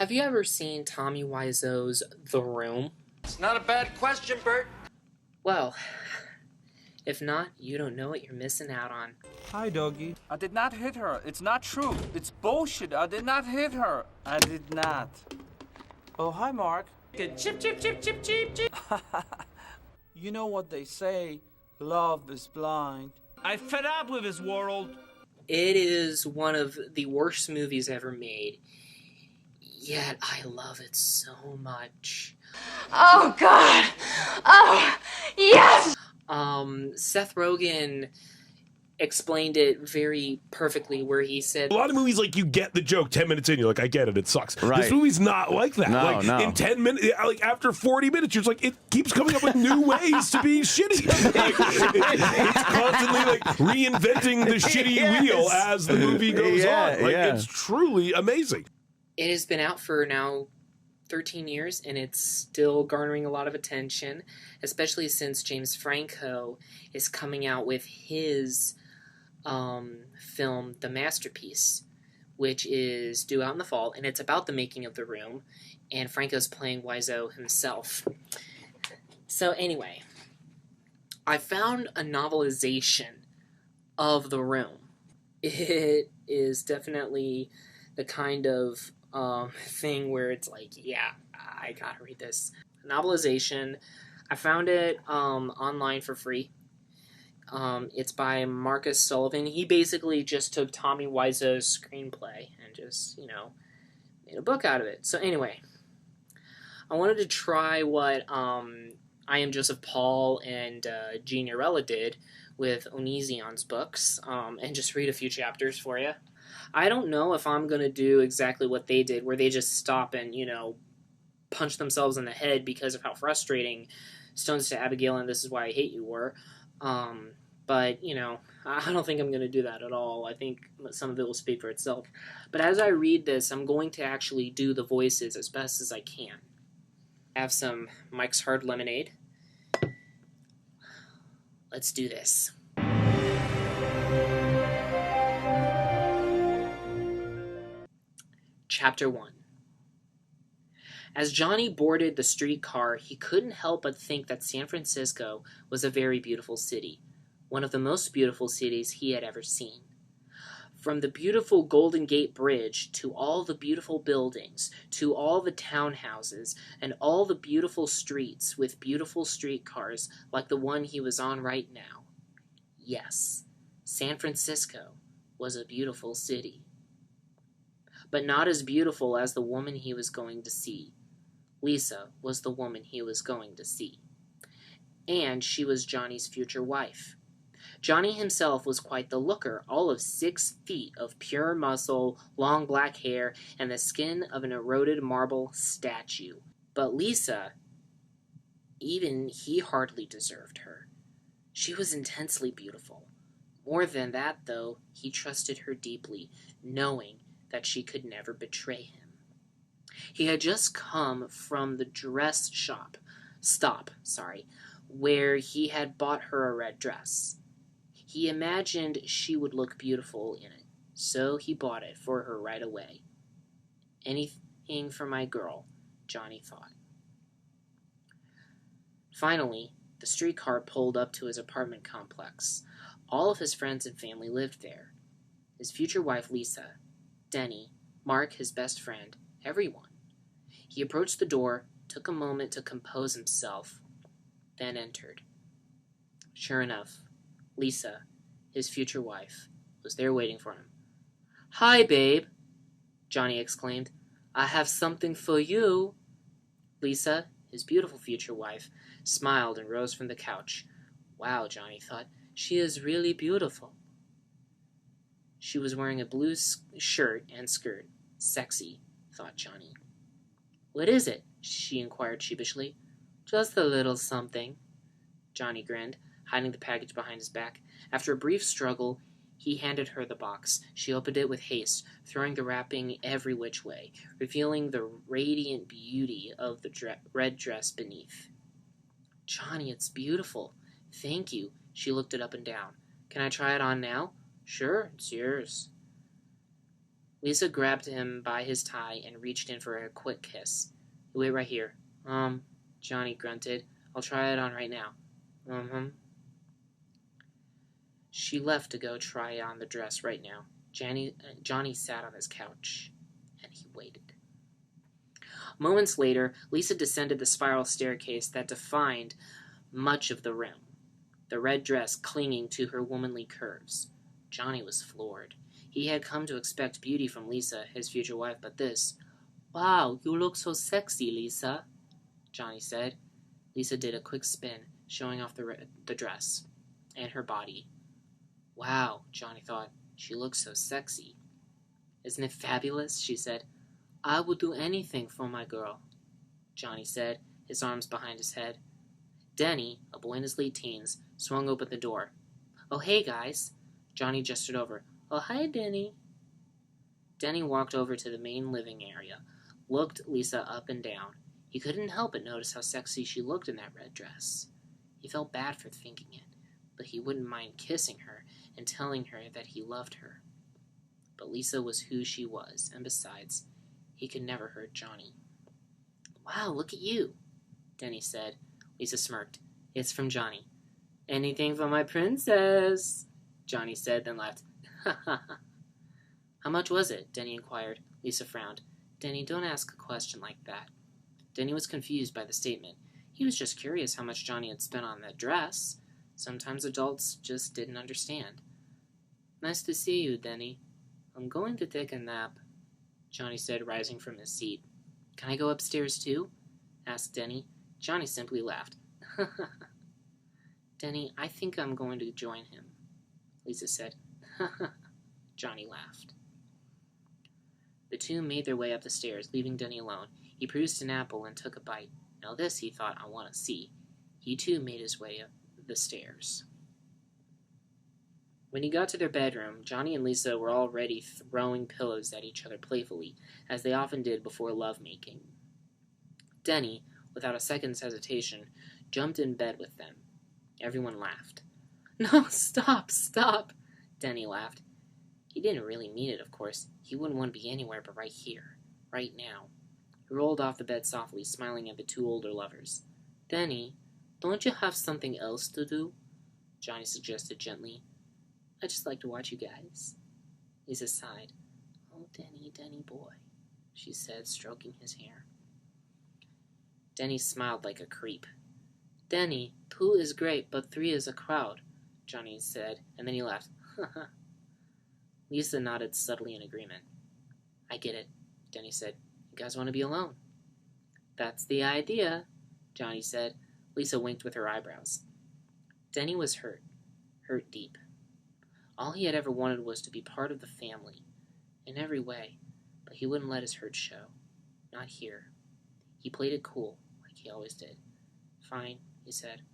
Have you ever seen Tommy Wiseau's The Room? It's not a bad question, Bert. Well, if not, you don't know what you're missing out on. Hi, doggy. I did not hit her. It's not true. It's bullshit. I did not hit her. I did not. Oh, hi, Mark. Chip, chip, chip, chip, chip, chip. You know what they say, love is blind. I fed up with this world. It is one of the worst movies ever made. Yet I love it so much. Oh, God! Oh, yes! Seth Rogen explained it very perfectly where he said... A lot of movies, like, you get the joke 10 minutes in, you're like, I get it, it sucks. Right. This movie's not like that. No, no. In 10 minutes, like, after 40 minutes, you're just like, it keeps coming up with new ways to be shitty. Like, it's constantly, like, reinventing the shitty wheel as the movie goes on. Like, it's truly amazing. It has been out for now 13 years, and it's still garnering a lot of attention, especially since James Franco is coming out with his film, The Masterpiece, which is due out in the fall, and it's about the making of The Room, and Franco's playing Wiseau himself. So anyway, I found a novelization of The Room. It is definitely the kind of thing where it's like, yeah, I gotta read this. Novelization. I found it online for free. It's by Marcus Sullivan. He basically just took Tommy Wiseau's screenplay and just, made a book out of it. So anyway, I wanted to try what I Am Joseph Paul and Gene Urella did with Onision's books, and just read a few chapters for you. I don't know if I'm going to do exactly what they did, where they just stop and, punch themselves in the head because of how frustrating Stones to Abigail and This Is Why I Hate You were. But, I don't think I'm going to do that at all. I think some of it will speak for itself. But as I read this, I'm going to actually do the voices as best as I can. I have some Mike's Hard Lemonade. Let's do this. Chapter 1. As Johnny boarded the streetcar, he couldn't help but think that San Francisco was a very beautiful city, one of the most beautiful cities he had ever seen. From the beautiful Golden Gate Bridge to all the beautiful buildings, to all the townhouses, and all the beautiful streets with beautiful streetcars like the one he was on right now. Yes, San Francisco was a beautiful city. But not as beautiful as the woman he was going to see. Lisa was the woman he was going to see. And she was Johnny's future wife. Johnny himself was quite the looker, all of 6 feet of pure muscle, long black hair, and the skin of an eroded marble statue. But Lisa, even he hardly deserved her. She was intensely beautiful. More than that, though, he trusted her deeply, knowing that she could never betray him. He had just come from the dress stop, where he had bought her a red dress. He imagined she would look beautiful in it, so he bought it for her right away. Anything for my girl, Johnny thought. Finally, the streetcar pulled up to his apartment complex. All of his friends and family lived there. His future wife, Lisa, Denny, Mark, his best friend, everyone. He approached the door, took a moment to compose himself, then entered. Sure enough, Lisa, his future wife, was there waiting for him. "Hi, babe," Johnny exclaimed. "I have something for you." Lisa, his beautiful future wife, smiled and rose from the couch. Wow, Johnny thought, she is really beautiful. She was wearing a blue shirt and skirt. Sexy, thought Johnny. "What is it?" she inquired sheepishly. "Just a little something." Johnny grinned, hiding the package behind his back. After a brief struggle, he handed her the box. She opened it with haste, throwing the wrapping every which way, revealing the radiant beauty of the red dress beneath. "Johnny, it's beautiful." "Thank you." She looked it up and down. "Can I try it on now?" "Sure, it's yours." Lisa grabbed him by his tie and reached in for a quick kiss. "You wait right here." Johnny grunted. "I'll try it on right now." She left to go try on the dress right now. Johnny sat on his couch, and he waited. Moments later, Lisa descended the spiral staircase that defined much of the room, the red dress clinging to her womanly curves. Johnny was floored. He had come to expect beauty from Lisa, his future wife, but this... "Wow, you look so sexy, Lisa," Johnny said. Lisa did a quick spin, showing off the dress and her body. "Wow," Johnny thought, "she looks so sexy." "Isn't it fabulous?" she said. "I would do anything for my girl," Johnny said, his arms behind his head. Denny, a boy in his late teens, swung open the door. "Oh, hey, guys." Johnny gestured over. "Oh, hi, Denny." Denny walked over to the main living area, looked Lisa up and down. He couldn't help but notice how sexy she looked in that red dress. He felt bad for thinking it, but he wouldn't mind kissing her and telling her that he loved her. But Lisa was who she was, and besides, he could never hurt Johnny. "Wow, look at you," Denny said. Lisa smirked. "It's from Johnny." "Anything for my princess," Johnny said, then laughed. "Ha ha ha." "How much was it?" Denny inquired. Lisa frowned. "Denny, don't ask a question like that." Denny was confused by the statement. He was just curious how much Johnny had spent on that dress. Sometimes adults just didn't understand. "Nice to see you, Denny. I'm going to take a nap," Johnny said, rising from his seat. "Can I go upstairs too?" asked Denny. Johnny simply laughed. "Denny, I think I'm going to join him," Lisa said. Johnny laughed. The two made their way up the stairs, leaving Denny alone. He produced an apple and took a bite. Now this, he thought, I want to see. He too made his way up the stairs. When he got to their bedroom, Johnny and Lisa were already throwing pillows at each other playfully, as they often did before lovemaking. Denny, without a second's hesitation, jumped in bed with them. Everyone laughed. "No, stop, stop," Denny laughed. He didn't really mean it, of course. He wouldn't want to be anywhere but right here, right now. He rolled off the bed softly, smiling at the two older lovers. "Denny, don't you have something else to do?" Johnny suggested gently. "I just like to watch you guys." Lisa sighed. "Oh, Denny, Denny boy," she said, stroking his hair. Denny smiled like a creep. "Denny, 2 is great, but 3 is a crowd," Johnny said, and then he laughed. Lisa nodded subtly in agreement. "I get it," Denny said. "You guys want to be alone?" "That's the idea," Johnny said. Lisa winked with her eyebrows. Denny was hurt deep. All he had ever wanted was to be part of the family, in every way, but he wouldn't let his hurt show. Not here. He played it cool, like he always did. "Fine," he said.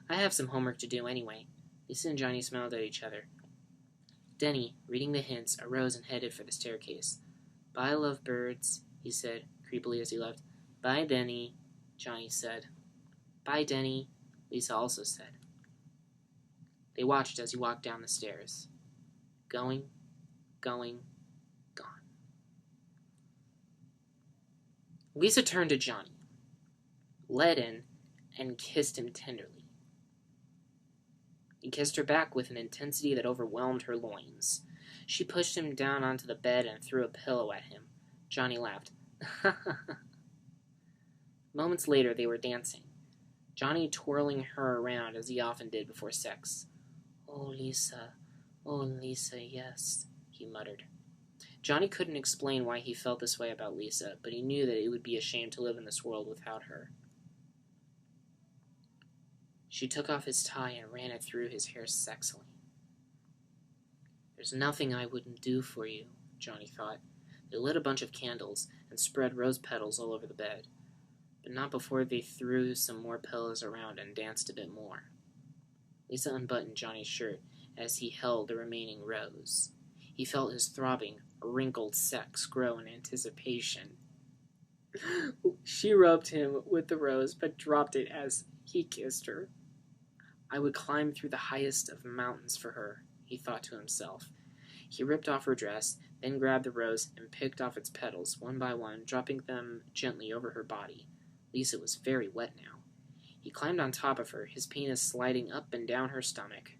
"I have some homework to do anyway." Lisa and Johnny smiled at each other. Denny, reading the hints, arose and headed for the staircase. "Bye, lovebirds," he said, creepily as he left. "Bye, Denny," Johnny said. "Bye, Denny," Lisa also said. They watched as he walked down the stairs. Going, gone. Lisa turned to Johnny, led in, and kissed him tenderly. He kissed her back with an intensity that overwhelmed her loins. She pushed him down onto the bed and threw a pillow at him. Johnny laughed. Moments later, they were dancing, Johnny twirling her around as he often did before sex. Oh, Lisa, yes," he muttered. Johnny couldn't explain why he felt this way about Lisa, but he knew that it would be a shame to live in this world without her. She took off his tie and ran it through his hair sexily. "There's nothing I wouldn't do for you," Johnny thought. They lit a bunch of candles and spread rose petals all over the bed, but not before they threw some more pillows around and danced a bit more. Lisa unbuttoned Johnny's shirt as he held the remaining rose. He felt his throbbing, wrinkled sex grow in anticipation. She rubbed him with the rose, but dropped it as he kissed her. "I would climb through the highest of mountains for her," he thought to himself. He ripped off her dress, then grabbed the rose and picked off its petals one by one, dropping them gently over her body. Lisa was very wet now. He climbed on top of her, his penis sliding up and down her stomach.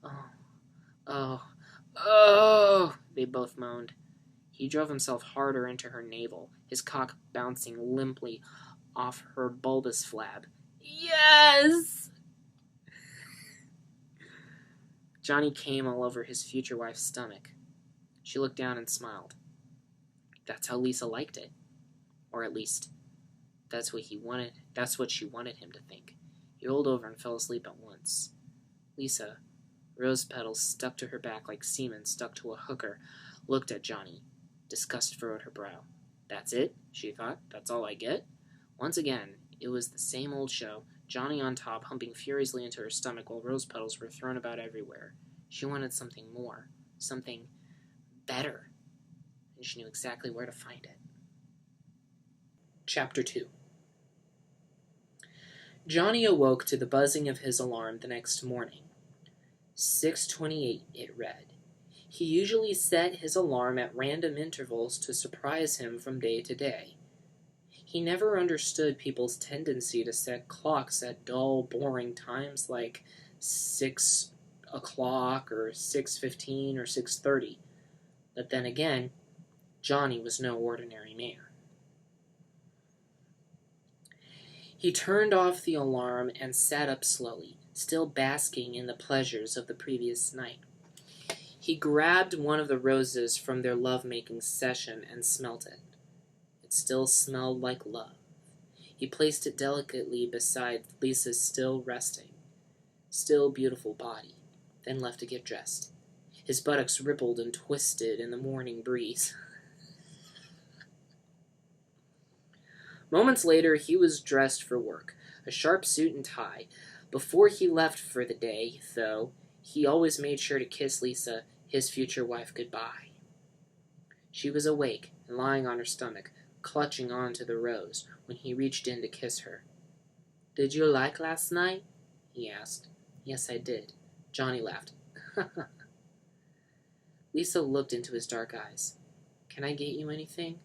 Oh, oh, oh, they both moaned. He drove himself harder into her navel, his cock bouncing limply off her bulbous flab. Yes! Johnny came all over his future wife's stomach. She looked down and smiled. That's how Lisa liked it. Or at least, that's what she wanted him to think. He rolled over and fell asleep at once. Lisa, rose petals stuck to her back like semen stuck to a hooker, looked at Johnny. Disgust furrowed her brow. That's it, she thought. That's all I get? Once again, it was the same old show, Johnny on top, humping furiously into her stomach while rose petals were thrown about everywhere. She wanted something more, something better, and she knew exactly where to find it. Chapter 2. Johnny awoke to the buzzing of his alarm the next morning. 6:28, it read. He usually set his alarm at random intervals to surprise him from day to day. He never understood people's tendency to set clocks at dull, boring times like 6 o'clock or 6:15 or 6:30. But then again, Johnny was no ordinary man. He turned off the alarm and sat up slowly, still basking in the pleasures of the previous night. He grabbed one of the roses from their love-making session and smelt it. It still smelled like love. He placed it delicately beside Lisa's still resting, still beautiful body, then left to get dressed. His buttocks rippled and twisted in the morning breeze. Moments later, he was dressed for work, a sharp suit and tie. Before he left for the day, though, he always made sure to kiss Lisa, his future wife, goodbye. She was awake and lying on her stomach, clutching onto the rose when he reached in to kiss her. "Did you like last night?" he asked. "Yes, I did." Johnny laughed. Lisa looked into his dark eyes. "Can I get you anything?"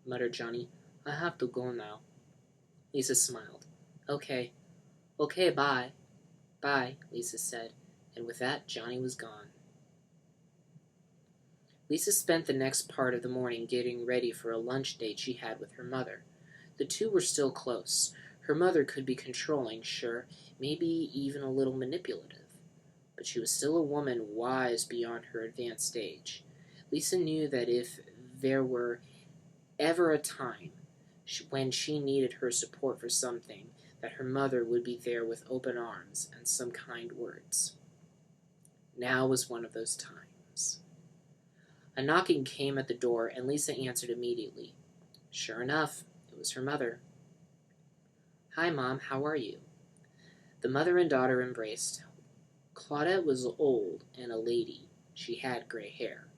Muttered Johnny. "I have to go now." Lisa smiled. Okay, bye." "Bye," Lisa said, and with that, Johnny was gone. Lisa spent the next part of the morning getting ready for a lunch date she had with her mother. The two were still close. Her mother could be controlling, sure, maybe even a little manipulative, but she was still a woman wise beyond her advanced age. Lisa knew that if there were ever a time when she needed her support for something, that her mother would be there with open arms and some kind words. Now was one of those times. A knocking came at the door, and Lisa answered immediately. Sure enough, it was her mother. "Hi, Mom, how are you?" The mother and daughter embraced. Claudette was old and a lady. She had gray hair.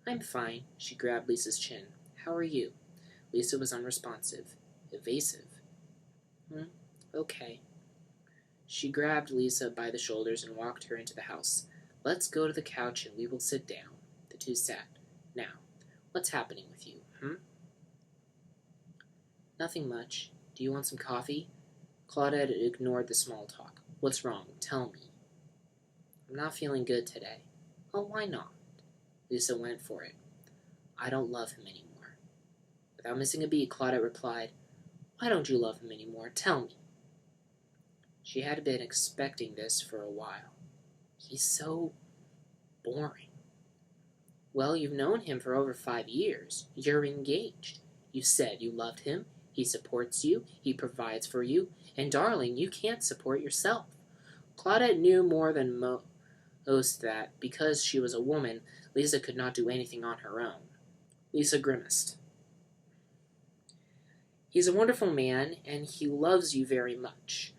"I'm fine." She grabbed Lisa's chin. "How are you?" Lisa was unresponsive, evasive. Okay." She grabbed Lisa by the shoulders and walked her into the house. "Let's go to the couch and we will sit down." The two sat. "Now, what's happening with you, "Nothing much. Do you want some coffee?" Claudette ignored the small talk. "What's wrong? Tell me." "I'm not feeling good today." "Oh, why not?" Lisa went for it. "I don't love him anymore." Without missing a beat, Claudette replied, "Why don't you love him anymore? Tell me." She had been expecting this for a while. He's so boring. "Well, you've known him for over 5 years. You're engaged. You said you loved him. He supports you. He provides for you. And, darling, you can't support yourself." Claudette knew more than most that, because she was a woman, Lisa could not do anything on her own. Lisa grimaced. "He's a wonderful man, and he loves you very much."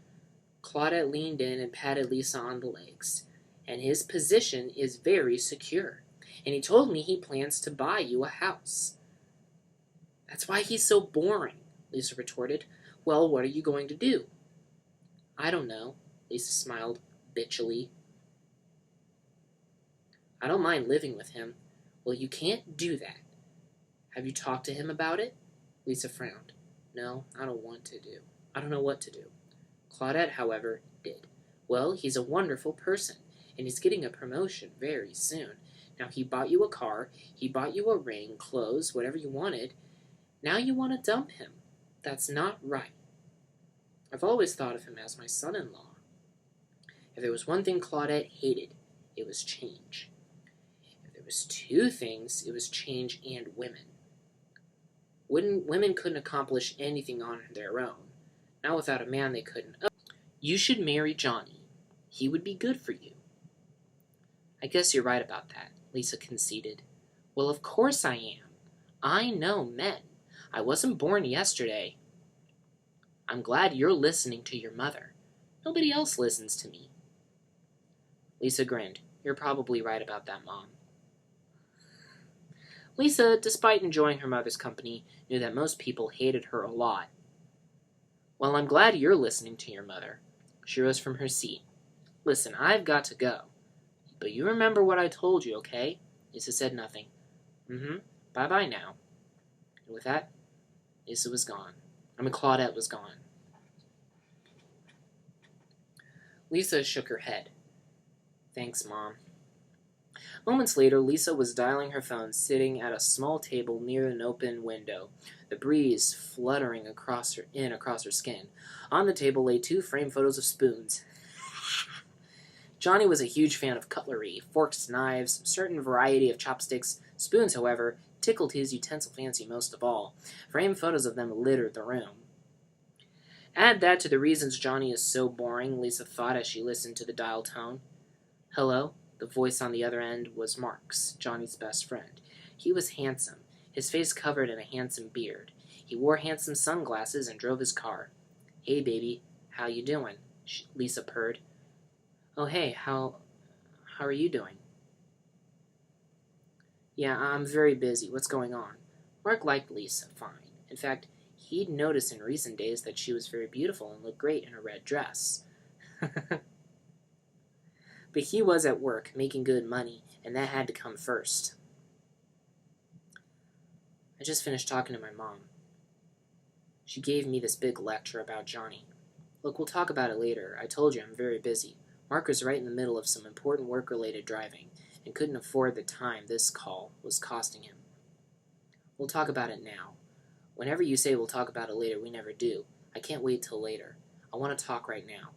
Claudette leaned in and patted Lisa on the legs. "And his position is very secure. And he told me he plans to buy you a house." "That's why he's so boring," Lisa retorted. "Well, what are you going to do?" "I don't know," Lisa smiled bitchily. I don't mind living with him. Well, you can't do that. Have you talked to him about it? Lisa frowned. No, I don't want to do. I don't know what to do. Claudette, however, did. Well, he's a wonderful person, and he's getting a promotion very soon. Now, he bought you a car, he bought you a ring, clothes, whatever you wanted. Now you want to dump him. That's not right. I've always thought of him as my son-in-law. If there was one thing Claudette hated, it was change. If there was two things, it was change and women. Women couldn't accomplish anything on their own. Not without a man they couldn't. Oh, you should marry Johnny. He would be good for you. I guess you're right about that, Lisa conceded. Well, of course I am. I know men. I wasn't born yesterday. I'm glad you're listening to your mother. Nobody else listens to me. Lisa grinned. You're probably right about that, Mom. Lisa, despite enjoying her mother's company, knew that most people hated her a lot. Well, I'm glad you're listening to your mother. She rose from her seat. Listen, I've got to go. But you remember what I told you, okay? Lisa said nothing. Bye-bye now. And with that, Lisa was gone. Claudette was gone. Lisa shook her head. Thanks, Mom. Moments later, Lisa was dialing her phone, sitting at a small table near an open window, the breeze fluttering across her skin. On the table lay 2 framed photos of spoons. Johnny was a huge fan of cutlery, forks, knives, a certain variety of chopsticks. Spoons, however, tickled his utensil fancy most of all. Framed photos of them littered the room. Add that to the reasons Johnny is so boring, Lisa thought as she listened to the dial tone. Hello? The voice on the other end was Mark's, Johnny's best friend. He was handsome, his face covered in a handsome beard. He wore handsome sunglasses and drove his car. Hey, baby, how you doing? Lisa purred. Oh, hey, how are you doing? Yeah, I'm very busy. What's going on? Mark liked Lisa fine. In fact, he'd noticed in recent days that she was very beautiful and looked great in a red dress. But he was at work, making good money, and that had to come first. I just finished talking to my mom. She gave me this big lecture about Johnny. Look, we'll talk about it later. I told you I'm very busy. Mark was right in the middle of some important work-related driving, and couldn't afford the time this call was costing him. We'll talk about it now. Whenever you say we'll talk about it later, we never do. I can't wait till later. I want to talk right now.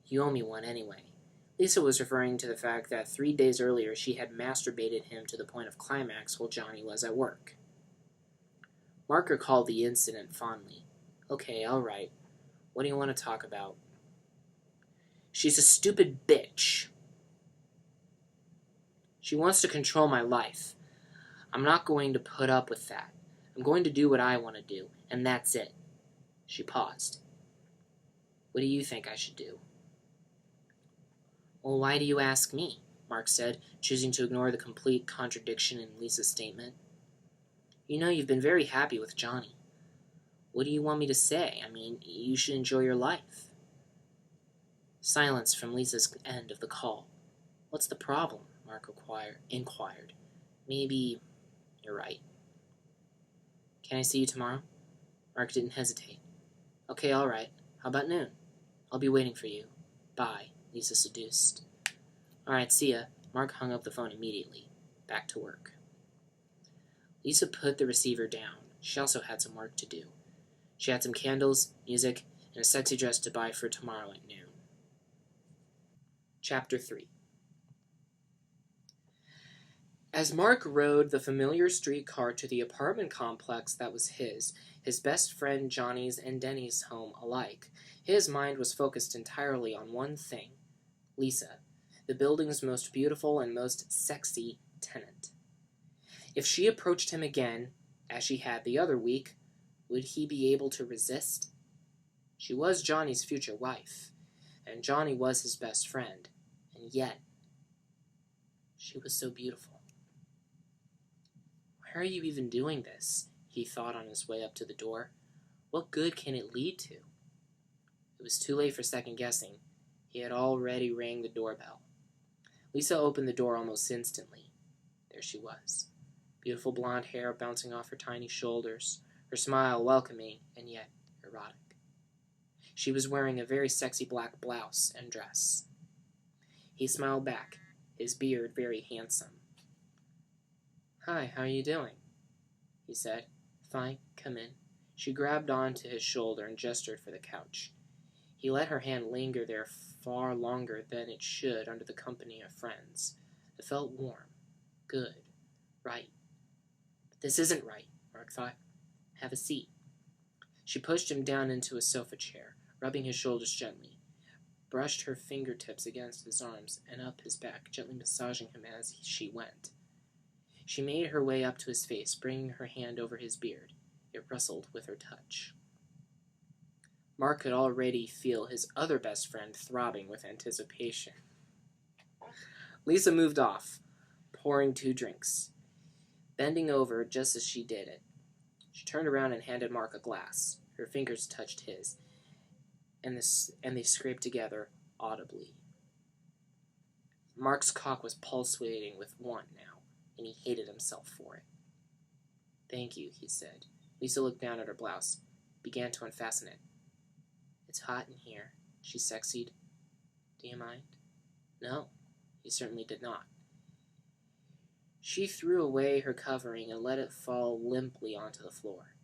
You owe me one anyway. Lisa was referring to the fact that 3 days earlier she had masturbated him to the point of climax while Johnny was at work. Mark recalled the incident fondly. Okay, all right. What do you want to talk about? She's a stupid bitch. She wants to control my life. I'm not going to put up with that. I'm going to do what I want to do, and that's it. She paused. What do you think I should do? Well, why do you ask me? Mark said, choosing to ignore the complete contradiction in Lisa's statement. You know you've been very happy with Johnny. What do you want me to say? I mean, you should enjoy your life. Silence from Lisa's end of the call. What's the problem? Mark inquired. Maybe you're right. Can I see you tomorrow? Mark didn't hesitate. Okay, all right. How about noon? I'll be waiting for you. Bye, Lisa seduced. All right, see ya. Mark hung up the phone immediately. Back to work. Lisa put the receiver down. She also had some work to do. She had some candles, music, and a sexy dress to buy for tomorrow at noon. Chapter 3. As Mark rode the familiar streetcar to the apartment complex that was his best friend Johnny's and Denny's home alike, his mind was focused entirely on one thing: Lisa, the building's most beautiful and most sexy tenant. If she approached him again, as she had the other week, would he be able to resist? She was Johnny's future wife, and Johnny was his best friend, and yet, she was so beautiful. Why are you even doing this? He thought on his way up to the door. What good can it lead to? It was too late for second guessing. He had already rang the doorbell. Lisa opened the door almost instantly. There she was. Beautiful blonde hair bouncing off her tiny shoulders, her smile welcoming and yet erotic. She was wearing a very sexy black blouse and dress. He smiled back, his beard very handsome. "Hi, how are you doing?" he said. "Fine, come in." She grabbed onto his shoulder and gestured for the couch. He let her hand linger there far longer than it should under the company of friends. It felt warm, good, right. But this isn't right, Mark thought. Have a seat. She pushed him down into a sofa chair, rubbing his shoulders gently, brushed her fingertips against his arms and up his back, gently massaging him as she went. She made her way up to his face, bringing her hand over his beard. It rustled with her touch. Mark could already feel his other best friend throbbing with anticipation. Lisa moved off, pouring 2 drinks, bending over just as she did it. She turned around and handed Mark a glass. Her fingers touched his, and they scraped together audibly. Mark's cock was pulsating with want now, and he hated himself for it. "Thank you," he said. Lisa looked down at her blouse, began to unfasten it. "It's hot in here," she sexied. "Do you mind?" No, he certainly did not. She threw away her covering and let it fall limply onto the floor.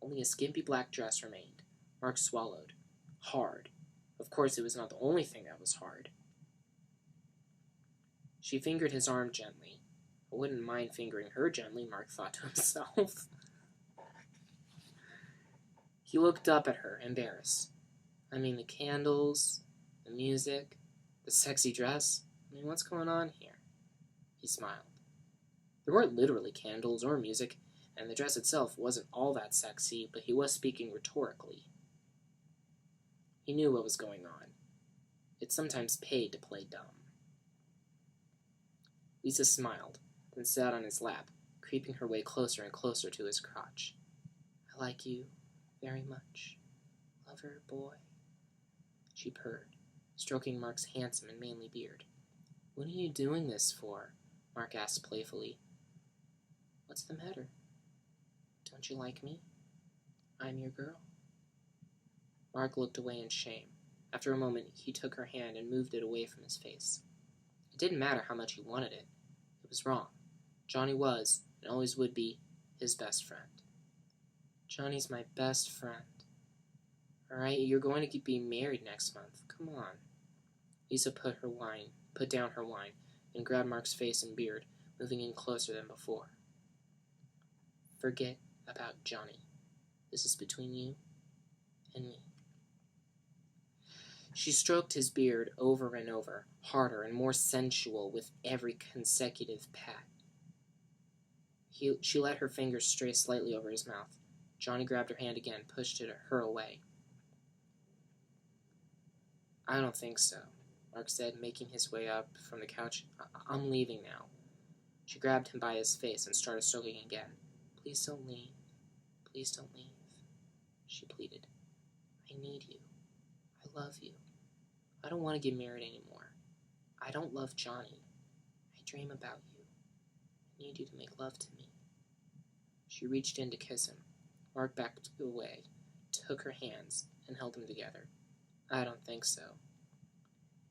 Only a skimpy black dress remained. Mark swallowed. Hard. Of course, it was not the only thing that was hard. She fingered his arm gently. I wouldn't mind fingering her gently, Mark thought to himself. He looked up at her, embarrassed. I mean, the candles, the music, the sexy dress. I mean, what's going on here? He smiled. There weren't literally candles or music, and the dress itself wasn't all that sexy, but he was speaking rhetorically. He knew what was going on. It sometimes paid to play dumb. Lisa smiled, then sat on his lap, creeping her way closer and closer to his crotch. I like you very much, lover boy, she purred, stroking Mark's handsome and manly beard. What are you doing this for? Mark asked playfully. What's the matter? Don't you like me? I'm your girl. Mark looked away in shame. After a moment, he took her hand and moved it away from his face. It didn't matter how much he wanted it. It was wrong. Johnny was, and always would be, his best friend. Johnny's my best friend. All right, you're going to be married next month. Come on. Lisa put down her wine, and grabbed Mark's face and beard, moving in closer than before. Forget about Johnny. This is between you and me. She stroked his beard over and over, harder and more sensual with every consecutive pat. She let her fingers stray slightly over his mouth. Johnny grabbed her hand again, pushed her away. I don't think so, Mark said, making his way up from the couch. I'm leaving now. She grabbed him by his face and started stroking again. Please don't leave. Please don't leave, she pleaded. I need you. I love you. I don't want to get married anymore. I don't love Johnny. I dream about you. I need you to make love to me. She reached in to kiss him. Mark backed away, took her hands, and held them together. I don't think so.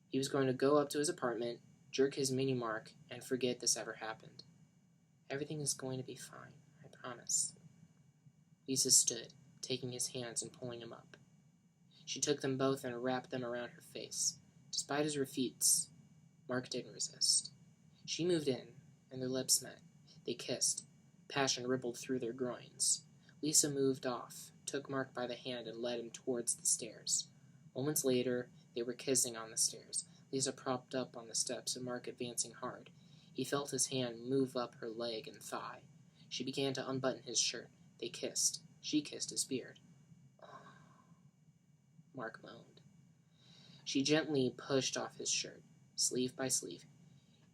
He was going to go up to his apartment, jerk his mini Mark, and forget this ever happened. Everything is going to be fine, I promise. Lisa stood, taking his hands and pulling him up. She took them both and wrapped them around her face. Despite his refutes, Mark didn't resist. She moved in, and their lips met. They kissed. Passion rippled through their groins. Lisa moved off, took Mark by the hand, and led him towards the stairs. Moments later, they were kissing on the stairs, Lisa propped up on the steps and Mark advancing hard. He felt his hand move up her leg and thigh. She began to unbutton his shirt. They kissed. She kissed his beard. Oh, Mark moaned. She gently pushed off his shirt, sleeve by sleeve.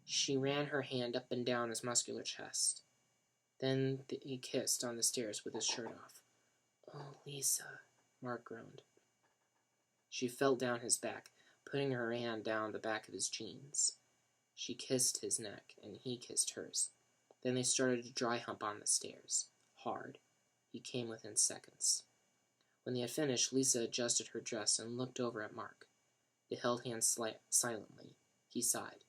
She ran her hand up and down his muscular chest. Then he kissed on the stairs with his shirt off. Oh, Lisa, Mark groaned. She felt down his back, putting her hand down the back of his jeans. She kissed his neck, and he kissed hers. Then they started to dry hump on the stairs. Hard. He came within seconds. When they had finished, Lisa adjusted her dress and looked over at Mark. They held hands silently. He sighed.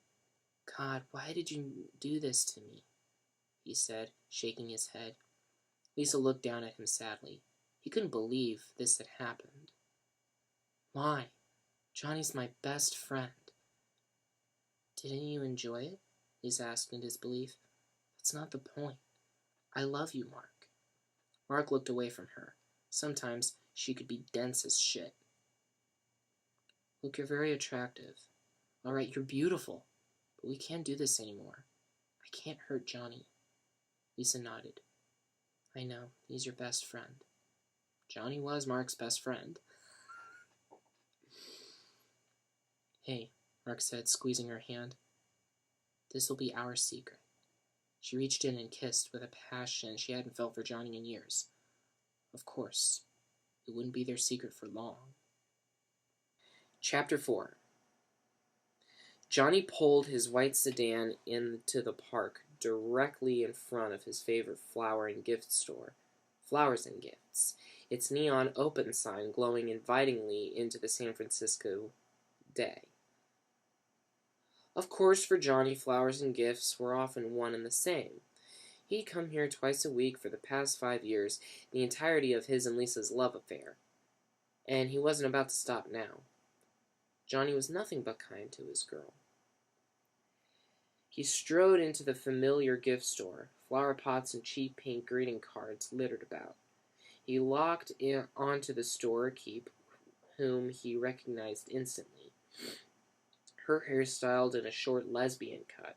God, why did you do this to me? He said, shaking his head. Lisa looked down at him sadly. He couldn't believe this had happened. Why? Johnny's my best friend. Didn't you enjoy it? Lisa asked in disbelief. That's not the point. I love you, Mark. Mark looked away from her. Sometimes she could be dense as shit. Look, you're very attractive. All right, you're beautiful. But we can't do this anymore. I can't hurt Johnny. Lisa nodded. I know, he's your best friend. Johnny was Mark's best friend. Hey, Mark said, squeezing her hand. This'll be our secret. She reached in and kissed with a passion she hadn't felt for Johnny in years. Of course, it wouldn't be their secret for long. Chapter 4. Johnny pulled his white sedan into the park directly in front of his favorite flower and gift store, Flowers and Gifts, its neon open sign glowing invitingly into the San Francisco day. Of course, for Johnny, flowers and gifts were often one and the same. He'd come here twice a week for the past 5 years, the entirety of his and Lisa's love affair. And he wasn't about to stop now. Johnny was nothing but kind to his girl. He strode into the familiar gift store, flower pots and cheap pink greeting cards littered about. He locked in onto the storekeep, whom he recognized instantly. Her hair styled in a short lesbian cut.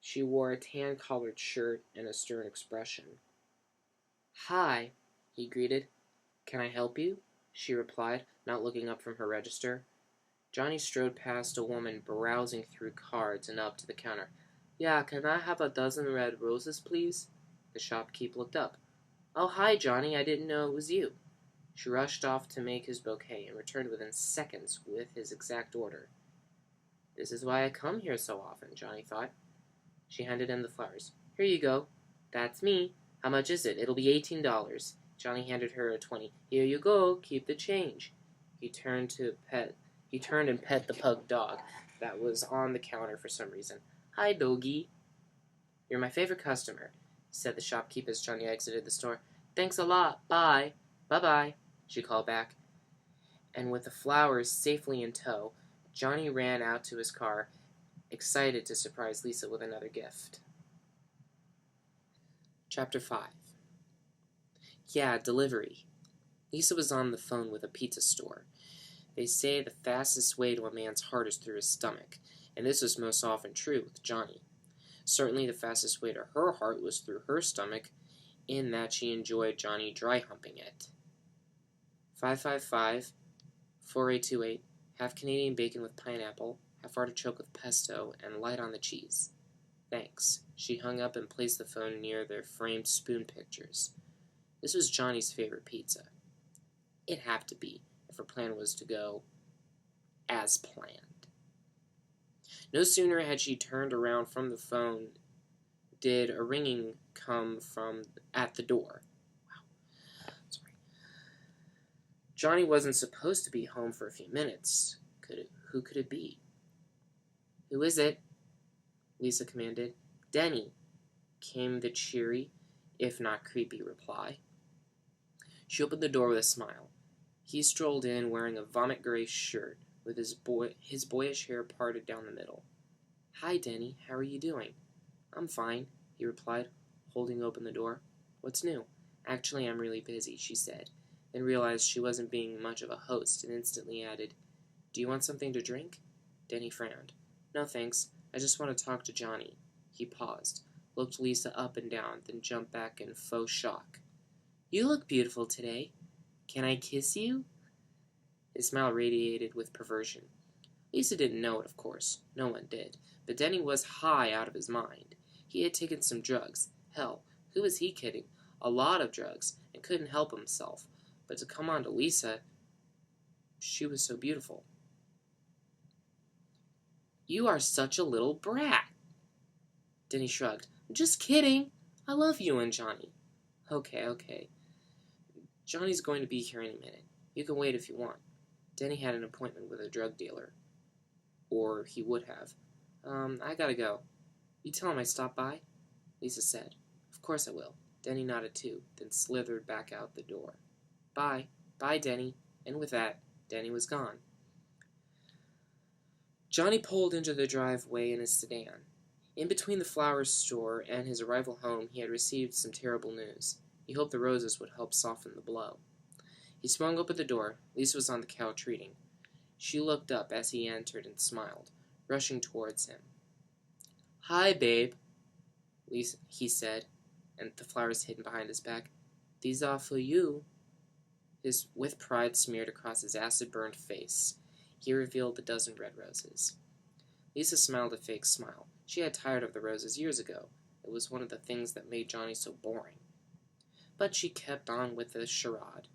She wore a tan-collared shirt and a stern expression. Hi, he greeted. Can I help you? She replied, not looking up from her register. Johnny strode past a woman browsing through cards and up to the counter. Yeah, can I have a dozen red roses, please? The shopkeep looked up. Oh, hi, Johnny, I didn't know it was you. She rushed off to make his bouquet and returned within seconds with his exact order. This is why I come here so often, Johnny thought. She handed him the flowers. Here you go. That's me. How much is it? It'll be $18. Johnny handed her a 20. Here you go. Keep the change. He turned and pet the pug dog that was on the counter for some reason. Hi, doggy. You're my favorite customer, said the shopkeep as Johnny exited the store. Thanks a lot. Bye. Bye-bye, she called back. And with the flowers safely in tow, Johnny ran out to his car, excited to surprise Lisa with another gift. Chapter 5. Yeah, delivery. Lisa was on the phone with a pizza store. They say the fastest way to a man's heart is through his stomach, and this was most often true with Johnny. Certainly the fastest way to her heart was through her stomach, in that she enjoyed Johnny dry humping it. 555-4828, half Canadian bacon with pineapple, half artichoke with pesto, and light on the cheese. Thanks. She hung up and placed the phone near their framed spoon pictures. This was Johnny's favorite pizza. It had to be, if her plan was to go as planned. No sooner had she turned around from the phone did a ringing come from at the door. Wow. Sorry. Johnny wasn't supposed to be home for a few minutes. Who could it be? Who is it? Lisa commanded. Denny, came the cheery, if not creepy, reply. She opened the door with a smile. He strolled in wearing a vomit-gray shirt with his boyish hair parted down the middle. Hi, Denny. How are you doing? I'm fine, he replied, holding open the door. What's new? Actually, I'm really busy, she said, then realized she wasn't being much of a host and instantly added, Do you want something to drink? Denny frowned. No, thanks. I just want to talk to Johnny. He paused, looked Lisa up and down, then jumped back in faux shock. You look beautiful today. Can I kiss you? His smile radiated with perversion. Lisa didn't know it, of course. No one did. But Denny was high out of his mind. He had taken some drugs. Hell, who was he kidding? A lot of drugs, and couldn't help himself. But to come on to Lisa, she was so beautiful. You are such a little brat. Denny shrugged. Just kidding. I love you and Johnny. Okay. Johnny's going to be here any minute. You can wait if you want. Denny had an appointment with a drug dealer. Or he would have. I gotta go. You tell him I stopped by? Lisa said. Of course I will. Denny nodded too, then slithered back out the door. Bye. Bye, Denny. And with that, Denny was gone. Johnny pulled into the driveway in his sedan. In between the flower store and his arrival home, he had received some terrible news. He hoped the roses would help soften the blow. He swung open the door. Lisa was on the couch reading. She looked up as he entered and smiled, rushing towards him. Hi, babe, Lisa, he said, and the flowers hidden behind his back. These are for you. With pride smeared across his acid-burned face, he revealed the dozen red roses. Lisa smiled a fake smile. She had tired of the roses years ago. It was one of the things that made Johnny so boring. But she kept on with the charade.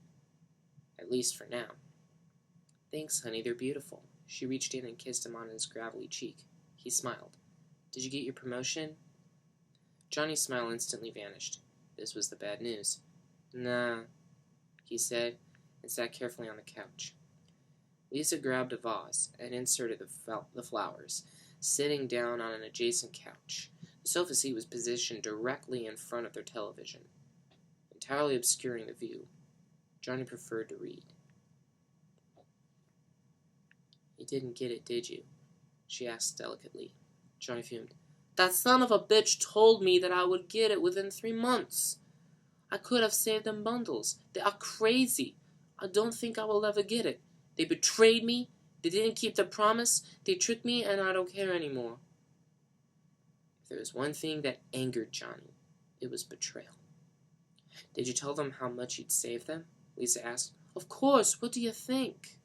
At least for now. Thanks, honey, they're beautiful. She reached in and kissed him on his gravelly cheek. He smiled. Did you get your promotion? Johnny's smile instantly vanished. This was the bad news. Nah, he said, and sat carefully on the couch. Lisa grabbed a vase and inserted the flowers, sitting down on an adjacent couch. The sofa seat was positioned directly in front of their television, entirely obscuring the view. Johnny preferred to read. You didn't get it, did you? She asked delicately. Johnny fumed. That son of a bitch told me that I would get it within 3 months. I could have saved them bundles. They are crazy. I don't think I will ever get it. They betrayed me. They didn't keep their promise. They tricked me, and I don't care anymore. If there was one thing that angered Johnny, it was betrayal. Did you tell them how much you'd save them? Lisa asked. Of course. What do you think?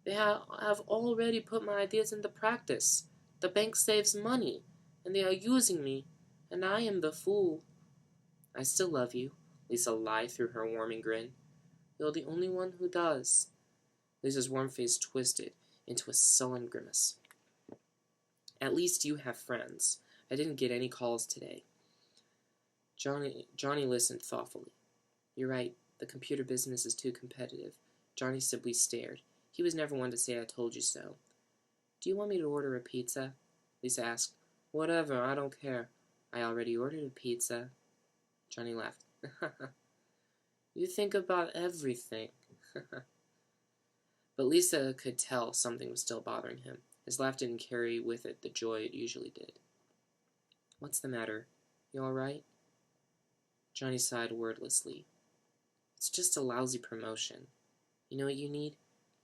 They have already put my ideas into practice. The bank saves money, and they are using me, and I am the fool. I still love you, Lisa lied through her warming grin. You're the only one who does. Lisa's warm face twisted into a sullen grimace. At least you have friends. I didn't get any calls today. Johnny listened thoughtfully. You're right. The computer business is too competitive. Johnny simply stared. He was never one to say, I told you so. Do you want me to order a pizza? Lisa asked. Whatever, I don't care. I already ordered a pizza. Johnny laughed. You think about everything. But Lisa could tell something was still bothering him. His laugh didn't carry with it the joy it usually did. What's the matter? You all right? Johnny sighed wordlessly. It's just a lousy promotion. You know what you need?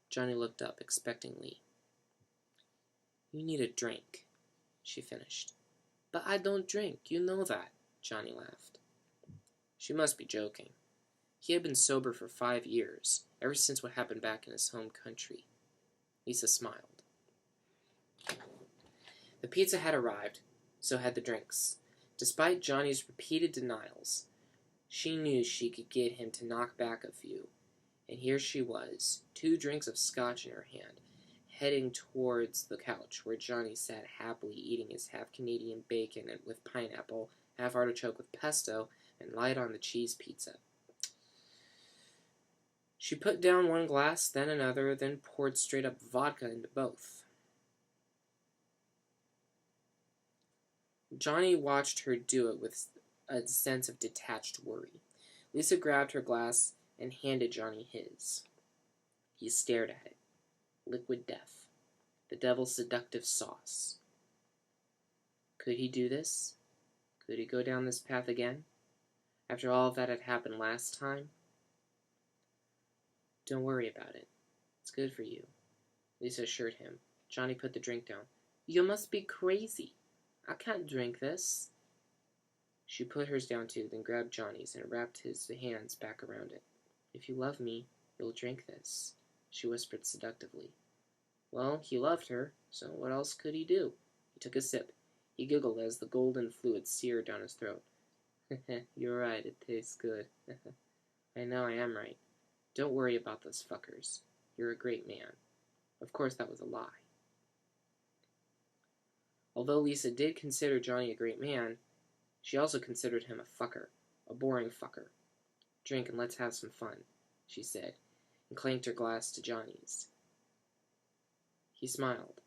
Johnny looked up expectantly. You need a drink, she finished. But I don't drink, you know that, Johnny laughed. She must be joking. He had been sober for 5 years, ever since what happened back in his home country. Lisa smiled. The pizza had arrived, so had the drinks. Despite Johnny's repeated denials, she knew she could get him to knock back a few. And here she was, 2 drinks of scotch in her hand, heading towards the couch where Johnny sat happily eating his half-Canadian bacon with pineapple, half-artichoke with pesto, and light on the cheese pizza. She put down one glass, then another, then poured straight-up vodka into both. Johnny watched her do it with a sense of detached worry. Lisa grabbed her glass and handed Johnny his. He stared at it. Liquid death. The devil's seductive sauce. Could he do this? Could he go down this path again? After all that had happened last time? Don't worry about it. It's good for you, Lisa assured him. Johnny put the drink down. You must be crazy. I can't drink this. She put hers down too, then grabbed Johnny's and wrapped his hands back around it. If you love me, you'll drink this, she whispered seductively. Well, he loved her, so what else could he do? He took a sip. He giggled as the golden fluid seared down his throat. You're right, it tastes good. I know I am right. Don't worry about those fuckers. You're a great man. Of course that was a lie. Although Lisa did consider Johnny a great man, she also considered him a fucker, a boring fucker. "Drink and let's have some fun," she said, and clanked her glass to Johnny's. He smiled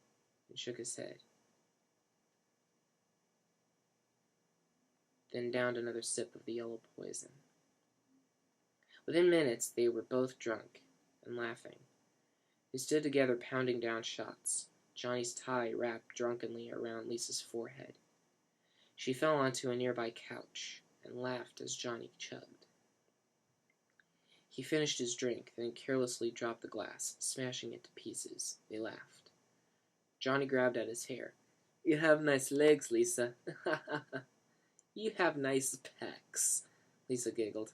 and shook his head, then downed another sip of the yellow poison. Within minutes, they were both drunk and laughing. They stood together pounding down shots, Johnny's tie wrapped drunkenly around Lisa's forehead. She fell onto a nearby couch and laughed as Johnny chugged. He finished his drink, then carelessly dropped the glass, smashing it to pieces. They laughed. Johnny grabbed at his hair. "You have nice legs, Lisa." "You have nice pecs," Lisa giggled.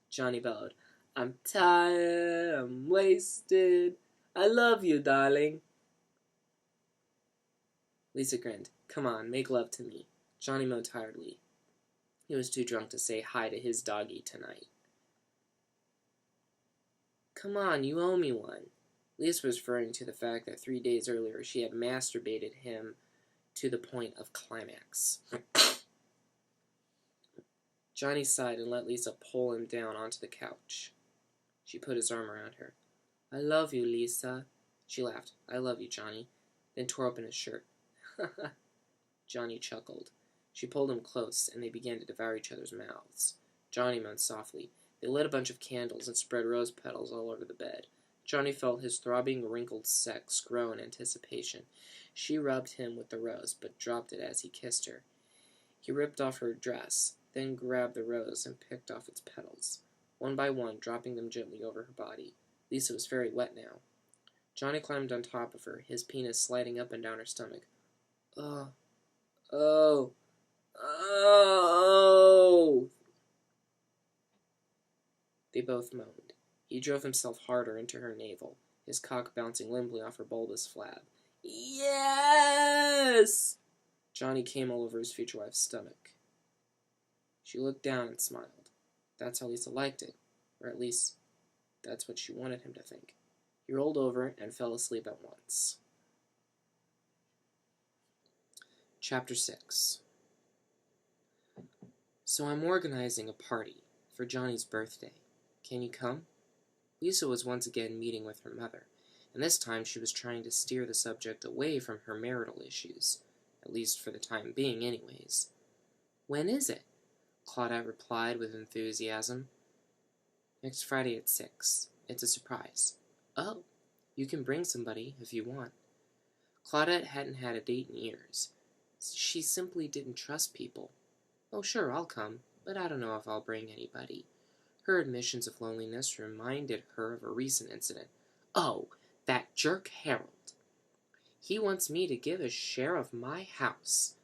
Johnny bellowed. "I'm tired, I'm wasted. I love you, darling." Lisa grinned. "Come on, make love to me." Johnny moaned tiredly. He was too drunk to say hi to his doggy tonight. "Come on, you owe me one." Lisa was referring to the fact that 3 days earlier she had masturbated him to the point of climax. Johnny sighed and let Lisa pull him down onto the couch. She put his arm around her. "I love you, Lisa." She laughed. "I love you, Johnny," then tore open his shirt. Johnny chuckled. She pulled him close, and they began to devour each other's mouths. Johnny moaned softly. They lit a bunch of candles and spread rose petals all over the bed. Johnny felt his throbbing, wrinkled sex grow in anticipation. She rubbed him with the rose, but dropped it as he kissed her. He ripped off her dress, then grabbed the rose and picked off its petals, one by one, dropping them gently over her body. Lisa was very wet now. Johnny climbed on top of her, his penis sliding up and down her stomach. "Oh, oh, oh!" They both moaned. He drove himself harder into her navel, his cock bouncing limply off her bulbous flab. "Yes!" Johnny came all over his future wife's stomach. She looked down and smiled. That's how Lisa liked it, or at least that's what she wanted him to think. He rolled over and fell asleep at once. Chapter 6. "So I'm organizing a party for Johnny's birthday. Can you come?" Lisa was once again meeting with her mother, and this time she was trying to steer the subject away from her marital issues, at least for the time being anyways. "When is it?" Claudette replied with enthusiasm. "Next Friday at 6. It's a surprise." "Oh, you can bring somebody if you want." Claudette hadn't had a date in years. She simply didn't trust people. "Oh, sure, I'll come, but I don't know if I'll bring anybody." Her admissions of loneliness reminded her of a recent incident. "Oh, that jerk Harold. He wants me to give a share of my house."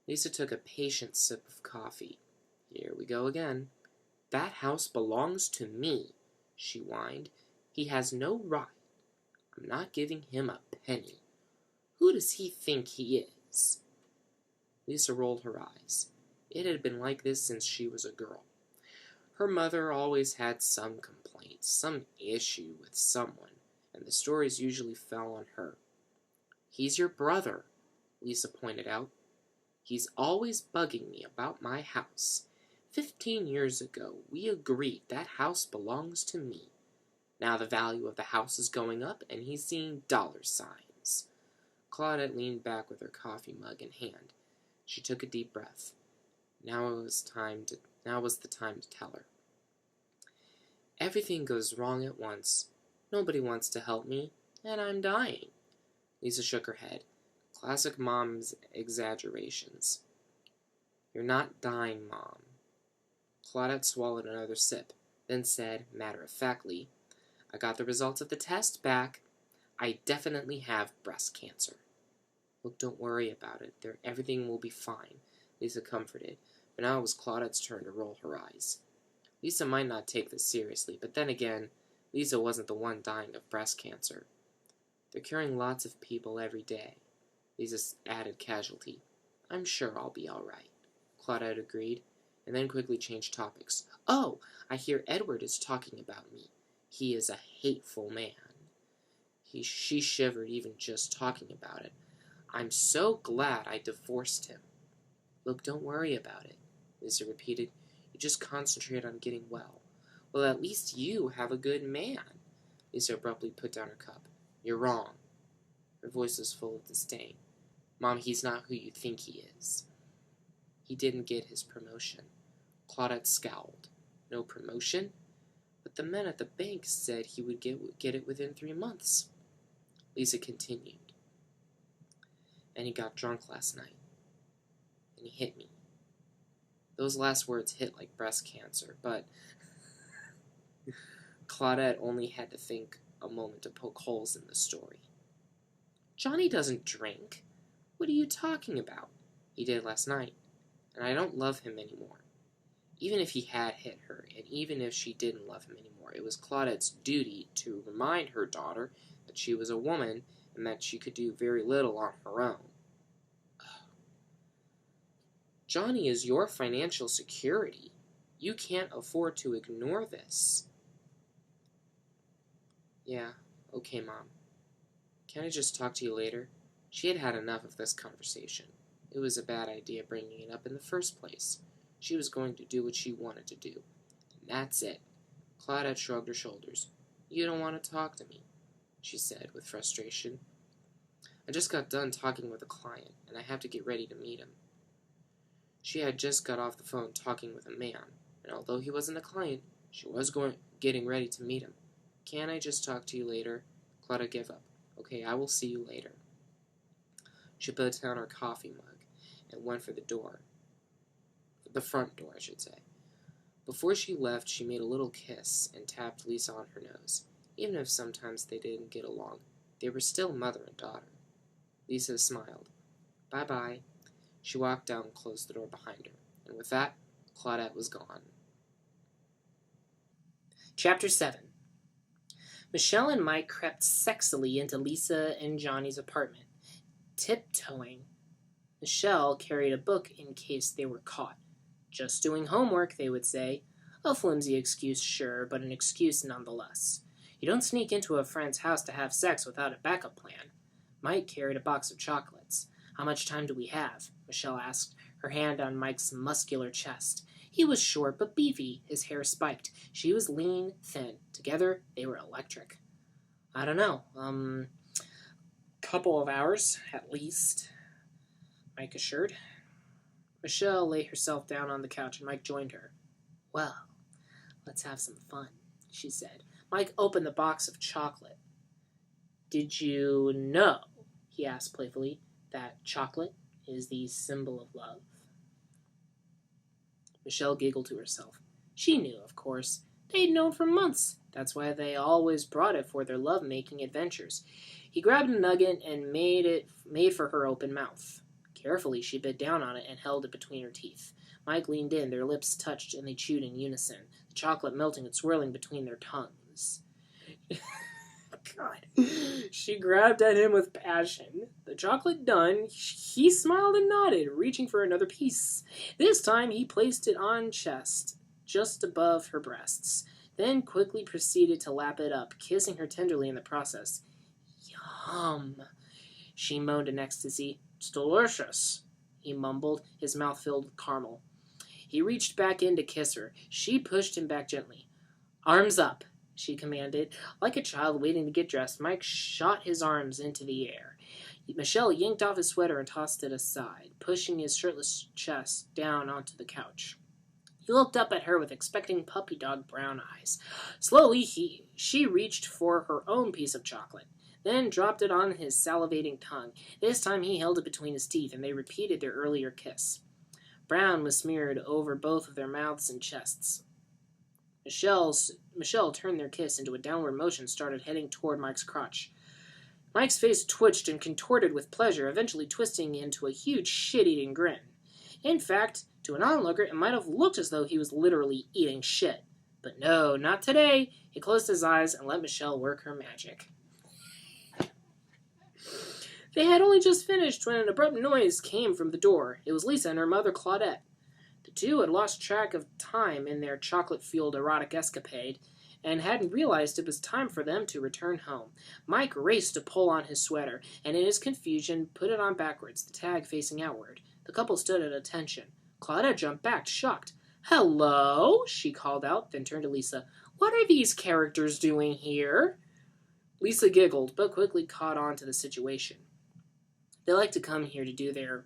Lisa took a patient sip of coffee. "Here we go again. That house belongs to me," she whined. "He has no right. I'm not giving him a penny. Who does he think he is?" Lisa rolled her eyes. It had been like this since she was a girl. Her mother always had some complaint, some issue with someone, and the stories usually fell on her. "He's your brother," Lisa pointed out. "He's always bugging me about my house. 15 years ago, we agreed that house belongs to me. Now the value of the house is going up, and he's seeing dollar signs." Claudette leaned back with her coffee mug in hand. She took a deep breath. Now was the time to tell her. "Everything goes wrong at once. Nobody wants to help me, and I'm dying." Lisa shook her head. Classic mom's exaggerations. "You're not dying, Mom." Claudette swallowed another sip, then said, matter-of-factly, "I got the results of the test back. I definitely have breast cancer." "Look, don't worry about it. Everything will be fine," Lisa comforted, but now it was Claudette's turn to roll her eyes. Lisa might not take this seriously, but then again, Lisa wasn't the one dying of breast cancer. "They're curing lots of people every day," Lisa added casualty. "I'm sure I'll be all right," Claudette agreed, and then quickly changed topics. "Oh, I hear Edward is talking about me. He is a hateful man." She shivered even just talking about it. I'm so glad I divorced him. Look, don't worry about it, Lisa repeated. You just concentrate on getting well. Well, at least you have a good man. Lisa abruptly put down her cup. You're wrong. Her voice was full of disdain. Mom, he's not who you think he is. He didn't get his promotion. Claudette scowled. No promotion? But the men at the bank said he would get it within 3 months. Lisa continued. And he got drunk last night. And he hit me. Those last words hit like breast cancer, but Claudette only had to think a moment to poke holes in the story. Johnny doesn't drink. What are you talking about? He did last night, and I don't love him anymore. Even if he had hit her, and even if she didn't love him anymore, it was Claudette's duty to remind her daughter that she was a woman and that she could do very little on her own. Johnny is your financial security. You can't afford to ignore this. Yeah, okay, Mom. Can I just talk to you later? She had had enough of this conversation. It was a bad idea bringing it up in the first place. She was going to do what she wanted to do. And that's it. Claudette shrugged her shoulders. You don't want to talk to me, she said with frustration. I just got done talking with a client, and I have to get ready to meet him. She had just got off the phone talking with a man, and although he wasn't a client, she was getting ready to meet him. Can I just talk to you later? Claudette gave up. Okay, I will see you later. She put down her coffee mug and went for the door. The front door, I should say. Before she left, she made a little kiss and tapped Lisa on her nose. Even if sometimes they didn't get along, they were still mother and daughter. Lisa smiled. Bye-bye. She walked down and closed the door behind her, and with that, Claudette was gone. Chapter 7. Michelle and Mike crept sexily into Lisa and Johnny's apartment, tiptoeing. Michelle carried a book in case they were caught. Just doing homework, they would say. A flimsy excuse, sure, but an excuse nonetheless. You don't sneak into a friend's house to have sex without a backup plan. Mike carried a box of chocolates. How much time do we have? Michelle asked, her hand on Mike's muscular chest. He was short but beefy, his hair spiked. She was lean, thin. Together, they were electric. I don't know, couple of hours, at least, Mike assured. Michelle lay herself down on the couch and Mike joined her. Well, let's have some fun, she said. Mike opened the box of chocolate. Did you know, he asked playfully, that chocolate is the symbol of love? Michelle giggled to herself. She knew, of course. They'd known for months. That's why they always brought it for their love-making adventures. He grabbed a nugget and made for her open mouth. Carefully, she bit down on it and held it between her teeth. Mike leaned in, their lips touched, and they chewed in unison, the chocolate melting and swirling between their tongues. God. She grabbed at him with passion. The chocolate done, he smiled and nodded, reaching for another piece. This time he placed it on chest, just above her breasts, then quickly proceeded to lap it up, kissing her tenderly in the process. Yum, she moaned in ecstasy. It's delicious, he mumbled, his mouth filled with caramel. He reached back in to kiss her. She pushed him back gently. Arms up, she commanded. Like a child waiting to get dressed, Mike shot his arms into the air. Michelle yanked off his sweater and tossed it aside, pushing his shirtless chest down onto the couch. He looked up at her with expecting puppy dog brown eyes. Slowly, she reached for her own piece of chocolate, then dropped it on his salivating tongue. This time he held it between his teeth, and they repeated their earlier kiss. Brown was smeared over both of their mouths and chests. Michelle turned their kiss into a downward motion and started heading toward Mike's crotch. Mike's face twitched and contorted with pleasure, eventually twisting into a huge shit-eating grin. In fact, to an onlooker, it might have looked as though he was literally eating shit. But no, not today. He closed his eyes and let Michelle work her magic. They had only just finished when an abrupt noise came from the door. It was Lisa and her mother, Claudette. The two had lost track of time in their chocolate-fueled erotic escapade. and hadn't realized it was time for them to return home. Mike raced to pull on his sweater, and in his confusion put it on backwards, the tag facing outward. The couple stood at attention. Claudette jumped back, shocked. "Hello," she called out, then turned to Lisa. "What are these characters doing here?" Lisa giggled, but quickly caught on to the situation. "They like to come here to do their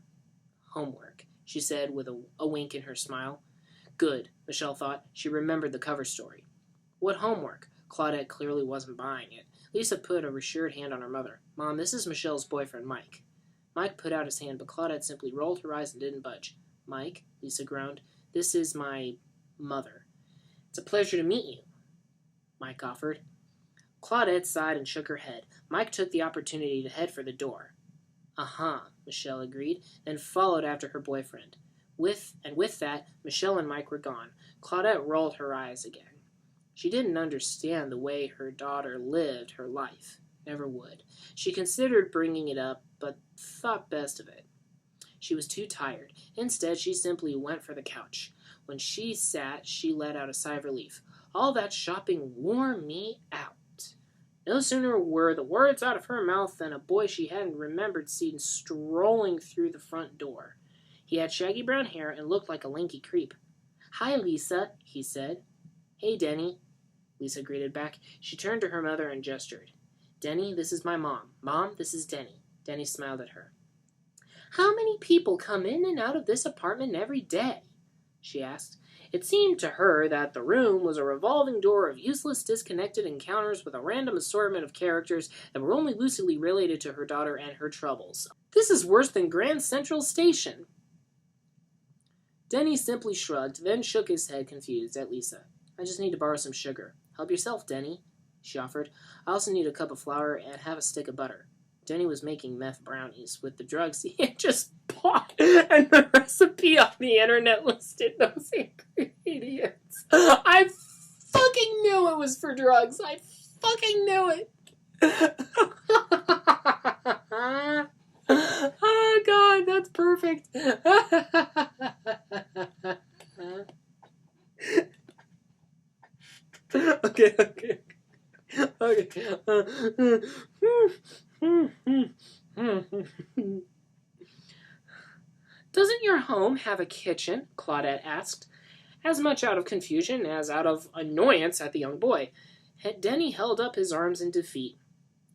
homework," she said with a wink in her smile. Good, Michelle thought. She remembered the cover story. What homework? Claudette clearly wasn't buying it. Lisa put a reassured hand on her mother. "Mom, this is Michelle's boyfriend, Mike." Mike put out his hand, but Claudette simply rolled her eyes and didn't budge. "Mike," Lisa groaned, "this is my mother." "It's a pleasure to meet you," Mike offered. Claudette sighed and shook her head. Mike took the opportunity to head for the door. "Uh-huh," Michelle agreed, then followed after her boyfriend. With that, Michelle and Mike were gone. Claudette rolled her eyes again. She didn't understand the way her daughter lived her life. Never would. She considered bringing it up, but thought best of it. She was too tired. Instead, she simply went for the couch. When she sat, she let out a sigh of relief. All that shopping wore me out. No sooner were the words out of her mouth than a boy she hadn't remembered seen strolling through the front door. He had shaggy brown hair and looked like a lanky creep. "Hi, Lisa," he said. "Hey, Denny," Lisa greeted back. She turned to her mother and gestured. "Denny, this is my mom. Mom, this is Denny." Denny smiled at her. "How many people come in and out of this apartment every day?" she asked. It seemed to her that the room was a revolving door of useless, disconnected encounters with a random assortment of characters that were only lucidly related to her daughter and her troubles. "This is worse than Grand Central Station." Denny simply shrugged, then shook his head confused at Lisa. "I just need to borrow some sugar." "Help yourself, Denny," she offered. "I also need a cup of flour and have a stick of butter." Denny was making meth brownies with the drugs he had just bought, and the recipe on the internet listed those ingredients. I fucking knew it was for drugs. I fucking knew it. Oh, God, that's perfect. Okay. "Doesn't your home have a kitchen?" Claudette asked, as much out of confusion as out of annoyance at the young boy. Denny held up his arms in defeat.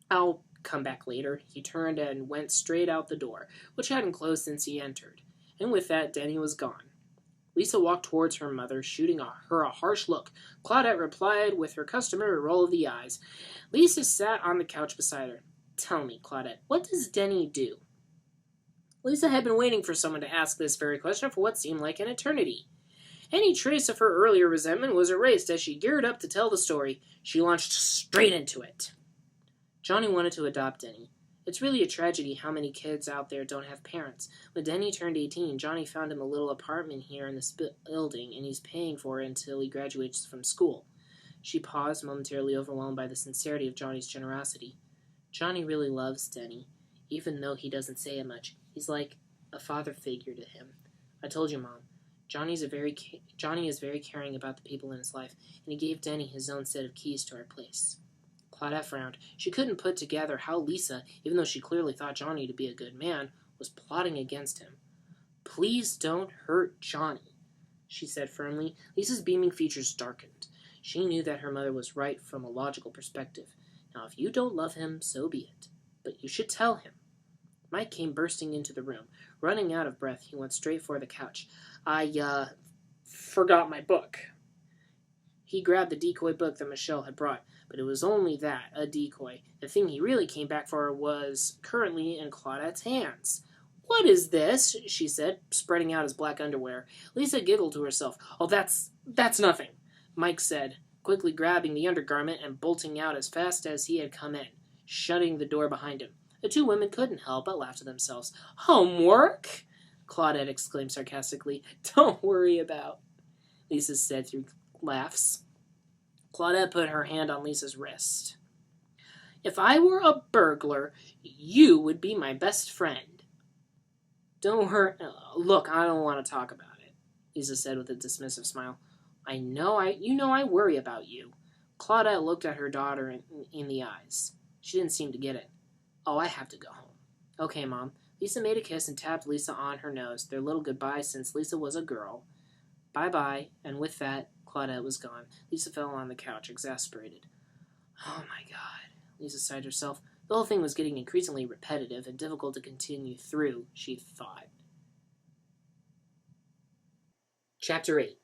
"I'll come back later." He turned and went straight out the door, which hadn't closed since he entered. And with that, Denny was gone. Lisa walked towards her mother, shooting her a harsh look. Claudette replied with her customary roll of the eyes. Lisa sat on the couch beside her. "Tell me, Claudette, what does Denny do?" Lisa had been waiting for someone to ask this very question for what seemed like an eternity. Any trace of her earlier resentment was erased as she geared up to tell the story. She launched straight into it. Johnny wanted to adopt Denny. It's really a tragedy how many kids out there don't have parents. When Denny turned 18, Johnny found him a little apartment here in this building, and he's paying for it until he graduates from school. She paused, momentarily overwhelmed by the sincerity of Johnny's generosity. Johnny really loves Denny, even though he doesn't say it much. He's like a father figure to him. I told you, Mom. Johnny is very caring about the people in his life, and he gave Denny his own set of keys to our place. Claudette frowned. She couldn't put together how Lisa, even though she clearly thought Johnny to be a good man, was plotting against him. "Please don't hurt Johnny," she said firmly. Lisa's beaming features darkened. She knew that her mother was right from a logical perspective. Now, if you don't love him, so be it. But you should tell him. Mike came bursting into the room. Running out of breath, he went straight for the couch. I forgot my book." He grabbed the decoy book that Michelle had brought, but it was only that, a decoy. The thing he really came back for was currently in Claudette's hands. "What is this?" she said, spreading out his black underwear. Lisa giggled to herself. "Oh, that's nothing," Mike said, quickly grabbing the undergarment and bolting out as fast as he had come in, shutting the door behind him. The two women couldn't help but laugh to themselves. "Homework?" Claudette exclaimed sarcastically. "Don't worry about," Lisa said through laughs. Claudette put her hand on Lisa's wrist. "If I were a burglar, you would be my best friend." "Don't hurt. Look, I don't want to talk about it," Lisa said with a dismissive smile. You know I worry about you." Claudette looked at her daughter in the eyes. She didn't seem to get it. Oh, I have to go home. Okay, Mom. Lisa made a kiss and tapped Lisa on her nose, their little goodbye since Lisa was a girl. Bye-bye, and with that, Claudette was gone. Lisa fell on the couch, exasperated. Oh my God, Lisa sighed to herself. The whole thing was getting increasingly repetitive and difficult to continue through, she thought. Chapter 8.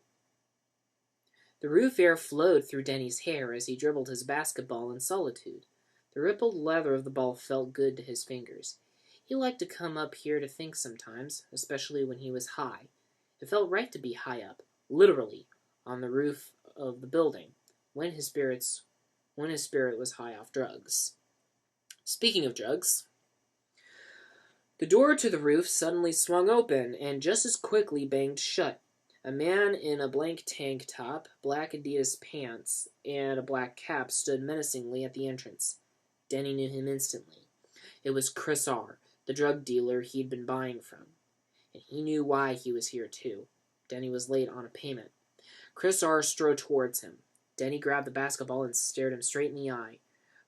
The roof air flowed through Denny's hair as he dribbled his basketball in solitude. The rippled leather of the ball felt good to his fingers. He liked to come up here to think sometimes, especially when he was high. It felt right to be high up, literally, on the roof of the building, when his spirit was high off drugs. Speaking of drugs, the door to the roof suddenly swung open and just as quickly banged shut. A man in a blank tank top, black Adidas pants, and a black cap stood menacingly at the entrance. Denny knew him instantly. It was Chris R., the drug dealer he'd been buying from. And he knew why he was here, too. Denny was late on a payment. Chris R. strode towards him. Denny grabbed the basketball and stared him straight in the eye.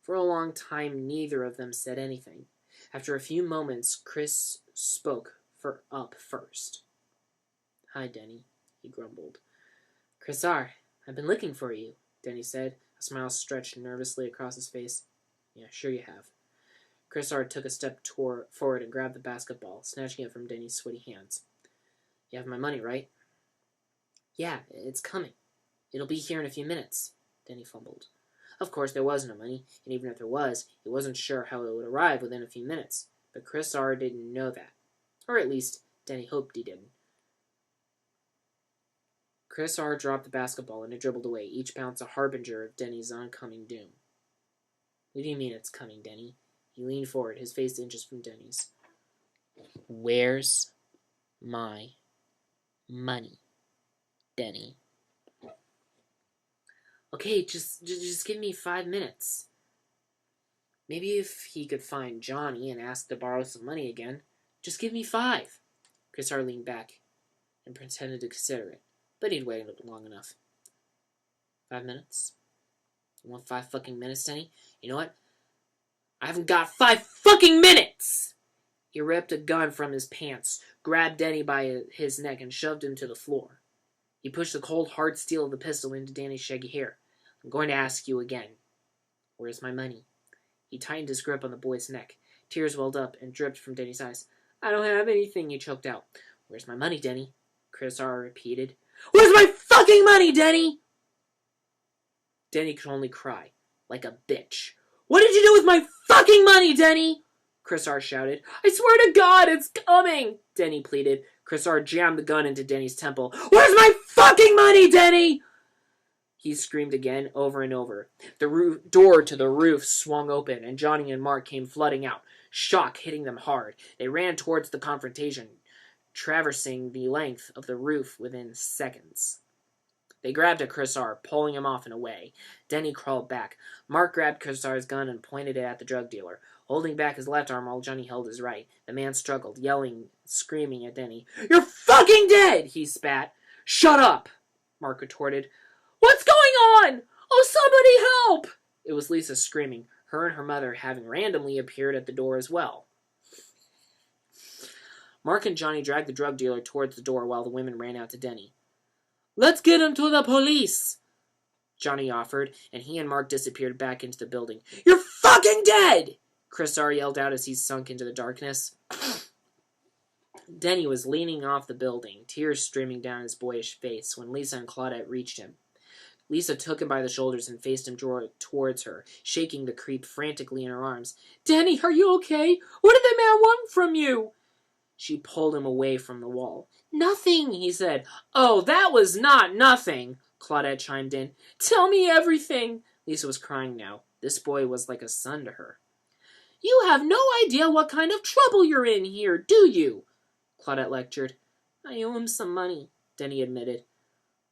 For a long time, neither of them said anything. After a few moments, Chris spoke up first. Hi, Denny, he grumbled. Chris R., I've been looking for you, Denny said. A smile stretched nervously across his face. Yeah, sure you have. Chris R. took a step forward and grabbed the basketball, snatching it from Denny's sweaty hands. You have my money, right? Yeah, it's coming. It'll be here in a few minutes, Denny fumbled. Of course, there was no money, and even if there was, he wasn't sure how it would arrive within a few minutes. But Chris R. didn't know that. Or at least, Denny hoped he didn't. Chris R. dropped the basketball and it dribbled away, each bounce a harbinger of Denny's oncoming doom. What do you mean it's coming, Denny? He leaned forward, his face inches from Denny's. Where's my money, Denny? Okay, just give me 5 minutes. Maybe if he could find Johnny and ask to borrow some money again. Just give me 5. Chris R. leaned back and pretended to consider it, but he'd waited long enough. 5 minutes? You want 5 fucking minutes, Denny? You know what? I haven't got 5 fucking minutes! He ripped a gun from his pants, grabbed Denny by his neck, and shoved him to the floor. He pushed the cold, hard steel of the pistol into Danny's shaggy hair. I'm going to ask you again. Where's my money? He tightened his grip on the boy's neck. Tears welled up and dripped from Denny's eyes. I don't have anything, he choked out. Where's my money, Denny? Chris R. repeated. Where's my fucking money, Denny? Denny could only cry, like a bitch. What did you do with my fucking money, Denny? Chris R. shouted. I swear to God, it's coming, Denny pleaded. Chris R. jammed the gun into Denny's temple. Where's my fucking money, Denny? He screamed again, over and over. The door to the roof swung open, and Johnny and Mark came flooding out, shock hitting them hard. They ran towards the confrontation, traversing the length of the roof within seconds. They grabbed at Chris R., pulling him off and away. Denny crawled back. Mark grabbed Chris R.'s gun and pointed it at the drug dealer, holding back his left arm while Johnny held his right. The man struggled, yelling, screaming at Denny. You're fucking dead, he spat. Shut up, Mark retorted. What's going on? Oh, somebody help! It was Lisa screaming, her and her mother having randomly appeared at the door as well. Mark and Johnny dragged the drug dealer towards the door while the women ran out to Denny. Let's get him to the police, Johnny offered, and he and Mark disappeared back into the building. You're fucking dead! Chris R. yelled out as he sunk into the darkness. Denny was leaning off the building, tears streaming down his boyish face, when Lisa and Claudette reached him. Lisa took him by the shoulders and faced him towards her, shaking the creep frantically in her arms. Denny, are you okay? What did the man want from you? She pulled him away from the wall. Nothing, he said. Oh, that was not nothing, Claudette chimed in. Tell me everything. Lisa was crying now. This boy was like a son to her. You have no idea what kind of trouble you're in here, do you? Claudette lectured. I owe him some money, Denny admitted.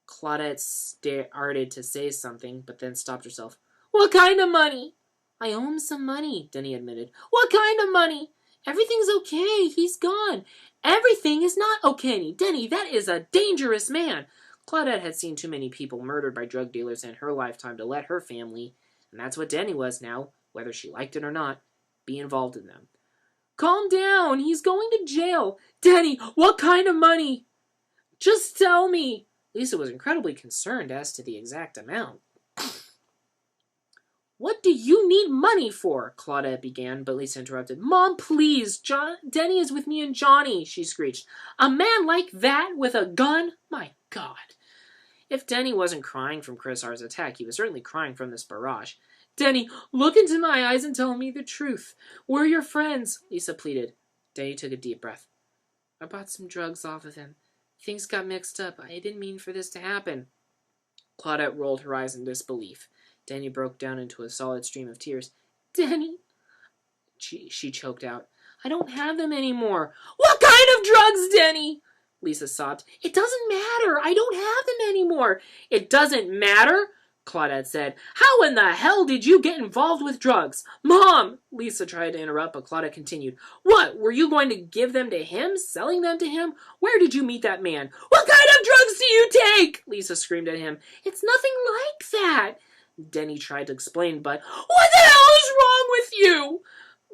Claudette started to say something, but then stopped herself. What kind of money? I owe him some money, Denny admitted. What kind of money? Everything's okay. He's gone. Everything is not okay, Denny. That is a dangerous man. Claudette had seen too many people murdered by drug dealers in her lifetime to let her family, and that's what Denny was now, whether she liked it or not, be involved in them. Calm down, he's going to jail. Denny, what kind of money? Just tell me. Lisa was incredibly concerned as to the exact amount. What do you need money for? Claudette began, but Lisa interrupted. Mom, please. Denny is with me and Johnny, she screeched. A man like that with a gun? My God. If Denny wasn't crying from Chris R's attack, he was certainly crying from this barrage. Denny, look into my eyes and tell me the truth. We're your friends, Lisa pleaded. Denny took a deep breath. I bought some drugs off of him. Things got mixed up. I didn't mean for this to happen. Claudette rolled her eyes in disbelief. Denny broke down into a solid stream of tears. Denny, she choked out. I don't have them anymore. What kind of drugs, Denny? Lisa sobbed. It doesn't matter. I don't have them anymore. It doesn't matter? Claudette said. How in the hell did you get involved with drugs? Mom! Lisa tried to interrupt, but Claudette continued. What, were you going to give them to him? Selling them to him? Where did you meet that man? What kind of drugs do you take? Lisa screamed at him. It's nothing like that. Denny tried to explain, but what the hell is wrong with you?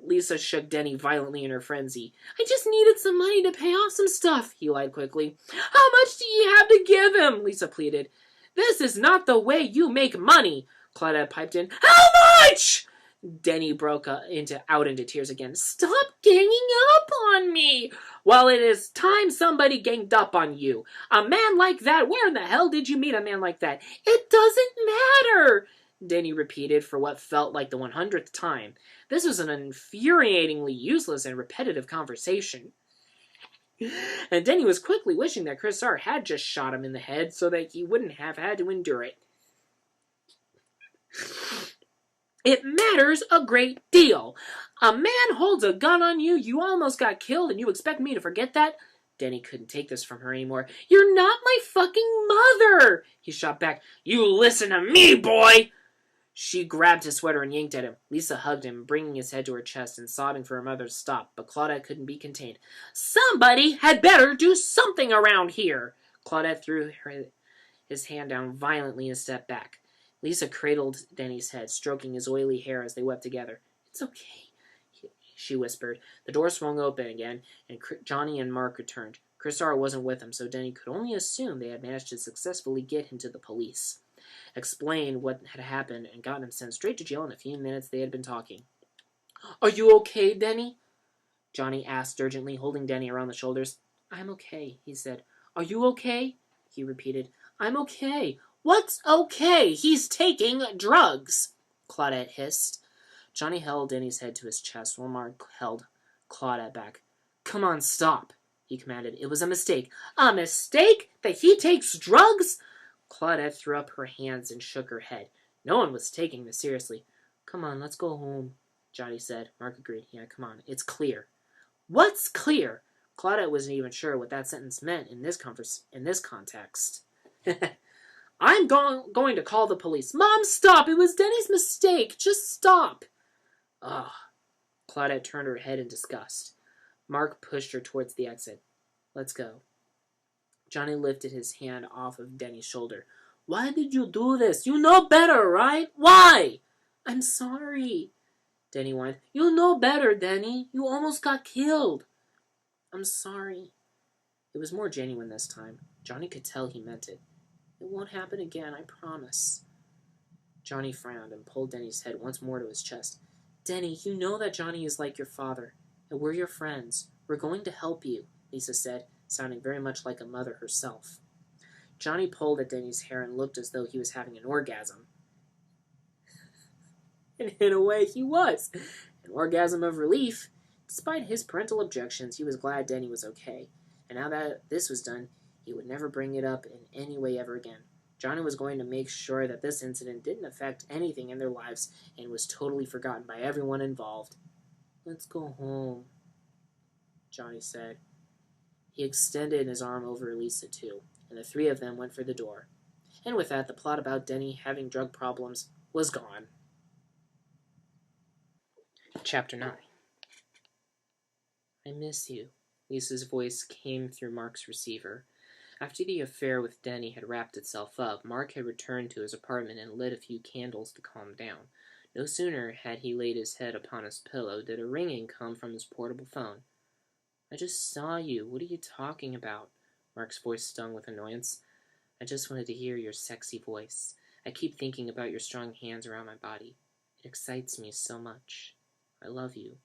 Lisa shook Denny violently in her frenzy. I just needed some money to pay off some stuff, he lied quickly. How much do you have to give him? Lisa pleaded. This is not the way you make money, Claudette piped in. How much? Denny broke out into tears again. Stop ganging up on me. Well, it is time somebody ganged up on you. A man like that? Where in the hell did you meet a man like that? It doesn't matter, Denny repeated for what felt like the 100th time. This was an infuriatingly useless and repetitive conversation. And Denny was quickly wishing that Chris R. had just shot him in the head so that he wouldn't have had to endure it. It matters a great deal. A man holds a gun on you, you almost got killed, and you expect me to forget that? Denny couldn't take this from her anymore. You're not my fucking mother! He shot back. You listen to me, boy! She grabbed his sweater and yanked at him. Lisa hugged him, bringing his head to her chest and sobbing for her mother to stop, but Claudette couldn't be contained. Somebody had better do something around here! Claudette threw his hand down violently and stepped back. Lisa cradled Denny's head, stroking his oily hair as they wept together. It's okay, she whispered. The door swung open again, and Johnny and Mark returned. Chris R. wasn't with them, so Denny could only assume they had managed to successfully get him to the police, explained what had happened, and gotten him sent straight to jail in a few minutes they had been talking. Are you okay, Denny? Johnny asked urgently, holding Denny around the shoulders. I'm okay, he said. Are you okay? He repeated. I'm okay. What's okay? He's taking drugs, Claudette hissed. Johnny held Denny's head to his chest while Mark held Claudette back. Come on, stop, he commanded. It was a mistake. A mistake? That he takes drugs? Claudette threw up her hands and shook her head. No one was taking this seriously. Come on, let's go home, Johnny said. Mark agreed. Yeah, come on. It's clear. What's clear? Claudette wasn't even sure what that sentence meant in this context. I'm going to call the police. Mom, stop! It was Denny's mistake. Just stop. Ugh. Claudette turned her head in disgust. Mark pushed her towards the exit. Let's go. Johnny lifted his hand off of Denny's shoulder. Why did you do this? You know better, right? Why? I'm sorry, Denny whined. You know better, Denny. You almost got killed. I'm sorry. It was more genuine this time. Johnny could tell he meant it. It won't happen again, I promise. Johnny frowned and pulled Denny's head once more to his chest. Denny, you know that Johnny is like your father, and we're your friends. We're going to help you, Lisa said, sounding very much like a mother herself. Johnny pulled at Denny's hair and looked as though he was having an orgasm. And in a way, he was. An orgasm of relief. Despite his parental objections, he was glad Denny was okay. And now that this was done, he would never bring it up in any way ever again. Johnny was going to make sure that this incident didn't affect anything in their lives and was totally forgotten by everyone involved. Let's go home, Johnny said. He extended his arm over Lisa, too, and the three of them went for the door. And with that, the plot about Denny having drug problems was gone. Chapter 9. I miss you. Lisa's voice came through Mark's receiver. After the affair with Denny had wrapped itself up, Mark had returned to his apartment and lit a few candles to calm down. No sooner had he laid his head upon his pillow did a ringing come from his portable phone. "I just saw you. What are you talking about?" Mark's voice stung with annoyance. "I just wanted to hear your sexy voice. I keep thinking about your strong hands around my body. It excites me so much. I love you."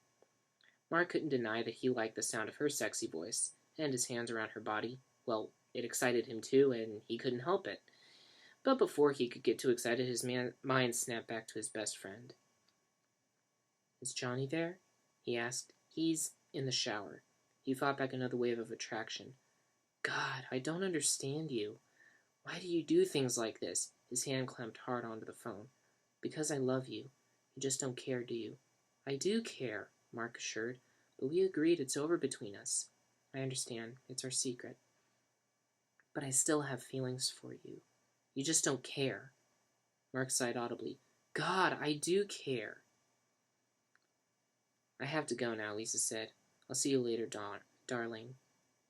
Mark couldn't deny that he liked the sound of her sexy voice, and his hands around her body. Well, it excited him too, and he couldn't help it. But before he could get too excited, his mind snapped back to his best friend. "Is Johnny there?" he asked. "He's in the shower." He fought back another wave of attraction. "God, I don't understand you. Why do you do things like this?" His hand clamped hard onto the phone. "Because I love you. You just don't care, do you?" "I do care," Mark assured, "but we agreed it's over between us." "I understand. It's our secret. But I still have feelings for you. You just don't care." Mark sighed audibly. "God, I do care." "I have to go now," Lisa said. "I'll see you later, darling."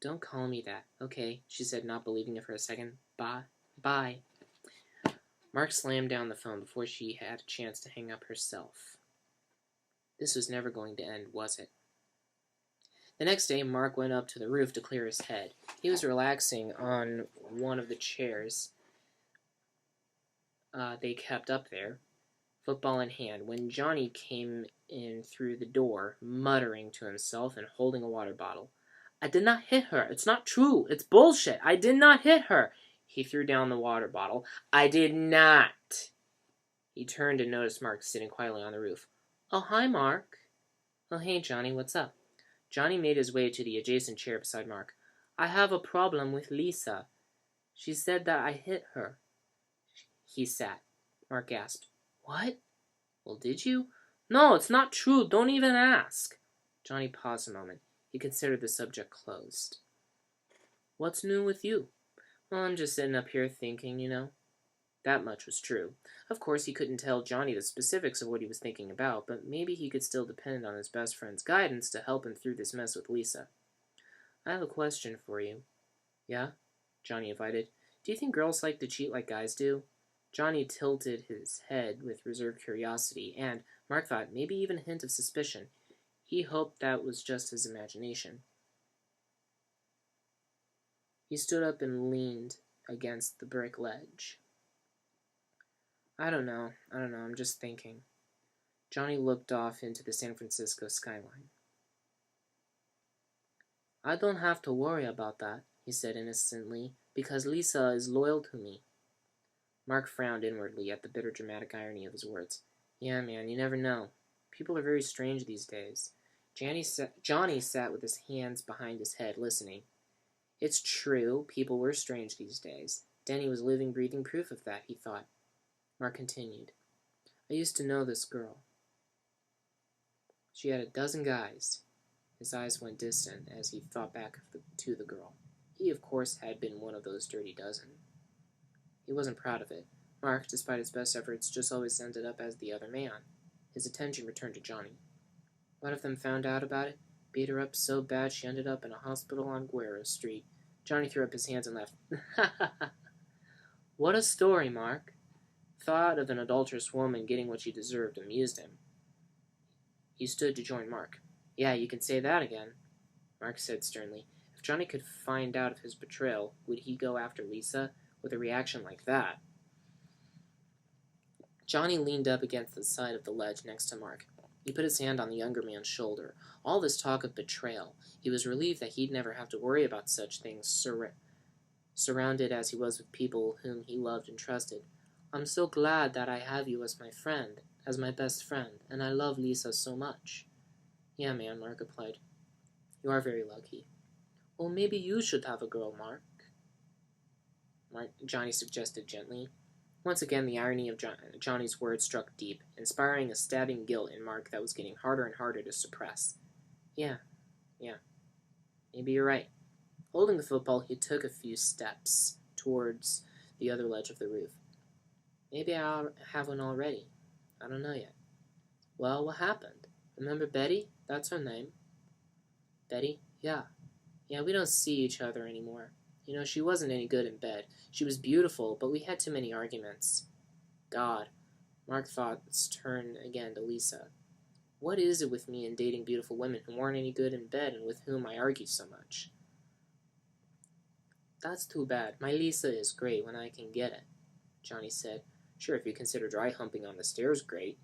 "Don't call me that." "Okay," she said, not believing it for a second. Bye. Mark slammed down the phone before she had a chance to hang up herself. This was never going to end, was it? The next day, Mark went up to the roof to clear his head. He was relaxing on one of the chairs they kept up there, football in hand, when Johnny came in through the door, muttering to himself and holding a water bottle. "I did not hit her. It's not true. It's bullshit. I did not hit her." He threw down the water bottle. "I did not." He turned and noticed Mark sitting quietly on the roof. "Oh, hi, Mark." "Oh, hey, Johnny, what's up?" Johnny made his way to the adjacent chair beside Mark. "I have a problem with Lisa. She said that I hit her." He sat. Mark gasped. "What? Well, did you?" "No, it's not true. Don't even ask." Johnny paused a moment. He considered the subject closed. "What's new with you?" "Well, I'm just sitting up here thinking, you know." That much was true. Of course, he couldn't tell Johnny the specifics of what he was thinking about, but maybe he could still depend on his best friend's guidance to help him through this mess with Lisa. "I have a question for you." "Yeah?" Johnny invited. "Do you think girls like to cheat like guys do?" Johnny tilted his head with reserved curiosity, and Mark thought maybe even a hint of suspicion. He hoped that was just his imagination. He stood up and leaned against the brick ledge. I don't know. I'm just thinking." Johnny looked off into the San Francisco skyline. "I don't have to worry about that," he said innocently, "because Lisa is loyal to me." Mark frowned inwardly at the bitter dramatic irony of his words. "Yeah, man, you never know. People are very strange these days." Johnny sat with his hands behind his head, listening. It's true, people were strange these days. Denny was living, breathing proof of that, he thought. Mark continued. "I used to know this girl. She had a dozen guys." His eyes went distant as he thought back to the girl. He, of course, had been one of those dirty dozen. He wasn't proud of it. Mark, despite his best efforts, just always ended up as the other man. His attention returned to Johnny. "One of them found out about it, beat her up so bad she ended up in a hospital on Guerra Street." Johnny threw up his hands and laughed. "What a story, Mark." Thought of an adulterous woman getting what she deserved amused him. He stood to join Mark. "Yeah, you can say that again," Mark said sternly. If Johnny could find out of his betrayal, would he go after Lisa with a reaction like that? Johnny leaned up against the side of the ledge next to Mark. He put his hand on the younger man's shoulder. All this talk of betrayal, he was relieved that he'd never have to worry about such things, surrounded as he was with people whom he loved and trusted. "I'm so glad that I have you as my friend, as my best friend, and I love Lisa so much." "Yeah, man," Mark replied. "You are very lucky." "Well, maybe you should have a girl, Mark," Johnny suggested gently. Once again, the irony of Johnny's words struck deep, inspiring a stabbing guilt in Mark that was getting harder and harder to suppress. Yeah. Maybe you're right." Holding the football, he took a few steps towards the other ledge of the roof. "Maybe I have one already. I don't know yet." "Well, what happened? Remember Betty? That's her name." "Betty? Yeah, we don't see each other anymore." You know, she wasn't any good in bed. She was beautiful, but we had too many arguments. God. Mark's thoughts turned again to Lisa. What is it with me and dating beautiful women who weren't any good in bed and with whom I argued so much? That's too bad. My Lisa is great when I can get it, Johnny said. Sure, if you consider dry humping on the stairs great,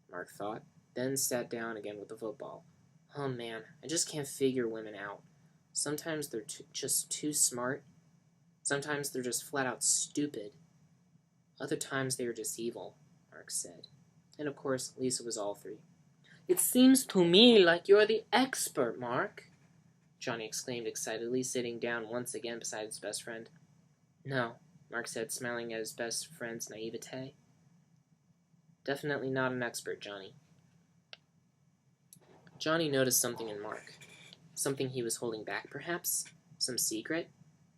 Mark thought, then sat down again with the football. Oh man, I just can't figure women out. Sometimes they're just too smart. Sometimes they're just flat out stupid. Other times they are just evil, Mark said. And of course, Lisa was all three. It seems to me like you're the expert, Mark, Johnny exclaimed excitedly, sitting down once again beside his best friend. No, Mark said, smiling at his best friend's naivete. Definitely not an expert, Johnny. Johnny noticed something in Mark. Something he was holding back, perhaps? Some secret?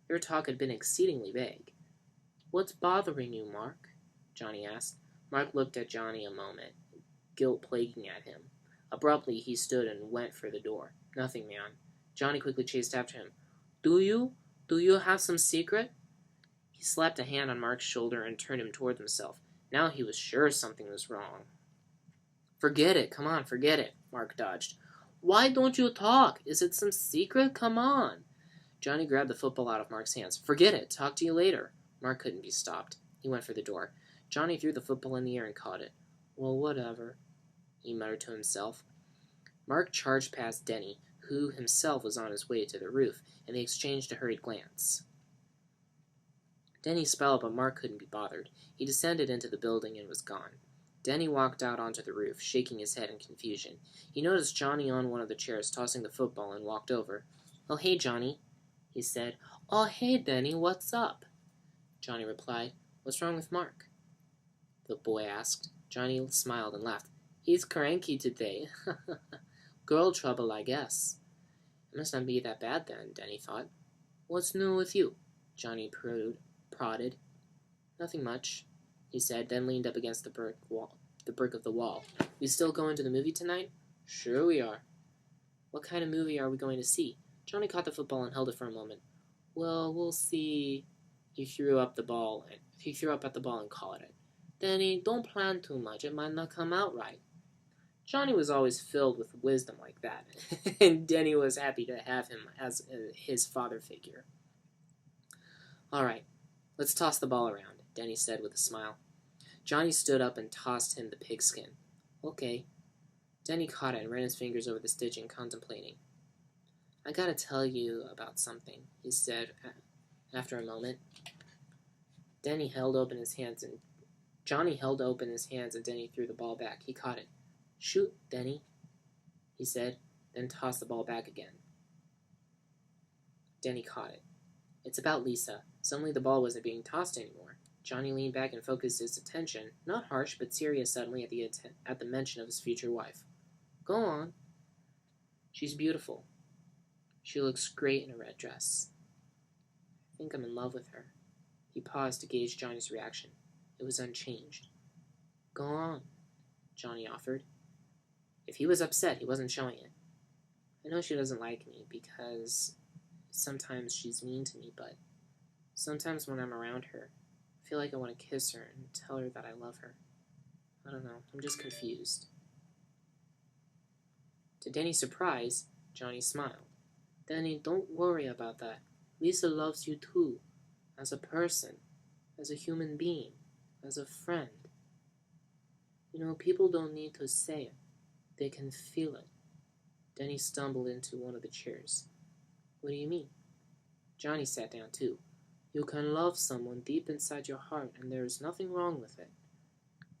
Their talk had been exceedingly vague. What's bothering you, Mark? Johnny asked. Mark looked at Johnny a moment, guilt plaguing at him. Abruptly, he stood and went for the door. Nothing, man. Johnny quickly chased after him. Do you? Do you have some secret? He slapped a hand on Mark's shoulder and turned him toward himself. Now he was sure something was wrong. Forget it. Come on, forget it. Mark dodged. Why don't you talk? Is it some secret? Come on. Johnny grabbed the football out of Mark's hands. Forget it. Talk to you later. Mark couldn't be stopped. He went for the door. Johnny threw the football in the air and caught it. Well, whatever, he muttered to himself. Mark charged past Denny, who himself was on his way to the roof, and they exchanged a hurried glance. Denny spelled, but Mark couldn't be bothered. He descended into the building and was gone. Denny walked out onto the roof, shaking his head in confusion. He noticed Johnny on one of the chairs tossing the football and walked over. Oh, hey, Johnny, he said. Oh, hey, Denny, what's up? Johnny replied. What's wrong with Mark? The boy asked. Johnny smiled and laughed. He's cranky today. Girl trouble, I guess. It must not be that bad then, Denny thought. What's new with you? Johnny prodded. Nothing much, he said, then leaned up against the brick of the wall. We still going to the movie tonight? Sure we are. What kind of movie are we going to see? Johnny caught the football and held it for a moment. Well, we'll see. He threw up at the ball and caught it. Denny, don't plan too much. It might not come out right. Johnny was always filled with wisdom like that, and Denny was happy to have him as his father figure. All right, let's toss the ball around, Denny said with a smile. Johnny stood up and tossed him the pigskin. Okay. Denny caught it and ran his fingers over the stitching, contemplating. I gotta tell you about something, he said after a moment. Johnny held open his hands and Denny threw the ball back. He caught it. Shoot, Denny, he said, then tossed the ball back again. Denny caught it. It's about Lisa. Suddenly the ball wasn't being tossed anymore. Johnny leaned back and focused his attention, not harsh but serious suddenly at the mention of his future wife. Go on. She's beautiful. She looks great in a red dress. I think I'm in love with her. He paused to gauge Johnny's reaction. It was unchanged. Go on, Johnny offered. If he was upset, he wasn't showing it. I know she doesn't like me because sometimes she's mean to me, but sometimes when I'm around her, I feel like I want to kiss her and tell her that I love her. I don't know, I'm just confused. To Denny's surprise, Johnny smiled. Denny, don't worry about that. Lisa loves you too, as a person, as a human being, as a friend. You know, people don't need to say it. They can feel it. Denny stumbled into one of the chairs. What do you mean? Johnny sat down too. You can love someone deep inside your heart, and there is nothing wrong with it.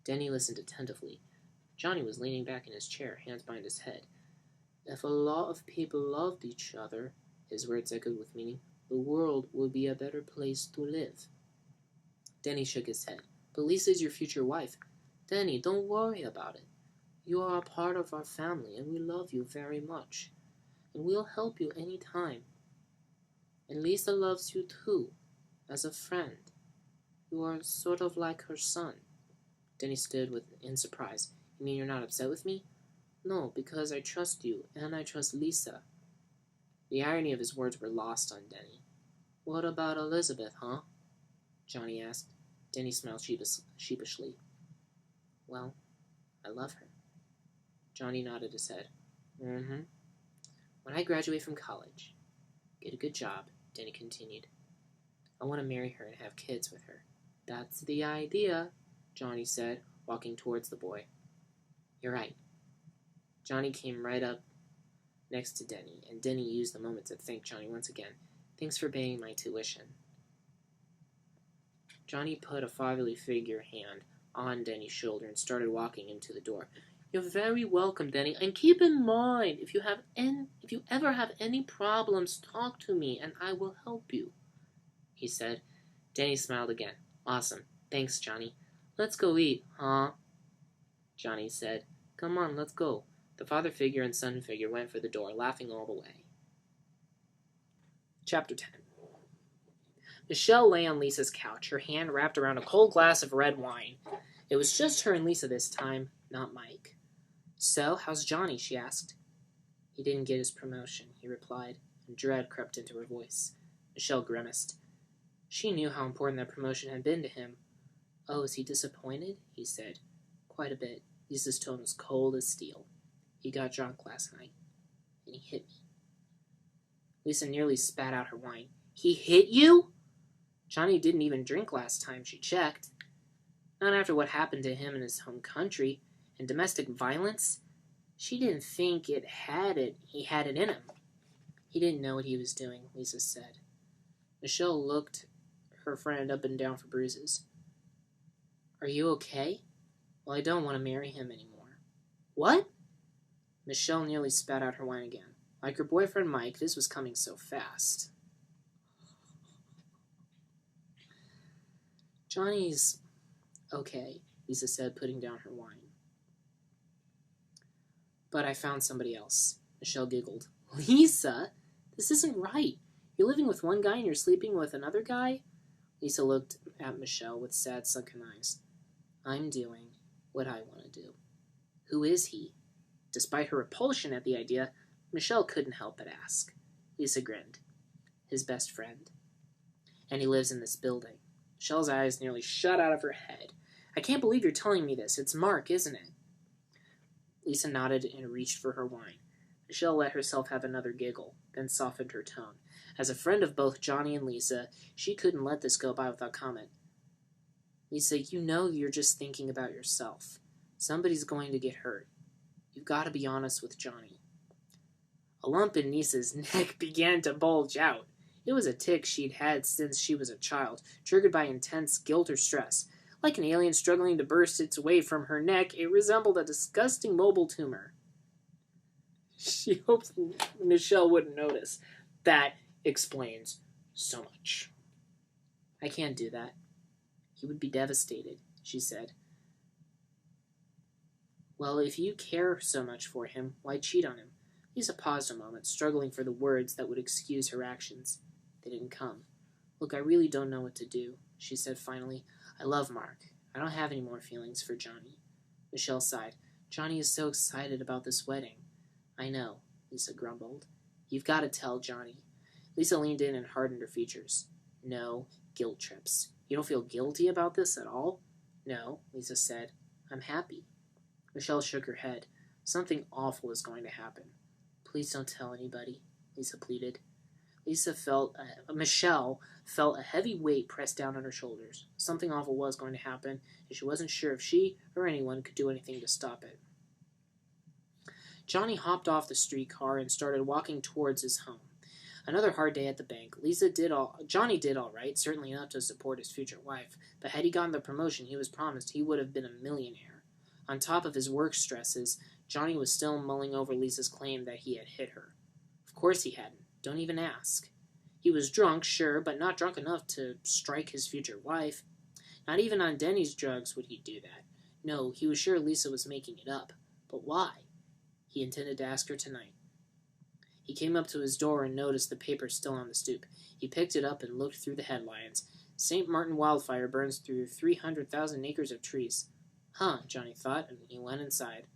Denny listened attentively. Johnny was leaning back in his chair, hands behind his head. If a lot of people loved each other, his words echoed with meaning, the world would be a better place to live. Denny shook his head. But Lisa's your future wife. Denny, don't worry about it. You are a part of our family, and we love you very much. And we'll help you any time. And Lisa loves you too, as a friend. You are sort of like her son. Denny stood in surprise. You mean you're not upset with me? No, because I trust you, and I trust Lisa. The irony of his words were lost on Denny. What about Elizabeth, huh? Johnny asked. Denny smiled sheepishly. Well, I love her. Johnny nodded his head. Mm-hmm. When I graduate from college, get a good job, Denny continued. I want to marry her and have kids with her. That's the idea, Johnny said, walking towards the boy. You're right. Johnny came right up next to Denny, and Denny used the moment to thank Johnny once again. Thanks for paying my tuition. Johnny put a fatherly figure hand on Denny's shoulder and started walking him to the door. You're very welcome, Denny, and keep in mind, if you ever have any problems, talk to me, and I will help you, he said. Denny smiled again. Awesome. Thanks, Johnny. Let's go eat, huh? Johnny said. Come on, let's go. The father figure and son figure went for the door, laughing all the way. Chapter 10. Michelle lay on Lisa's couch, her hand wrapped around a cold glass of red wine. It was just her and Lisa this time, not Mike. So, how's Johnny? She asked. He didn't get his promotion, he replied, and dread crept into her voice. Michelle grimaced. She knew how important that promotion had been to him. Oh, is he disappointed? He said. Quite a bit. Lisa's tone was cold as steel. He got drunk last night, and he hit me. Lisa nearly spat out her wine. He hit you? Johnny didn't even drink last time she checked. Not after what happened to him in his home country and domestic violence. She didn't think he had it in him. He didn't know what he was doing, Lisa said. Michelle looked her friend up and down for bruises. Are you okay? Well, I don't want to marry him anymore. What? Michelle nearly spat out her wine again. Like her boyfriend Mike, this was coming so fast. Johnny's okay, Lisa said, putting down her wine. But I found somebody else. Michelle giggled. Lisa? This isn't right. You're living with one guy and you're sleeping with another guy? Lisa looked at Michelle with sad, sunken eyes. I'm doing what I want to do. Who is he? Despite her repulsion at the idea, Michelle couldn't help but ask. Lisa grinned. His best friend. And he lives in this building. Michelle's eyes nearly shot out of her head. I can't believe you're telling me this. It's Mark, isn't it? Lisa nodded and reached for her wine. Michelle let herself have another giggle, then softened her tone. As a friend of both Johnny and Lisa, she couldn't let this go by without comment. Lisa, you know you're just thinking about yourself. Somebody's going to get hurt. You've got to be honest with Johnny. A lump in Lisa's neck began to bulge out. It was a tic she'd had since she was a child, triggered by intense guilt or stress. Like an alien struggling to burst its way from her neck, it resembled a disgusting mobile tumor. She hoped Michelle wouldn't notice. That explains so much. I can't do that. He would be devastated, she said. Well, if you care so much for him, why cheat on him? Lisa paused a moment, struggling for the words that would excuse her actions. They didn't come. Look, I really don't know what to do, she said finally. I love Mark. I don't have any more feelings for Johnny. Michelle sighed. Johnny is so excited about this wedding. I know, Lisa grumbled. You've got to tell Johnny. Lisa leaned in and hardened her features. No guilt trips. You don't feel guilty about this at all? No, Lisa said. I'm happy. Michelle shook her head. Something awful is going to happen. Please don't tell anybody, Lisa pleaded. Michelle felt a heavy weight pressed down on her shoulders. Something awful was going to happen, and she wasn't sure if she or anyone could do anything to stop it. Johnny hopped off the streetcar and started walking towards his home. Another hard day at the bank. Johnny did all right, certainly enough to support his future wife, but had he gotten the promotion he was promised, he would have been a millionaire. On top of his work stresses, Johnny was still mulling over Lisa's claim that he had hit her. Of course he hadn't. Don't even ask. He was drunk, sure, but not drunk enough to strike his future wife. Not even on Denny's drugs would he do that. No, he was sure Lisa was making it up. But why? He intended to ask her tonight. He came up to his door and noticed the paper still on the stoop. He picked it up and looked through the headlines. St. Martin wildfire burns through 300,000 acres of trees. Huh, Johnny thought, and he went inside.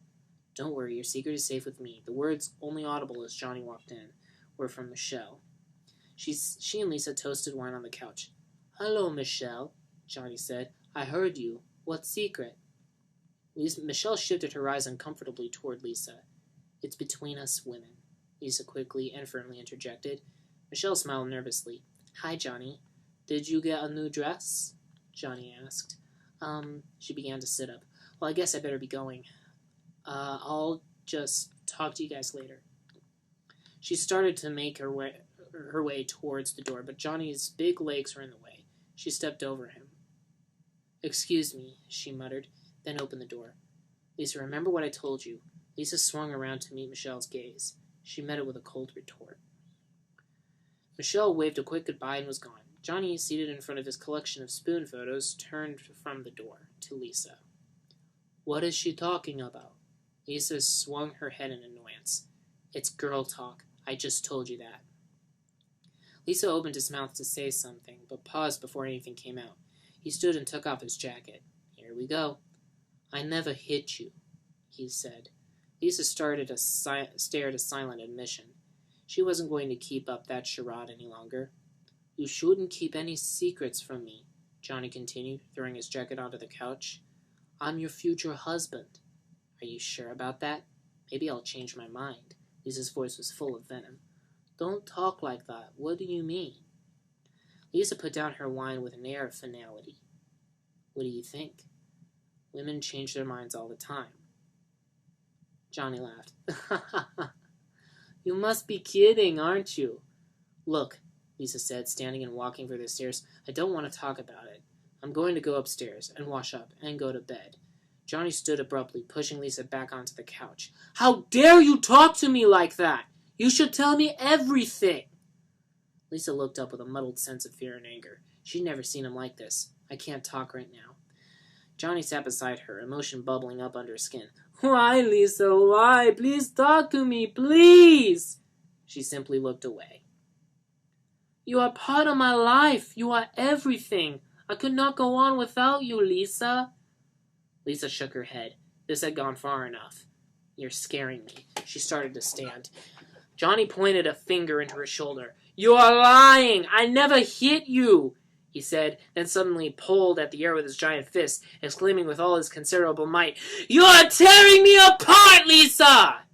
Don't worry, your secret is safe with me. The words, only audible as Johnny walked in, were from Michelle. She and Lisa toasted wine on the couch. "Hello, Michelle," Johnny said. "I heard you. What secret?" Michelle shifted her eyes uncomfortably toward Lisa. "It's between us women," Lisa quickly and firmly interjected. Michelle smiled nervously. "Hi, Johnny. Did you get a new dress?" Johnny asked. She began to sit up. "Well, I guess I better be going. I'll just talk to you guys later." She started to make her way towards the door, but Johnny's big legs were in the way. She stepped over him. "Excuse me," she muttered, then opened the door. "Lisa, remember what I told you." Lisa swung around to meet Michelle's gaze. She met it with a cold retort. Michelle waved a quick goodbye and was gone. Johnny, seated in front of his collection of spoon photos, turned from the door to Lisa. "What is she talking about?" Lisa swung her head in annoyance. "It's girl talk. I just told you that." Lisa opened his mouth to say something, but paused before anything came out. He stood and took off his jacket. "Here we go." "I never hit you," he said. Lisa stared a silent admission. She wasn't going to keep up that charade any longer. "You shouldn't keep any secrets from me," Johnny continued, throwing his jacket onto the couch. "I'm your future husband." "Are you sure about that? Maybe I'll change my mind." Lisa's voice was full of venom. "Don't talk like that. What do you mean?" Lisa put down her wine with an air of finality. "What do you think? Women change their minds all the time." Johnny laughed. "You must be kidding, aren't you?" "Look," Lisa said, standing and walking for the stairs, "I don't want to talk about it. I'm going to go upstairs and wash up and go to bed." Johnny stood abruptly, pushing Lisa back onto the couch. "How dare you talk to me like that? You should tell me everything." Lisa looked up with a muddled sense of fear and anger. She'd never seen him like this. "I can't talk right now." Johnny sat beside her, emotion bubbling up under his skin. "Why, Lisa, why? Please talk to me, please!" She simply looked away. "You are part of my life. You are everything. I could not go on without you, Lisa." Lisa shook her head. This had gone far enough. "You're scaring me." She started to stand. Johnny pointed a finger into her shoulder. "You are lying! I never hit you!" he said, then suddenly pulled at the air with his giant fist, exclaiming with all his considerable might, "You are tearing me apart, Lisa!"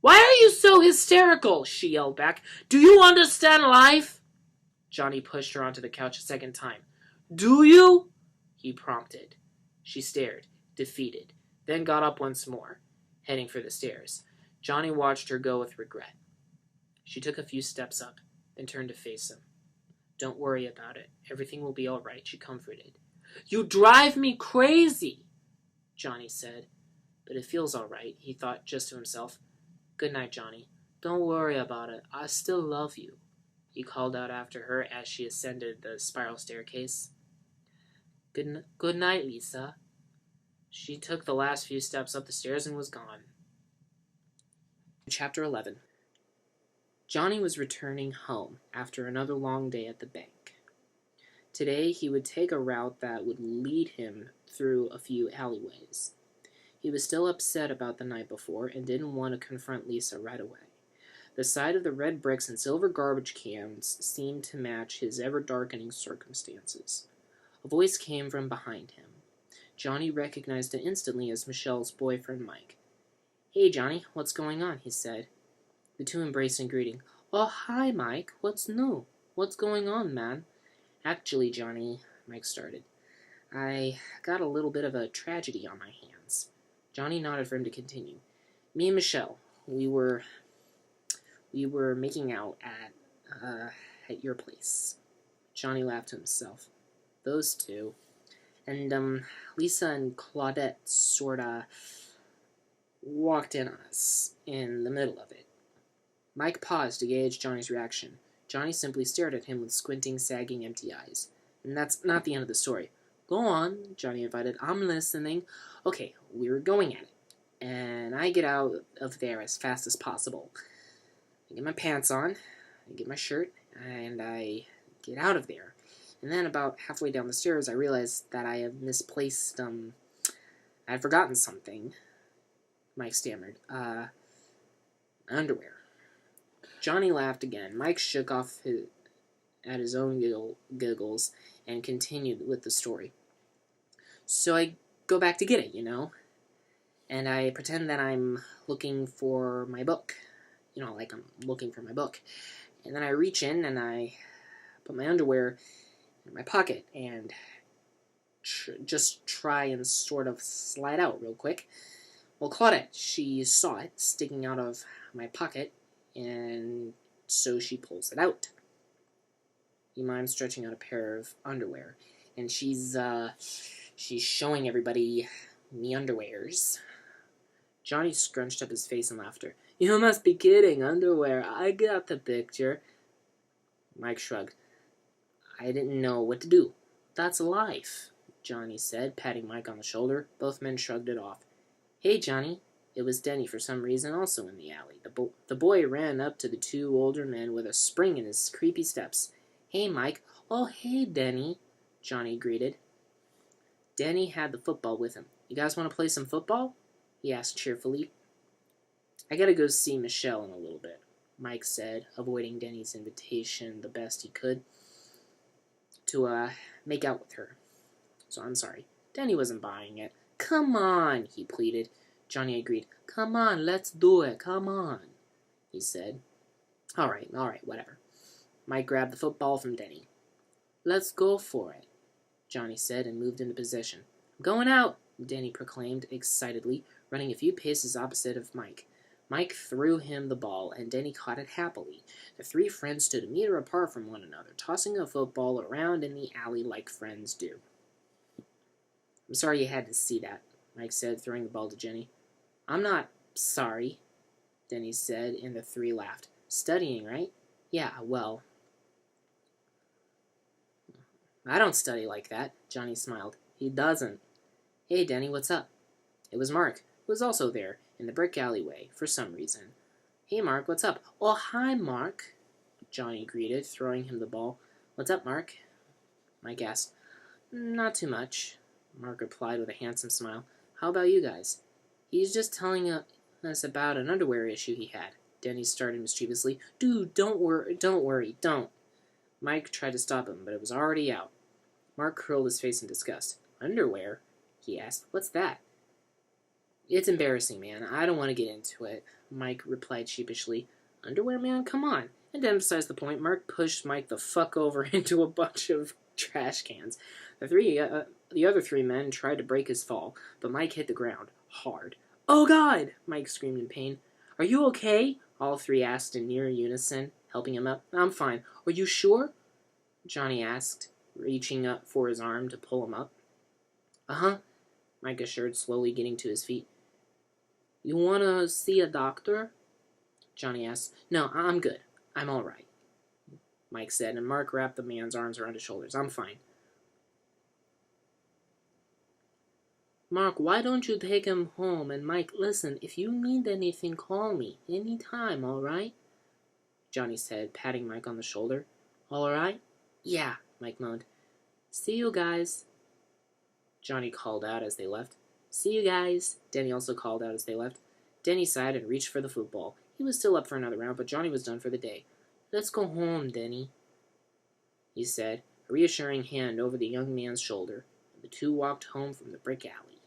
"Why are you so hysterical?" she yelled back. "Do you understand life?" Johnny pushed her onto the couch a second time. "Do you?" he prompted. She stared, defeated, then got up once more, heading for the stairs. Johnny watched her go with regret. She took a few steps up, then turned to face him. "Don't worry about it. Everything will be all right," she comforted. "You drive me crazy," Johnny said. "But it feels all right," he thought just to himself. "Good night, Johnny." "Don't worry about it. I still love you," he called out after her as she ascended the spiral staircase. Good night, Lisa." She took the last few steps up the stairs and was gone. Chapter 11. Johnny was returning home after another long day at the bank. Today he would take a route that would lead him through a few alleyways. He was still upset about the night before and didn't want to confront Lisa right away. The sight of the red bricks and silver garbage cans seemed to match his ever-darkening circumstances. A voice came from behind him. Johnny recognized it instantly as Michelle's boyfriend, Mike. "Hey, Johnny, what's going on?" he said. The two embraced in greeting. "Oh, hi, Mike. What's new? What's going on, man?" "Actually, Johnny," Mike started, "I got a little bit of a tragedy on my hands." Johnny nodded for him to continue. "Me and Michelle, we were making out at your place." Johnny laughed to himself. "Those two. And, Lisa and Claudette sorta walked in on us in the middle of it." Mike paused to gauge Johnny's reaction. Johnny simply stared at him with squinting, sagging, empty eyes. "And that's not the end of the story." "Go on," Johnny invited. "I'm listening." "Okay, we were going at it, and I get out of there as fast as possible. I get my pants on, I get my shirt, and I get out of there. And then about halfway down the stairs, I realize that I have misplaced, I had forgotten something." Mike stammered. Underwear." Johnny laughed again. Mike shook off at his own giggles and continued with the story. So I go back to get it, and I pretend that I'm looking for my book. Like I'm looking for my book. And then I reach in and I put my underwear in my pocket and just try and sort of slide out real quick. Well, Claudette, she saw it sticking out of my pocket, and so she pulls it out. I'm stretching out a pair of underwear, and she's showing everybody me underwears. Johnny scrunched up his face in laughter. You must be kidding, underwear. I got the picture. Mike shrugged. I didn't know what to do. That's life, Johnny said, patting Mike on the shoulder. Both men shrugged it off. Hey, Johnny. It was Denny for some reason also in the alley. The boy ran up to the two older men with a spring in his creepy steps. Hey, Mike. Oh, hey, Denny, Johnny greeted. Denny had the football with him. You guys want to play some football? He asked cheerfully. I gotta go see Michelle in a little bit, Mike said, avoiding Denny's invitation the best he could to make out with her. So I'm sorry. Denny wasn't buying it. Come on, he pleaded. Johnny agreed. Come on, let's do it. Come on, he said. All right, whatever. Mike grabbed the football from Denny. Let's go for it, Johnny said and moved into position. I'm going out, Denny proclaimed excitedly, running a few paces opposite of Mike. Mike threw him the ball, and Denny caught it happily. The three friends stood a meter apart from one another, tossing a football around in the alley like friends do. I'm sorry you had to see that, Mike said, throwing the ball to Jenny. I'm not sorry, Denny said, and the three laughed. Studying, right? Yeah, well. I don't study like that, Johnny smiled. He doesn't. Hey, Denny, what's up? It was Mark, who was also there, in the brick alleyway, for some reason. Hey, Mark, what's up? Oh, hi, Mark, Johnny greeted, throwing him the ball. What's up, Mark? Mike asked. Not too much, Mark replied with a handsome smile. How about you guys? He's just telling us about an underwear issue he had, Denny started mischievously. Dude, don't worry. Mike tried to stop him, but it was already out. Mark curled his face in disgust. Underwear? He asked. What's that? It's embarrassing, man. I don't want to get into it, Mike replied sheepishly. Underwear, man? Come on. And to emphasize the point, Mark pushed Mike the fuck over into a bunch of trash cans. The other three men tried to break his fall, but Mike hit the ground hard. Oh, God! Mike screamed in pain. Are you okay? All three asked in near unison, helping him up. I'm fine. Are you sure? Johnny asked, reaching up for his arm to pull him up. Uh-huh, Mike assured, slowly getting to his feet. You want to see a doctor? Johnny asked. No, I'm good. I'm all right, Mike said, and Mark wrapped the man's arms around his shoulders. I'm fine. Mark, why don't you take him home? And Mike, listen, if you need anything, call me. Anytime, all right? Johnny said, patting Mike on the shoulder. All right? Yeah, Mike moaned. See you guys, Johnny called out as they left. See you guys, Denny also called out as they left. Denny sighed and reached for the football. He was still up for another round, but Johnny was done for the day. Let's go home, Denny, he said, a reassuring hand over the young man's shoulder, and the two walked home from the brick alley.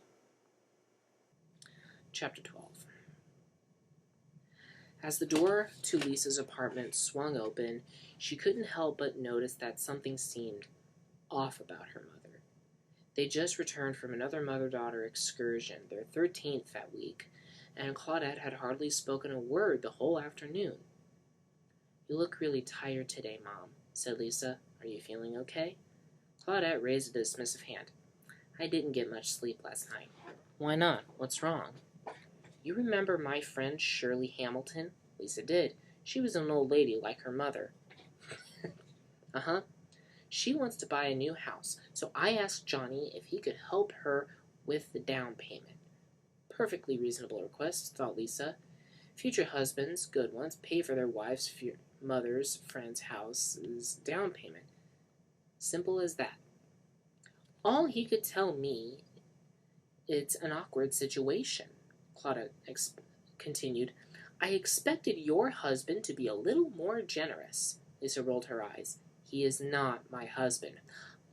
Chapter 12. As the door to Lisa's apartment swung open, she couldn't help but notice that something seemed off about her mother. They just returned from another mother-daughter excursion, their 13th that week, and Claudette had hardly spoken a word the whole afternoon. You look really tired today, Mom, said Lisa. Are you feeling okay? Claudette raised a dismissive hand. I didn't get much sleep last night. Why not? What's wrong? You remember my friend Shirley Hamilton? Lisa did. She was an old lady like her mother. Uh-huh. She wants to buy a new house, so I asked Johnny if he could help her with the down payment. Perfectly reasonable request, thought Lisa. Future husbands, good ones, pay for their wife's mother's friend's house's down payment. Simple as that. All he could tell me, it's an awkward situation, Claudia continued. I expected your husband to be a little more generous. Lisa rolled her eyes. He is not my husband.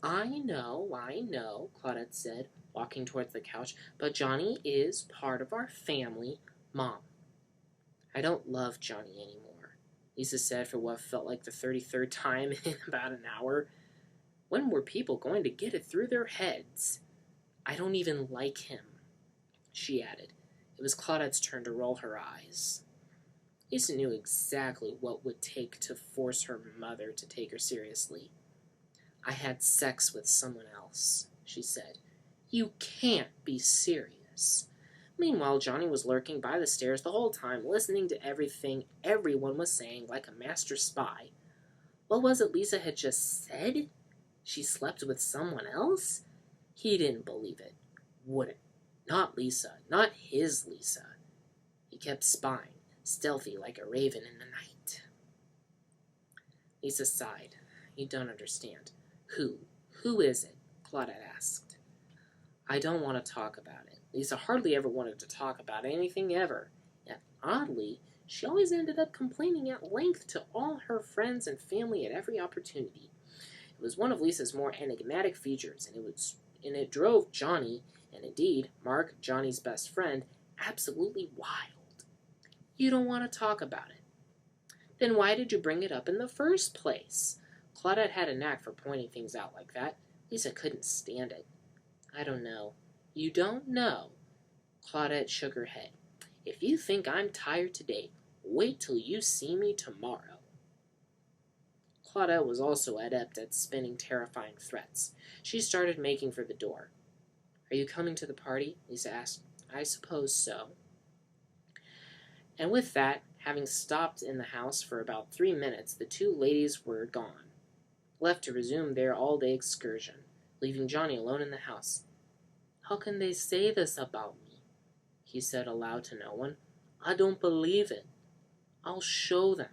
I know, Claudette said, walking towards the couch, but Johnny is part of our family. Mom. I don't love Johnny anymore, Lisa said for what felt like the 33rd time in about an hour. When were people going to get it through their heads? I don't even like him, she added. It was Claudette's turn to roll her eyes. Lisa knew exactly what would take to force her mother to take her seriously. I had sex with someone else, she said. You can't be serious. Meanwhile, Johnny was lurking by the stairs the whole time, listening to everything everyone was saying like a master spy. What was it Lisa had just said? She slept with someone else? He didn't believe it. Wouldn't. Not Lisa. Not his Lisa. He kept spying, stealthy like a raven in the night. Lisa sighed. You don't understand. Who is it? Claudette asked. I don't want to talk about it. Lisa hardly ever wanted to talk about anything ever. Yet, oddly, she always ended up complaining at length to all her friends and family at every opportunity. It was one of Lisa's more enigmatic features, and it drove Johnny, and indeed Mark, Johnny's best friend, absolutely wild. You don't want to talk about it. Then why did you bring it up in the first place? Claudette had a knack for pointing things out like that. Lisa couldn't stand it. I don't know. You don't know? Claudette shook her head. If you think I'm tired today, wait till you see me tomorrow. Claudette was also adept at spinning terrifying threats. She started making for the door. Are you coming to the party? Lisa asked. I suppose so. And with that, having stopped in the house for about 3 minutes, the two ladies were gone, left to resume their all-day excursion, leaving Johnny alone in the house. How can they say this about me? He said aloud to no one. I don't believe it. I'll show them.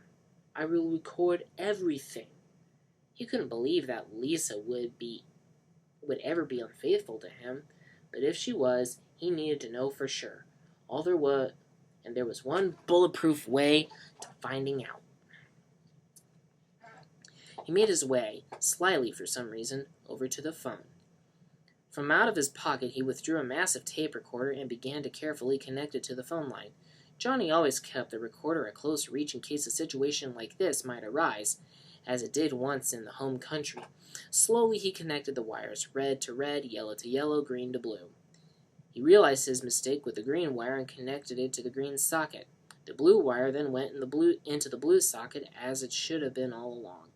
I will record everything. He couldn't believe that Lisa would would ever be unfaithful to him, but if she was, he needed to know for sure. And there was one bulletproof way to finding out. He made his way, slyly for some reason, over to the phone. From out of his pocket, he withdrew a massive tape recorder and began to carefully connect it to the phone line. Johnny always kept the recorder at close reach in case a situation like this might arise, as it did once in the home country. Slowly he connected the wires, red to red, yellow to yellow, green to blue. He realized his mistake with the green wire and connected it to the green socket. The blue wire then went into the blue socket as it should have been all along.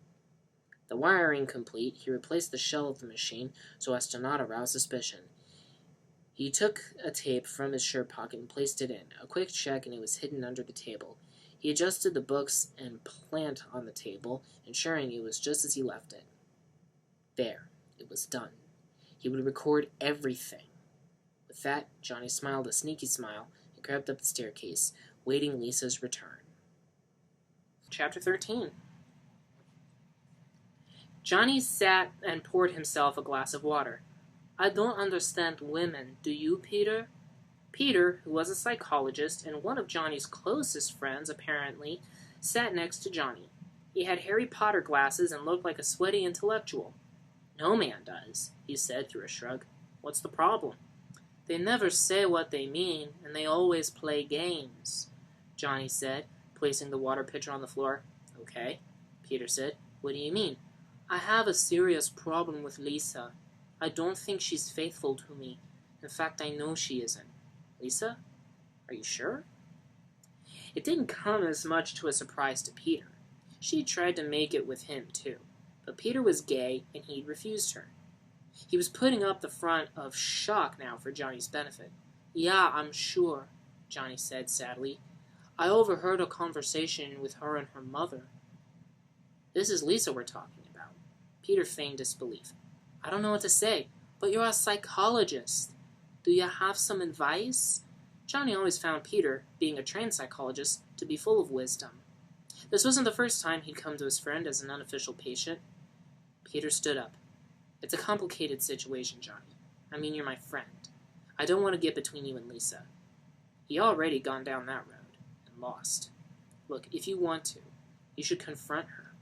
The wiring complete, he replaced the shell of the machine so as to not arouse suspicion. He took a tape from his shirt pocket and placed it in. A quick check and it was hidden under the table. He adjusted the books and plant on the table, ensuring it was just as he left it. There, it was done. He would record everything. With that, Johnny smiled a sneaky smile and crept up the staircase, waiting Lisa's return. Chapter 13. Johnny sat and poured himself a glass of water. I don't understand women, do you, Peter? Peter, who was a psychologist and one of Johnny's closest friends, apparently, sat next to Johnny. He had Harry Potter glasses and looked like a sweaty intellectual. No man does, he said through a shrug. What's the problem? They never say what they mean, and they always play games, Johnny said, placing the water pitcher on the floor. Okay, Peter said. What do you mean? I have a serious problem with Lisa. I don't think she's faithful to me. In fact, I know she isn't. Lisa? Are you sure? It didn't come as much to a surprise to Peter. She tried to make it with him, too. But Peter was gay, and he'd refused her. He was putting up the front of shock now for Johnny's benefit. Yeah, I'm sure, Johnny said sadly. I overheard a conversation with her and her mother. This is Lisa we're talking about. Peter feigned disbelief. I don't know what to say, but you're a psychologist. Do you have some advice? Johnny always found Peter, being a trained psychologist, to be full of wisdom. This wasn't the first time he'd come to his friend as an unofficial patient. Peter stood up. It's a complicated situation, Johnny. I mean, you're my friend. I don't want to get between you and Lisa. He already gone down that road and lost. Look, if you want to, you should confront her.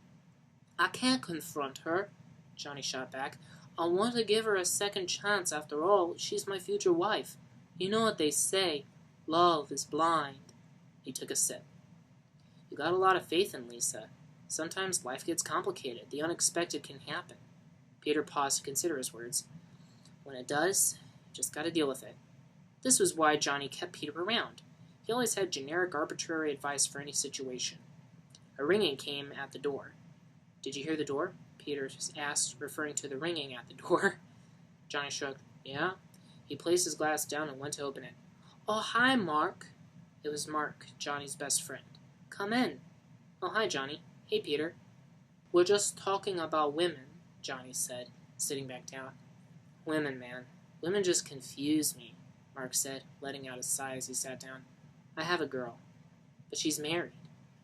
I can't confront her, Johnny shot back. I want to give her a second chance. After all, she's my future wife. You know what they say, love is blind. He took a sip. You got a lot of faith in Lisa. Sometimes life gets complicated. The unexpected can happen. Peter paused to consider his words. When it does, you just gotta deal with it. This was why Johnny kept Peter around. He always had generic, arbitrary advice for any situation. A ringing came at the door. Did you hear the door? Peter asked, referring to the ringing at the door. Johnny shrugged. Yeah? He placed his glass down and went to open it. Oh, hi, Mark. It was Mark, Johnny's best friend. Come in. Oh, hi, Johnny. Hey, Peter. We're just talking about women, Johnny said, sitting back down. Women, man. Women just confuse me, Mark said, letting out a sigh as he sat down. I have a girl, but she's married.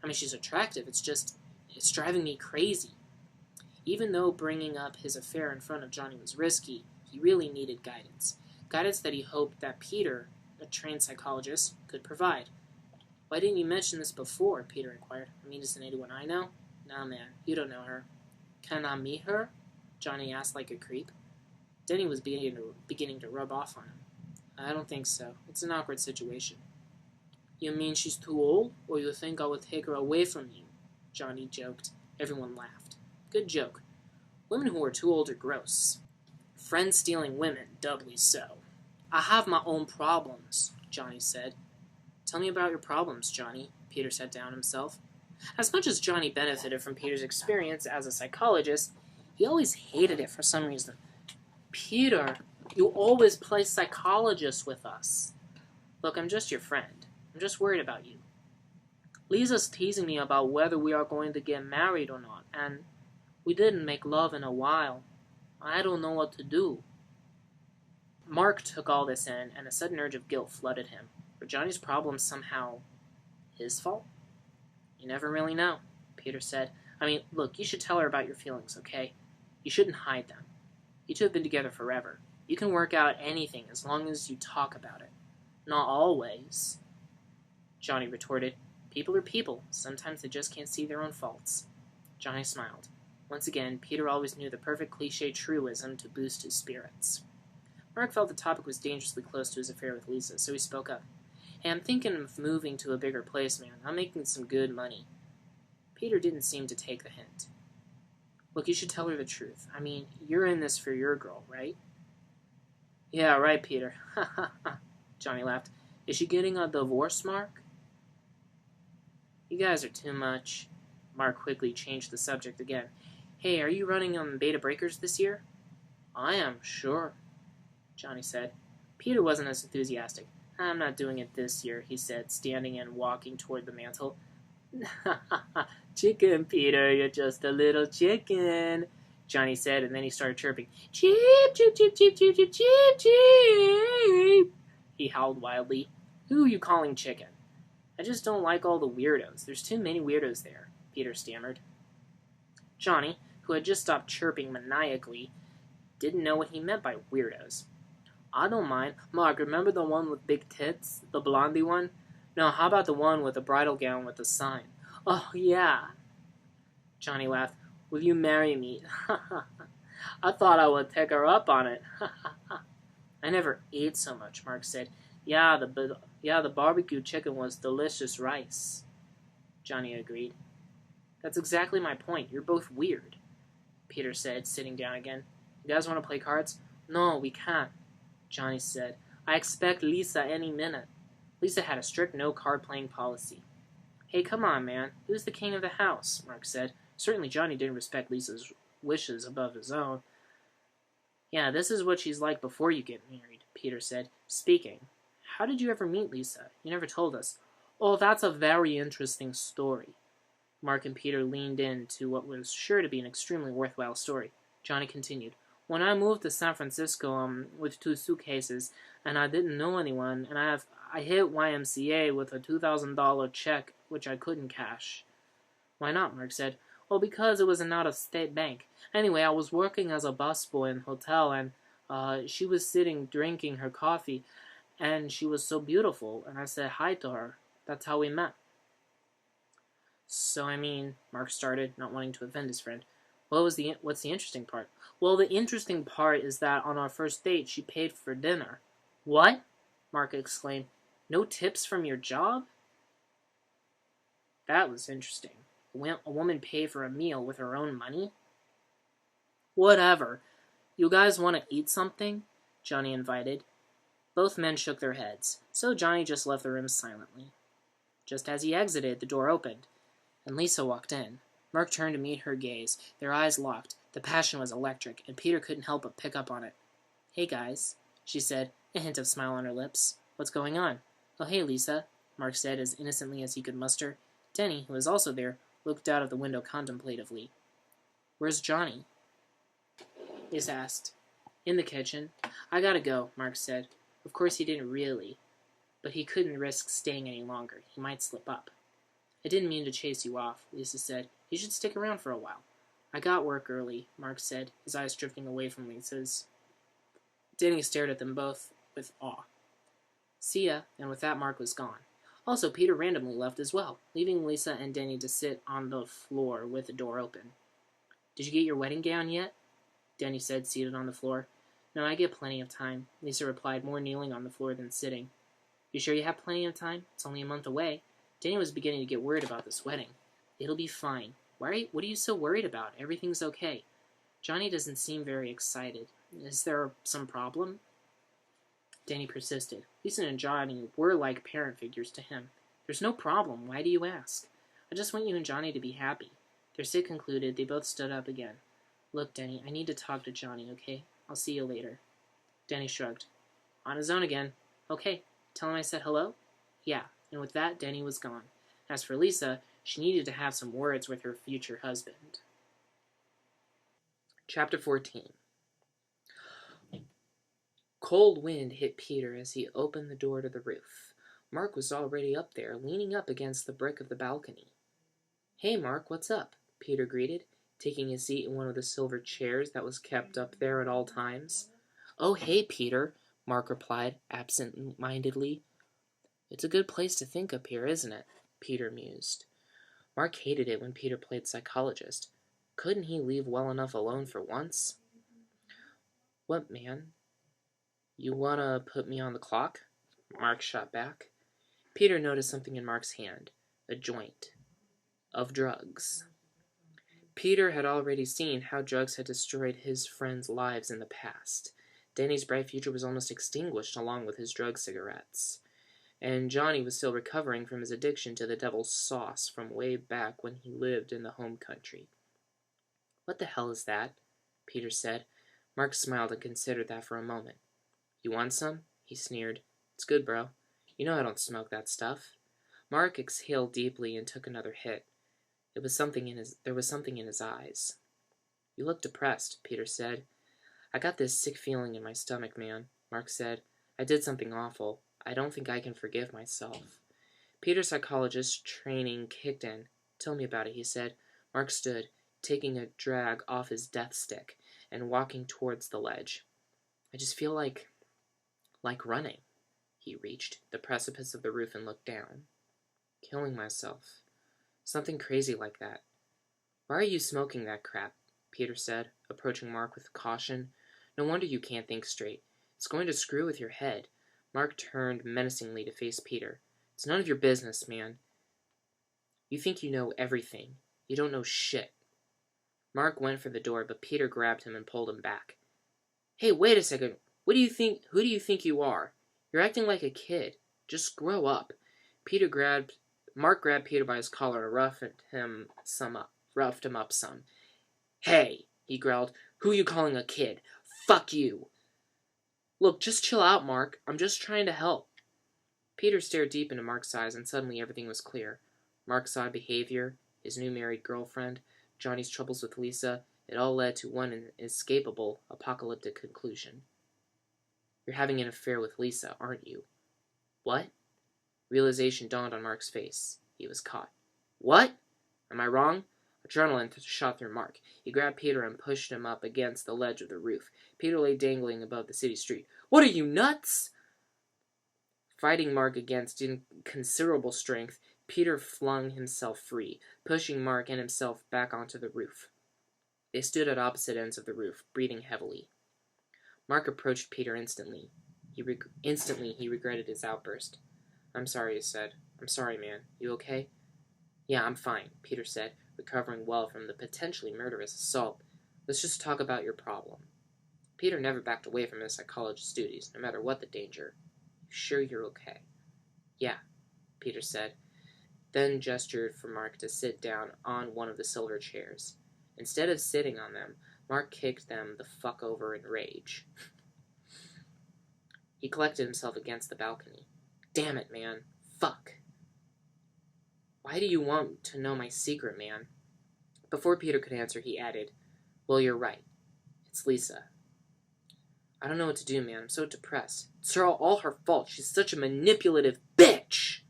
I mean, she's attractive. It's driving me crazy. Even though bringing up his affair in front of Johnny was risky, he really needed guidance. Guidance that he hoped that Peter, a trained psychologist, could provide. Why didn't you mention this before? Peter inquired. I mean, isn't anyone I know? Nah, man, you don't know her. Can I meet her? Johnny asked like a creep. Denny was beginning to rub off on him. I don't think so. It's an awkward situation. You mean she's too old, or you think I would take her away from you? Johnny joked. Everyone laughed. Good joke. Women who are too old are gross. Friend-stealing women, doubly so. I have my own problems, Johnny said. Tell me about your problems, Johnny, Peter sat down himself. As much as Johnny benefited from Peter's experience as a psychologist, he always hated it for some reason. Peter, you always play psychologist with us. Look, I'm just your friend. I'm just worried about you. Lisa's teasing me about whether we are going to get married or not, and we didn't make love in a while. I don't know what to do. Mark took all this in, and a sudden urge of guilt flooded him. Were Johnny's problems somehow his fault? You never really know, Peter said. I mean, look, you should tell her about your feelings, okay? You shouldn't hide them. You two have been together forever. You can work out anything as long as you talk about it. Not always, Johnny retorted. People are people. Sometimes they just can't see their own faults. Johnny smiled. Once again, Peter always knew the perfect cliché truism to boost his spirits. Mark felt the topic was dangerously close to his affair with Lisa, so he spoke up. Hey, I'm thinking of moving to a bigger place, man. I'm making some good money. Peter didn't seem to take the hint. Look, you should tell her the truth. I mean, you're in this for your girl, right? Yeah, right, Peter. Ha ha ha. Johnny laughed. Is she getting a divorce, Mark? You guys are too much. Mark quickly changed the subject again. Hey, are you running on beta breakers this year? I am, sure, Johnny said. Peter wasn't as enthusiastic. I'm not doing it this year, he said, standing and walking toward the mantel. Chicken, Peter, you're just a little chicken, Johnny said, and then he started chirping. Cheep, cheep, cheep, cheep, cheep, cheep, cheep, cheep. He howled wildly. Who are you calling chicken? I just don't like all the weirdos. There's too many weirdos there, Peter stammered. Johnny, who had just stopped chirping maniacally, didn't know what he meant by weirdos. I don't mind. Mark, remember the one with big tits? The blondie one? No, how about the one with a bridal gown with a sign? Oh, yeah. Johnny laughed. Will you marry me? I thought I would take her up on it. I never ate so much, Mark said. Yeah, the barbecue chicken was delicious rice. Johnny agreed. That's exactly my point. You're both weird, Peter said, sitting down again. You guys want to play cards? No, we can't, Johnny said. I expect Lisa any minute. Lisa had a strict no-card-playing policy. Hey, come on, man. Who's the king of the house? Mark said. Certainly Johnny didn't respect Lisa's wishes above his own. Yeah, this is what she's like before you get married, Peter said. Speaking, how did you ever meet Lisa? You never told us. Oh, that's a very interesting story. Mark and Peter leaned into what was sure to be an extremely worthwhile story. Johnny continued. When I moved to San Francisco with 2 suitcases, and I didn't know anyone, and I hit YMCA with a $2,000 check, which I couldn't cash. Why not? Mark said. Well, because it was an out-of-state bank. Anyway, I was working as a busboy in a hotel, and she was sitting drinking her coffee, and she was so beautiful, and I said hi to her. That's how we met. So, I mean, Mark started, not wanting to offend his friend. What's the interesting part? Well, the interesting part is that on our first date, she paid for dinner. What? Mark exclaimed. No tips from your job? That was interesting. A woman paid for a meal with her own money? Whatever. You guys want to eat something? Johnny invited. Both men shook their heads, so Johnny just left the room silently. Just as he exited, the door opened, and Lisa walked in. Mark turned to meet her gaze. Their eyes locked. The passion was electric, and Peter couldn't help but pick up on it. Hey, guys, she said, a hint of smile on her lips. What's going on? Oh, hey, Lisa, Mark said as innocently as he could muster. Denny, who was also there, looked out of the window contemplatively. Where's Johnny? Lisa asked. In the kitchen. I gotta go, Mark said. Of course he didn't really, but he couldn't risk staying any longer. He might slip up. I didn't mean to chase you off, Lisa said. You should stick around for a while. I got work early, Mark said, his eyes drifting away from Lisa's. Denny stared at them both with awe. See ya, and with that Mark was gone. Also, Peter randomly left as well, leaving Lisa and Denny to sit on the floor with the door open. Did you get your wedding gown yet? Denny said, seated on the floor. No, I get plenty of time, Lisa replied, more kneeling on the floor than sitting. You sure you have plenty of time? It's only a month away. Denny was beginning to get worried about this wedding. It'll be fine. What are you so worried about? Everything's okay. Johnny doesn't seem very excited. Is there some problem? Denny persisted. Lisa and Johnny were like parent figures to him. There's no problem. Why do you ask? I just want you and Johnny to be happy. Their sit concluded, they both stood up again. Look, Denny, I need to talk to Johnny, okay? I'll see you later. Denny shrugged. On his own again. Okay, tell him I said hello? Yeah, and with that, Denny was gone. As for Lisa, she needed to have some words with her future husband. Chapter 14. Cold wind hit Peter as he opened the door to the roof. Mark was already up there, leaning up against the brick of the balcony. Hey, Mark, what's up? Peter greeted, taking his seat in one of the silver chairs that was kept up there at all times. Oh, hey, Peter, Mark replied, absent-mindedly. It's a good place to think up here, isn't it? Peter mused. Mark hated it when Peter played psychologist. Couldn't he leave well enough alone for once? What, man? You wanna put me on the clock? Mark shot back. Peter noticed something in Mark's hand. A joint. Of drugs. Peter had already seen how drugs had destroyed his friends' lives in the past. Danny's bright future was almost extinguished along with his drug cigarettes. And Johnny was still recovering from his addiction to the devil's sauce from way back when he lived in the home country. What the hell is that? Peter said. Mark smiled and considered that for a moment. You want some? He sneered. It's good, bro. You know I don't smoke that stuff. Mark exhaled deeply and took another hit. There was something in his eyes. You look depressed, Peter said. I got this sick feeling in my stomach, man, Mark said. I did something awful. I don't think I can forgive myself. Peter's psychologist training kicked in. Tell me about it, he said. Mark stood, taking a drag off his death stick and walking towards the ledge. I just feel like running. He reached the precipice of the roof and looked down. Killing myself. Something crazy like that. Why are you smoking that crap? Peter said, approaching Mark with caution. No wonder you can't think straight. It's going to screw with your head. Mark turned menacingly to face Peter. It's none of your business, man. You think you know everything. You don't know shit. Mark went for the door, but Peter grabbed him and pulled him back. Hey, wait a second. Who do you think you are? You're acting like a kid. Just grow up. Mark grabbed Peter by his collar and roughed him up some. Hey, he growled. Who you calling a kid? Fuck you. Look, just chill out, Mark. I'm just trying to help. Peter stared deep into Mark's eyes, and suddenly everything was clear. Mark's odd behavior, his new married girlfriend, Johnny's troubles with Lisa, it all led to one inescapable, apocalyptic conclusion. You're having an affair with Lisa, aren't you? What? Realization dawned on Mark's face. He was caught. What? Am I wrong? Adrenaline shot through Mark. He grabbed Peter and pushed him up against the ledge of the roof. Peter lay dangling above the city street. What are you, nuts? Fighting Mark against considerable strength, Peter flung himself free, pushing Mark and himself back onto the roof. They stood at opposite ends of the roof, breathing heavily. Mark approached Peter instantly. He regretted his outburst. "I'm sorry," he said. "I'm sorry, man. You okay?" "Yeah, I'm fine," Peter said, recovering well from the potentially murderous assault. "Let's just talk about your problem." Peter never backed away from his psychologist's duties, no matter what the danger. "You sure you're okay?" "Yeah," Peter said, then gestured for Mark to sit down on one of the silver chairs. Instead of sitting on them, Mark kicked them the fuck over in rage. He collected himself against the balcony. "Damn it, man. Fuck. Why do you want to know my secret, man?" Before Peter could answer, he added, "Well, you're right. It's Lisa. I don't know what to do, man. I'm so depressed. It's all her fault. She's such a manipulative bitch."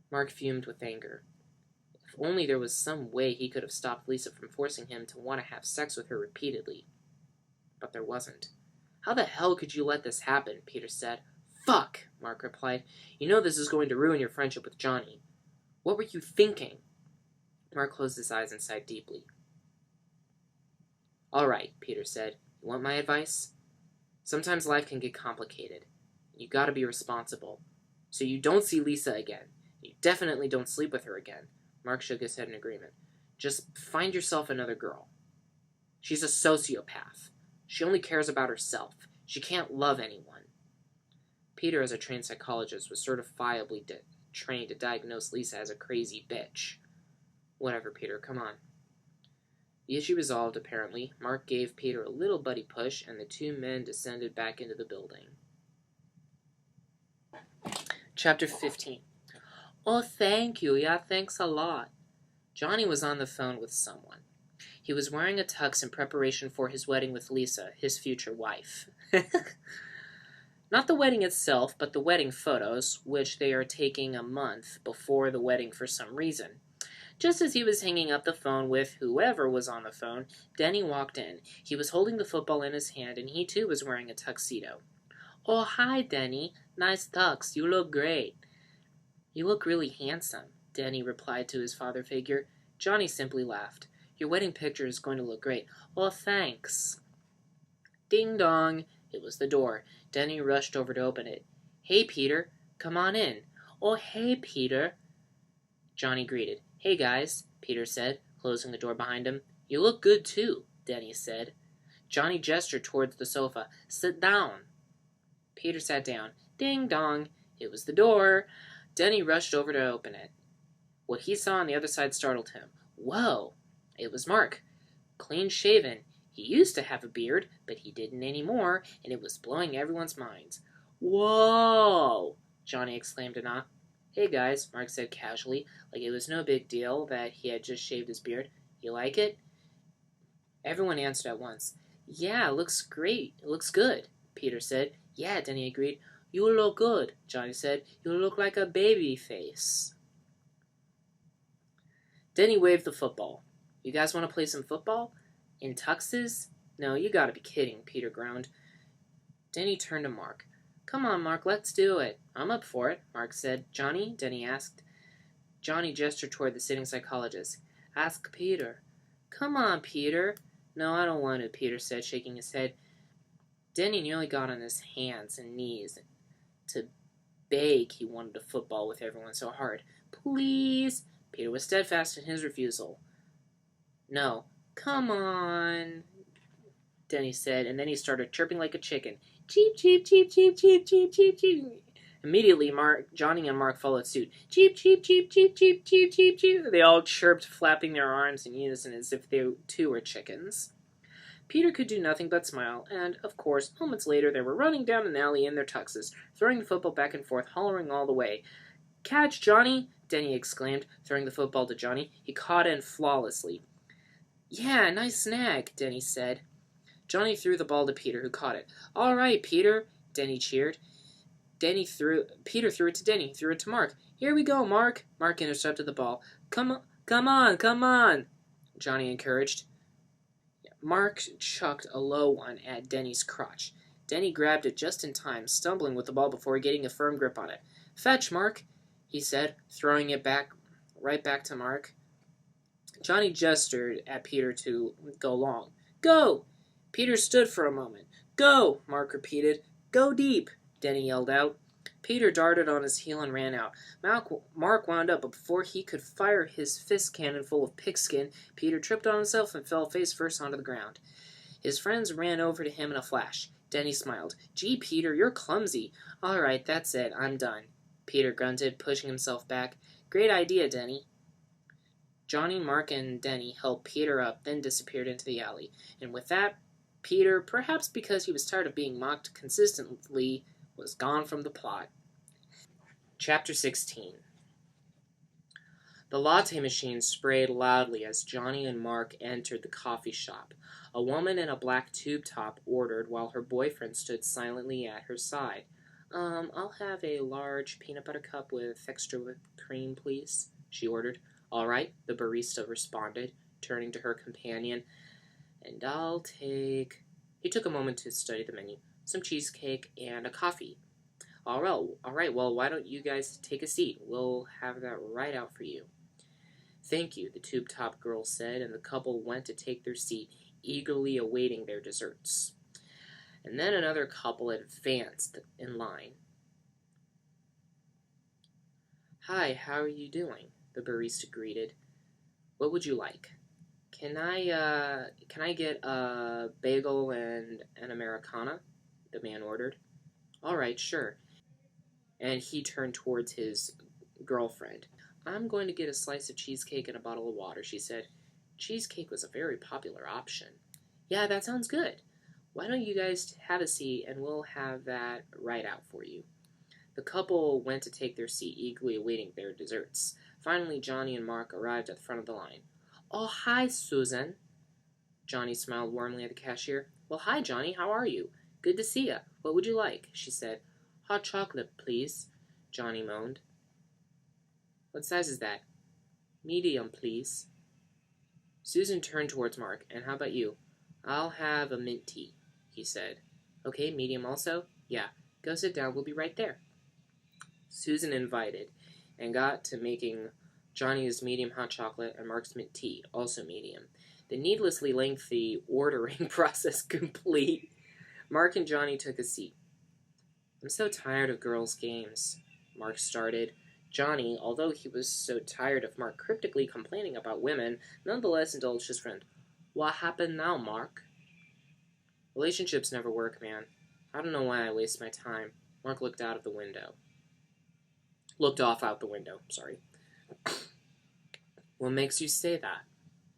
Mark fumed with anger. If only there was some way he could have stopped Lisa from forcing him to want to have sex with her repeatedly. But there wasn't. "How the hell could you let this happen?" Peter said. "Fuck," Mark replied. "You know this is going to ruin your friendship with Johnny. What were you thinking?" Mark closed his eyes and sighed deeply. "All right," Peter said. "You want my advice? Sometimes life can get complicated. You gotta be responsible. So you don't see Lisa again. You definitely don't sleep with her again." Mark shook his head in agreement. "Just find yourself another girl. She's a sociopath. She only cares about herself. She can't love anyone." Peter, as a trained psychologist, was certifiably trained to diagnose Lisa as a crazy bitch. "Whatever, Peter, come on." The issue resolved, apparently, Mark gave Peter a little buddy push, and the two men descended back into the building. Chapter 15. "Oh, thank you. Yeah, thanks a lot." Johnny was on the phone with someone. He was wearing a tux in preparation for his wedding with Lisa, his future wife. Not the wedding itself, but the wedding photos, which they are taking a month before the wedding for some reason. Just as he was hanging up the phone with whoever was on the phone, Denny walked in. He was holding the football in his hand, and he too was wearing a tuxedo. "Oh, hi, Denny. Nice tux. You look great." "You look really handsome," Denny replied to his father figure. Johnny simply laughed. "Your wedding picture is going to look great." "Oh, thanks." Ding dong. It was the door. Denny rushed over to open it. "Hey, Peter. Come on in." "Oh, hey, Peter." Johnny greeted. "Hey, guys," Peter said, closing the door behind him. "You look good, too," Denny said. Johnny gestured towards the sofa. "Sit down." Peter sat down. Ding dong. It was the door. Denny rushed over to open it. What he saw on the other side startled him. Whoa! It was Mark. Clean-shaven. He used to have a beard, but he didn't anymore, and it was blowing everyone's minds. "Whoa!" Johnny exclaimed in awe. "Hey, guys," Mark said casually, like it was no big deal that he had just shaved his beard. "You like it?" Everyone answered at once. "Yeah, it looks great. It looks good," Peter said. "Yeah," Denny agreed. "You look good," Johnny said. "You look like a baby face." Denny waved the football. "You guys want to play some football? In tuxes?" "No, you gotta be kidding," Peter groaned. Denny turned to Mark. "Come on, Mark, let's do it." "I'm up for it," Mark said. "Johnny?" Denny asked. Johnny gestured toward the sitting psychologist. "Ask Peter." "Come on, Peter." "No, I don't want to," Peter said, shaking his head. Denny nearly got on his hands and knees to beg he wanted to football with everyone so hard. "Please." Peter was steadfast in his refusal. "No." "Come on," Denny said, and then he started chirping like a chicken. "Cheep, cheep, cheep, cheep, cheep, cheep, cheep, cheep." Immediately, Johnny and Mark followed suit. "Cheep, cheep, cheep, cheep, cheep, cheep, cheep, cheep." They all chirped, flapping their arms in unison as if they too were chickens. Peter could do nothing but smile, and, of course, moments later they were running down an alley in their tuxes, throwing the football back and forth, hollering all the way. "Catch, Johnny!" Denny exclaimed, throwing the football to Johnny. He caught it flawlessly. "Yeah, nice snag," Denny said. Johnny threw the ball to Peter, who caught it. "All right, Peter," Denny cheered. Peter threw it to Denny, threw it to Mark. "Here we go, Mark." Mark intercepted the ball. Come on," Johnny encouraged. Mark chucked a low one at Denny's crotch. Denny grabbed it just in time, stumbling with the ball before getting a firm grip on it. "Fetch, Mark," he said, throwing it right back to Mark. Johnny gestured at Peter to go along. Go! Peter stood for a moment. Go! Mark repeated. Go deep! Denny yelled out. Peter darted on his heel and ran out. Mark wound up, but before he could fire his fist cannon full of pigskin, Peter tripped on himself and fell face first onto the ground. His friends ran over to him in a flash. Denny smiled. Gee, Peter, you're clumsy. All right, that's it. I'm done. Peter grunted, pushing himself back. Great idea, Denny. Johnny, Mark, and Denny helped Peter up, then disappeared into the alley. And with that, Peter, perhaps because he was tired of being mocked consistently, was gone from the plot. Chapter 16. The latte machine sprayed loudly as Johnny and Mark entered the coffee shop. A woman in a black tube top ordered while her boyfriend stood silently at her side. I'll have a large peanut butter cup with extra whipped cream, please, she ordered. All right, the barista responded, turning to her companion. And I'll take... He took a moment to study the menu. Some cheesecake and a coffee. All right, well, why don't you guys take a seat? We'll have that right out for you. Thank you, the tube-top girl said, and the couple went to take their seat, eagerly awaiting their desserts. And then another couple advanced in line. Hi, how are you doing? The barista greeted. What would you like? Can I get a bagel and an Americana? The man ordered. All right, sure. And he turned towards his girlfriend. I'm going to get a slice of cheesecake and a bottle of water, she said. Cheesecake was a very popular option. Yeah, that sounds good. Why don't you guys have a seat and we'll have that right out for you. The couple went to take their seat, eagerly awaiting their desserts. Finally, Johnny and Mark arrived at the front of the line. Oh, hi, Susan. Johnny smiled warmly at the cashier. Well, hi, Johnny. How are you? Good to see ya. What would you like? She said. Hot chocolate, please, Johnny moaned. What size is that? Medium, please. Susan turned towards Mark. And how about you? I'll have a mint tea, he said. Okay, medium also? Yeah. Go sit down. We'll be right there. Susan invited and got to making Johnny's medium hot chocolate and Mark's mint tea, also medium. The needlessly lengthy ordering process complete, Mark and Johnny took a seat. I'm so tired of girls' games, Mark started. Johnny, although he was so tired of Mark cryptically complaining about women, nonetheless indulged his friend. What happened now, Mark? Relationships never work, man. I don't know why I waste my time. Mark looked out of the window. Looked off out the window, sorry. What makes you say that?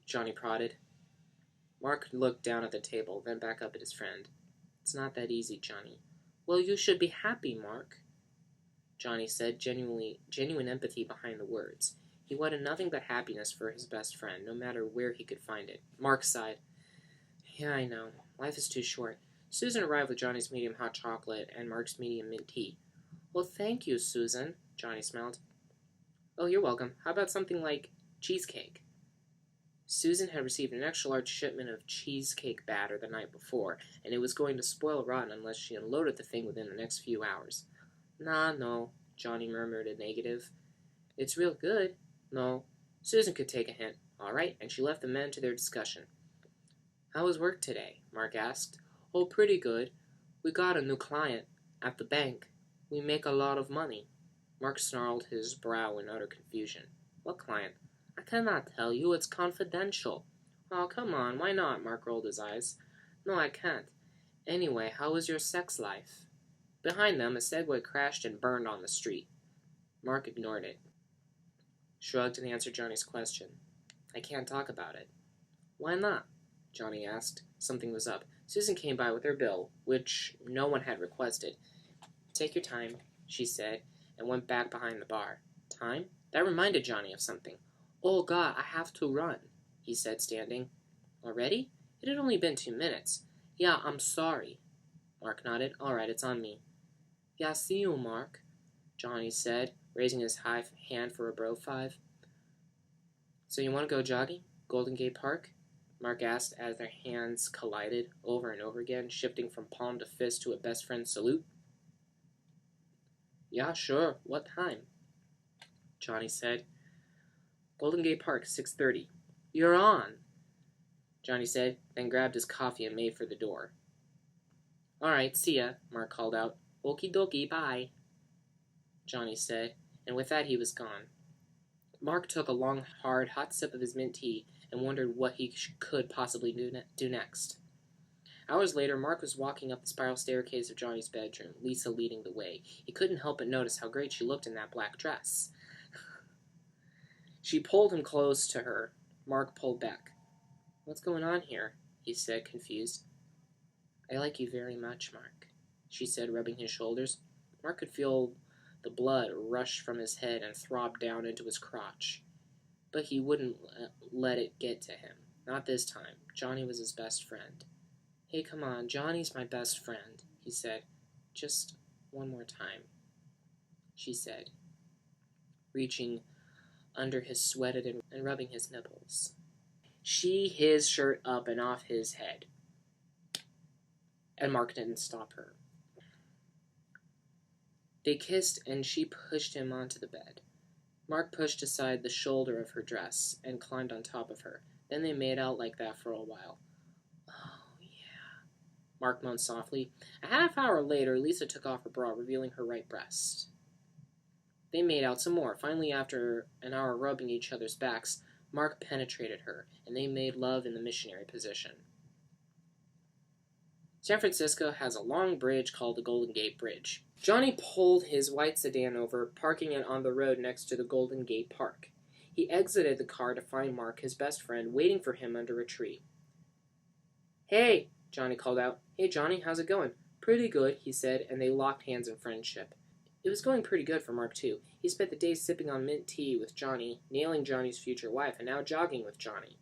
Johnny prodded. Mark looked down at the table, then back up at his friend. It's not that easy, Johnny. Well, you should be happy, Mark, Johnny said, genuine empathy behind the words. He wanted nothing but happiness for his best friend, no matter where he could find it. Mark sighed. Yeah, I know. Life is too short. Susan arrived with Johnny's medium hot chocolate and Mark's medium mint tea. Well, thank you, Susan, Johnny smiled. Oh, you're welcome. How about something like cheesecake? Susan had received an extra-large shipment of cheesecake batter the night before, and it was going to spoil rotten unless she unloaded the thing within the next few hours. Nah, no, Johnny murmured a negative. It's real good. No. Susan could take a hint. All right, and she left the men to their discussion. How was work today? Mark asked. Oh, pretty good. We got a new client at the bank. We make a lot of money. Mark snarled his brow in utter confusion. What client? I cannot tell you. It's confidential. Oh, come on. Why not? Mark rolled his eyes. No, I can't. Anyway, how was your sex life? Behind them, a Segway crashed and burned on the street. Mark ignored it. Shrugged and answered Johnny's question. I can't talk about it. Why not? Johnny asked. Something was up. Susan came by with her bill, which no one had requested. Take your time, she said, and went back behind the bar. Time? That reminded Johnny of something. Oh, God, I have to run, he said, standing. Already? It had only been 2 minutes. Yeah, I'm sorry. Mark nodded. All right, it's on me. Yeah, see you, Mark, Johnny said, raising his high hand for a bro five. So you want to go jogging? Golden Gate Park? Mark asked as their hands collided over and over again, shifting from palm to fist to a best friend salute. Yeah, sure. What time? Johnny said. Golden Gate Park, 6:30. You're on, Johnny said, then grabbed his coffee and made for the door. All right, see ya, Mark called out. Okie dokie, bye, Johnny said, and with that he was gone. Mark took a long, hard, hot sip of his mint tea and wondered what he could possibly do next. Hours later, Mark was walking up the spiral staircase of Johnny's bedroom, Lisa leading the way. He couldn't help but notice how great she looked in that black dress. She pulled him close to her. Mark pulled back. What's going on here? He said, confused. I like you very much, Mark, she said, rubbing his shoulders. Mark could feel the blood rush from his head and throb down into his crotch. But he wouldn't let it get to him. Not this time. Johnny was his best friend. Hey, come on, Johnny's my best friend, he said. Just one more time, she said, reaching under his sweated and rubbing his nipples. She his shirt up and off his head. And Mark didn't stop her. They kissed, and she pushed him onto the bed. Mark pushed aside the shoulder of her dress and climbed on top of her. Then they made out like that for a while. Oh, yeah, Mark moaned softly. A half hour later, Lisa took off her bra, revealing her right breast. They made out some more. Finally, after an hour rubbing each other's backs, Mark penetrated her, and they made love in the missionary position. San Francisco has a long bridge called the Golden Gate Bridge. Johnny pulled his white sedan over, parking it on the road next to the Golden Gate Park. He exited the car to find Mark, his best friend, waiting for him under a tree. Hey, Johnny called out. Hey, Johnny, how's it going? Pretty good, he said, and they locked hands in friendship. It was going pretty good for Mark, too. He spent the day sipping on mint tea with Johnny, nailing Johnny's future wife, and now jogging with Johnny.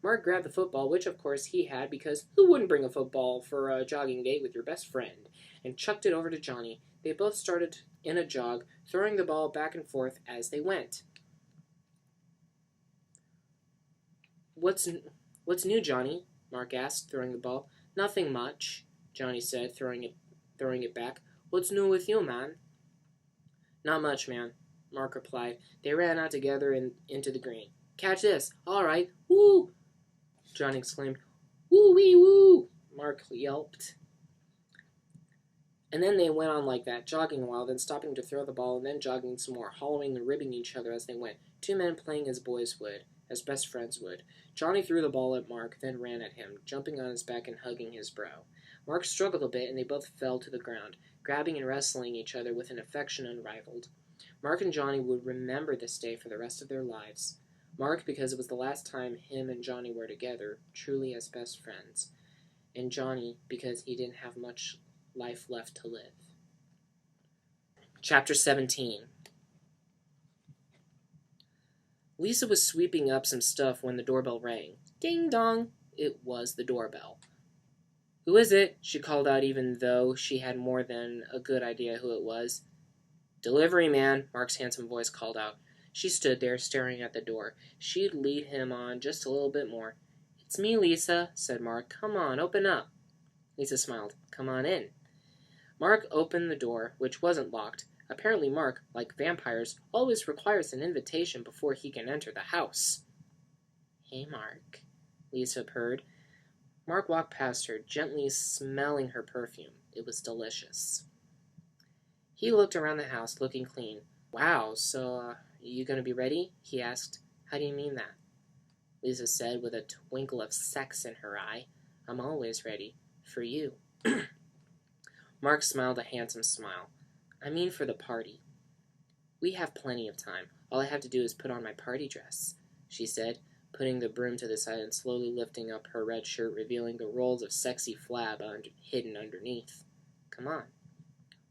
Mark grabbed the football, which of course he had, because who wouldn't bring a football for a jogging date with your best friend, and chucked it over to Johnny. They both started in a jog, throwing the ball back and forth as they went. What's new, Johnny? Mark asked, throwing the ball. Nothing much, Johnny said, throwing it back. What's new with you, man? Not much, man, Mark replied. They ran out together into the green. Catch this. All right. Woo! Johnny exclaimed. Woo-wee woo! Mark yelped. And then they went on like that, jogging a while, then stopping to throw the ball, and then jogging some more, hollowing and ribbing each other as they went. Two men playing as boys would, as best friends would. Johnny threw the ball at Mark, then ran at him, jumping on his back and hugging his bro. Mark struggled a bit, and they both fell to the ground, grabbing and wrestling each other with an affection unrivaled. Mark and Johnny would remember this day for the rest of their lives. Mark, because it was the last time him and Johnny were together, truly as best friends. And Johnny, because he didn't have much life left to live. Chapter 17. Lisa was sweeping up some stuff when the doorbell rang. Ding dong! It was the doorbell. Who is it? She called out, even though she had more than a good idea who it was. Delivery man, Mark's handsome voice called out. She stood there, staring at the door. She'd lead him on just a little bit more. It's me, Lisa, said Mark. Come on, open up. Lisa smiled. Come on in. Mark opened the door, which wasn't locked. Apparently Mark, like vampires, always requires an invitation before he can enter the house. Hey, Mark, Lisa purred. Mark walked past her, gently smelling her perfume. It was delicious. He looked around the house, looking clean. Wow, so, you gonna be ready? He asked. How do you mean that? Lisa said with a twinkle of sex in her eye. I'm always ready. For you. Mark smiled a handsome smile. I mean for the party. We have plenty of time. All I have to do is put on my party dress, she said, putting the broom to the side and slowly lifting up her red shirt, revealing the rolls of sexy flab hidden underneath. Come on.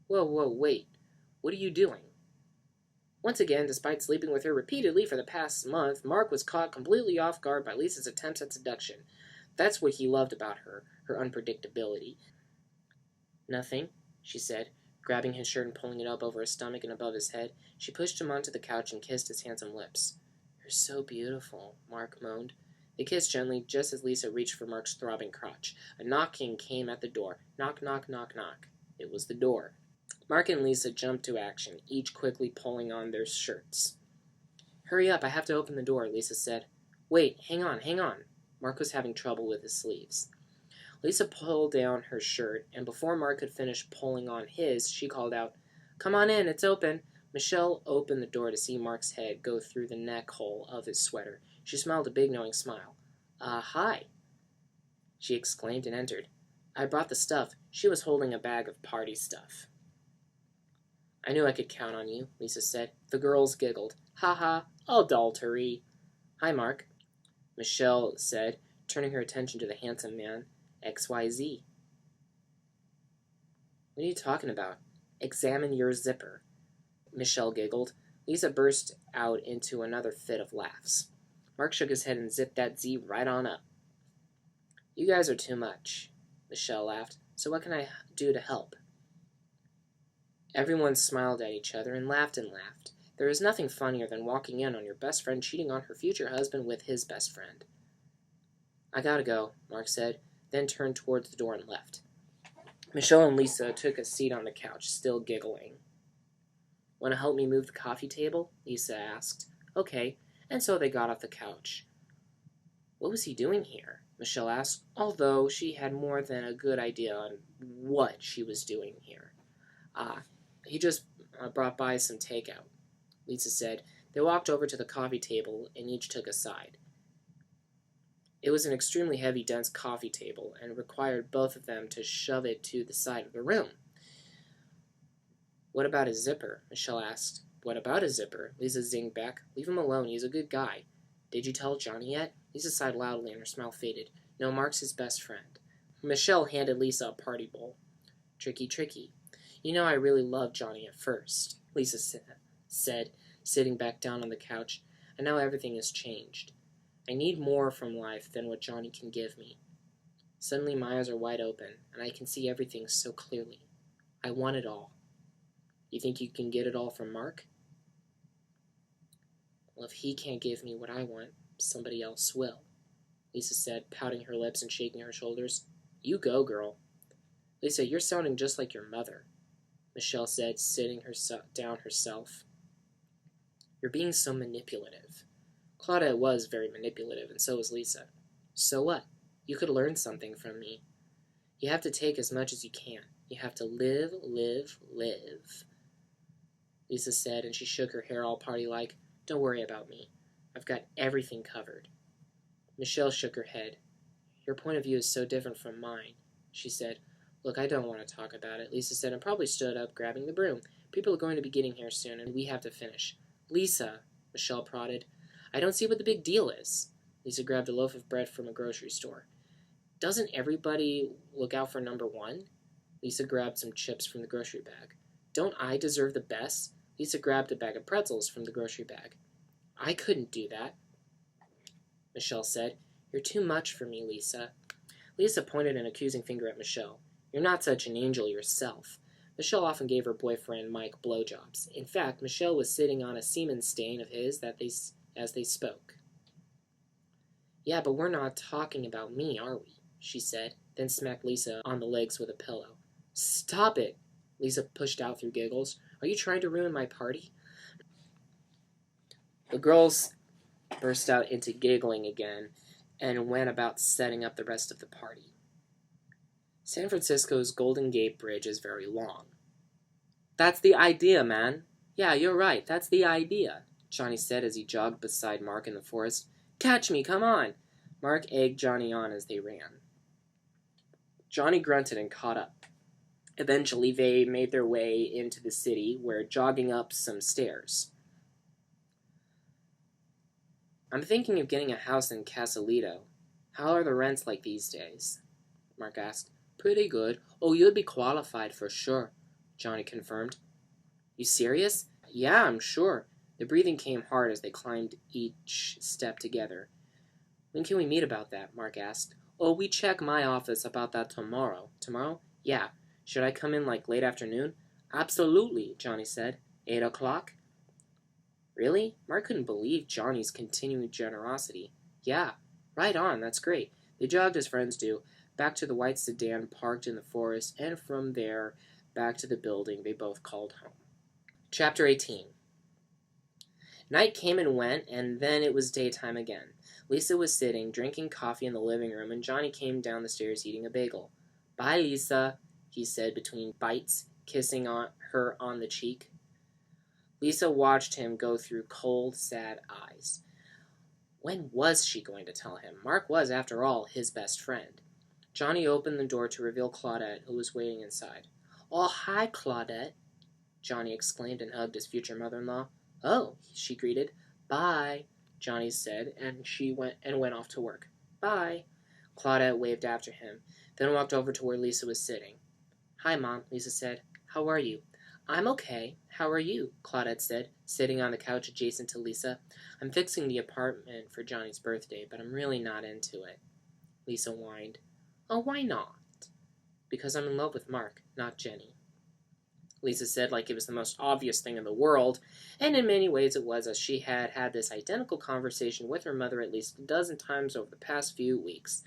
Whoa, wait. What are you doing? Once again, despite sleeping with her repeatedly for the past month, Mark was caught completely off guard by Lisa's attempts at seduction. That's what he loved about her unpredictability. Nothing, she said, grabbing his shirt and pulling it up over his stomach and above his head. She pushed him onto the couch and kissed his handsome lips. You're so beautiful, Mark moaned. They kissed gently just as Lisa reached for Mark's throbbing crotch. A knocking came at the door. Knock, knock, knock, knock. It was the door. Mark and Lisa jumped to action, each quickly pulling on their shirts. Hurry up, I have to open the door, Lisa said. Wait, hang on. Mark was having trouble with his sleeves. Lisa pulled down her shirt, and before Mark could finish pulling on his, she called out, "Come on in, it's open." Michelle opened the door to see Mark's head go through the neck hole of his sweater. She smiled a big knowing smile. Hi, she exclaimed and entered. I brought the stuff. She was holding a bag of party stuff. I knew I could count on you, Lisa said. The girls giggled. Ha ha, adultery. Hi, Mark, Michelle said, turning her attention to the handsome man. XYZ. What are you talking about? Examine your zipper. Michelle giggled. Lisa burst out into another fit of laughs. Mark shook his head and zipped that Z right on up. You guys are too much, Michelle laughed. So what can I do to help? Everyone smiled at each other and laughed and laughed. There is nothing funnier than walking in on your best friend cheating on her future husband with his best friend. I gotta go, Mark said, then turned towards the door and left. Michelle and Lisa took a seat on the couch, still giggling. Want to help me move the coffee table? Lisa asked. Okay, and so they got off the couch. What was he doing here? Michelle asked, although she had more than a good idea on what she was doing here. He just brought by some takeout, Lisa said. They walked over to the coffee table and each took a side. It was an extremely heavy, dense coffee table and required both of them to shove it to the side of the room. What about his zipper? Michelle asked. What about his zipper? Lisa zinged back. Leave him alone. He's a good guy. Did you tell Johnny yet? Lisa sighed loudly and her smile faded. No, Mark's his best friend. Michelle handed Lisa a party bowl. Tricky, tricky. You know I really loved Johnny at first, Lisa said, sitting back down on the couch, and now everything has changed. I need more from life than what Johnny can give me. Suddenly my eyes are wide open, and I can see everything so clearly. I want it all. You think you can get it all from Mark? Well, if he can't give me what I want, somebody else will, Lisa said, pouting her lips and shaking her shoulders. You go, girl. Lisa, you're sounding just like your mother, Michelle said, sitting down herself. You're being so manipulative. Claudette was very manipulative, and so was Lisa. So what? You could learn something from me. You have to take as much as you can. You have to live, live, live, Lisa said, and she shook her hair all party-like. Don't worry about me. I've got everything covered. Michelle shook her head. Your point of view is so different from mine, she said. Look, I don't want to talk about it, Lisa said, and probably stood up, grabbing the broom. People are going to be getting here soon, and we have to finish. Lisa, Michelle prodded. I don't see what the big deal is. Lisa grabbed a loaf of bread from a grocery store. Doesn't everybody look out for number one? Lisa grabbed some chips from the grocery bag. Don't I deserve the best? Lisa grabbed a bag of pretzels from the grocery bag. I couldn't do that, Michelle said. You're too much for me, Lisa. Lisa pointed an accusing finger at Michelle. You're not such an angel yourself. Michelle often gave her boyfriend Mike blowjobs. In fact, Michelle was sitting on a semen stain of his as they spoke. Yeah, but we're not talking about me, are we? She said, then smacked Lisa on the legs with a pillow. Stop it, Lisa pushed out through giggles. Are you trying to ruin my party? The girls burst out into giggling again and went about setting up the rest of the party. San Francisco's Golden Gate Bridge is very long. That's the idea, man. Yeah, you're right. That's the idea, Johnny said as he jogged beside Mark in the forest. Catch me, come on. Mark egged Johnny on as they ran. Johnny grunted and caught up. Eventually, they made their way into the city, where jogging up some stairs. I'm thinking of getting a house in Casalito. How are the rents like these days? Mark asked. Pretty good. Oh, you'd be qualified for sure, Johnny confirmed. You serious? Yeah, I'm sure. The breathing came hard as they climbed each step together. When can we meet about that? Mark asked. Oh, we check my office about that tomorrow. Tomorrow? Yeah. Should I come in like late afternoon? Absolutely, Johnny said. 8 o'clock? Really? Mark couldn't believe Johnny's continued generosity. Yeah, right on, that's great. They jogged as friends do, back to the white sedan parked in the forest, and from there, back to the building they both called home. Chapter 18. Night came and went, and then it was daytime again. Lisa was sitting, drinking coffee in the living room, and Johnny came down the stairs eating a bagel. "Bye, Lisa," he said between bites, kissing her on the cheek. Lisa watched him go through cold, sad eyes. When was she going to tell him? Mark was, after all, his best friend. Johnny opened the door to reveal Claudette, who was waiting inside. "Oh, hi, Claudette," Johnny exclaimed and hugged his future mother-in-law. "Oh," she greeted. "Bye," Johnny said, and she went off to work. "Bye." Claudette waved after him, then walked over to where Lisa was sitting. "Hi, Mom," Lisa said. "How are you?" "I'm okay. How are you?" Claudette said, sitting on the couch adjacent to Lisa. "I'm fixing the apartment for Johnny's birthday, but I'm really not into it." Lisa whined. "Oh, why not?" "Because I'm in love with Mark, not Jenny." Lisa said like it was the most obvious thing in the world, and in many ways it was, as she had had this identical conversation with her mother at least a dozen times over the past few weeks.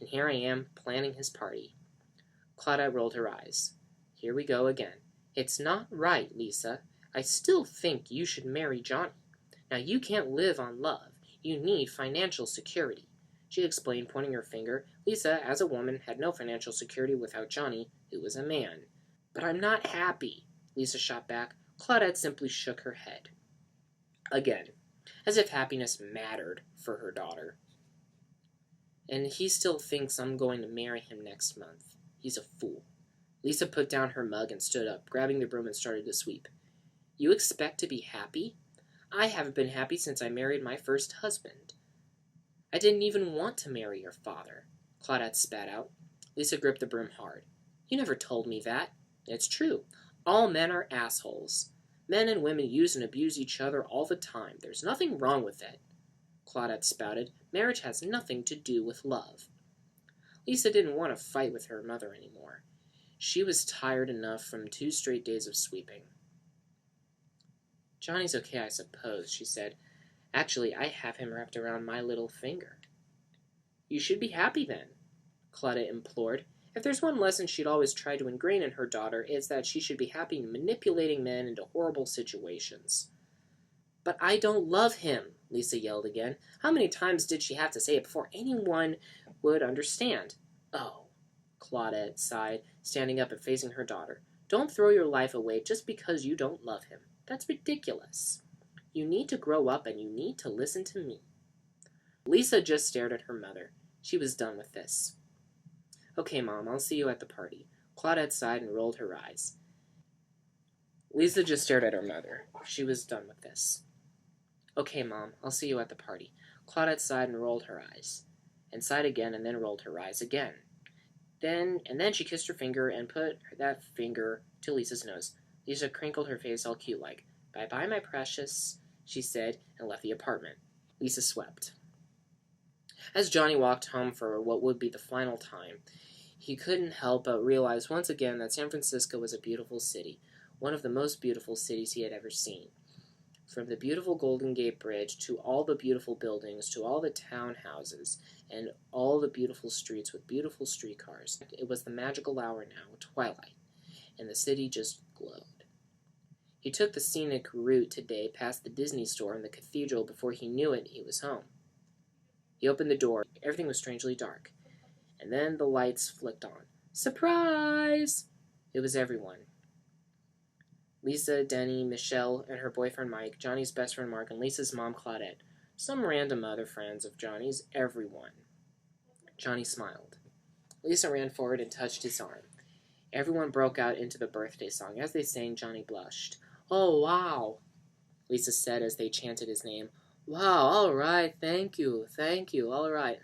And here I am, planning his party. Claudette rolled her eyes. "Here we go again. It's not right, Lisa. I still think you should marry Johnny. Now, you can't live on love. You need financial security," she explained, pointing her finger. Lisa, as a woman, had no financial security without Johnny, who was a man. "But I'm not happy," Lisa shot back. Claudette simply shook her head. Again, as if happiness mattered for her daughter. "And he still thinks I'm going to marry him next month. He's a fool." Lisa put down her mug and stood up, grabbing the broom and started to sweep. "You expect to be happy? I haven't been happy since I married my first husband. I didn't even want to marry your father," Claudette spat out. Lisa gripped the broom hard. "You never told me that." "It's true. All men are assholes. Men and women use and abuse each other all the time. There's nothing wrong with it," Claudette spouted. "Marriage has nothing to do with love." Lisa didn't want to fight with her mother anymore. She was tired enough from 2 straight days of sweeping. "Johnny's okay, I suppose," she said. "Actually, I have him wrapped around my little finger." "You should be happy then," Claudette implored. If there's one lesson she'd always tried to ingrain in her daughter, it's that she should be happy manipulating men into horrible situations. "But I don't love him," Lisa yelled again. How many times did she have to say it before anyone would understand? "Oh," Claudette sighed, standing up and facing her daughter. "Don't throw your life away just because you don't love him. That's ridiculous. You need to grow up and you need to listen to me." Lisa just stared at her mother. She was done with this. "Okay, Mom, I'll see you at the party." Claudette sighed and rolled her eyes. Lisa just stared at her mother. She was done with this. "Okay, Mom, I'll see you at the party." Claudette sighed and rolled her eyes, and sighed again and then rolled her eyes again. Then she kissed her finger and put that finger to Lisa's nose. Lisa crinkled her face all cute-like. "Bye-bye, my precious," she said, and left the apartment. Lisa swept. As Johnny walked home for what would be the final time, he couldn't help but realize once again that San Francisco was a beautiful city, one of the most beautiful cities he had ever seen. From the beautiful Golden Gate Bridge to all the beautiful buildings, to all the townhouses, and all the beautiful streets with beautiful streetcars. It was the magical hour now, twilight, and the city just glowed. He took the scenic route today past the Disney store and the cathedral. Before he knew it, he was home. He opened the door. Everything was strangely dark. And then the lights flicked on. Surprise! It was everyone. Lisa, Denny, Michelle, and her boyfriend Mike, Johnny's best friend Mark, and Lisa's mom Claudette. Some random other friends of Johnny's. Everyone. Johnny smiled. Lisa ran forward and touched his arm. Everyone broke out into the birthday song. As they sang, Johnny blushed. "Oh, wow," Lisa said as they chanted his name. "Wow, all right, thank you, all right."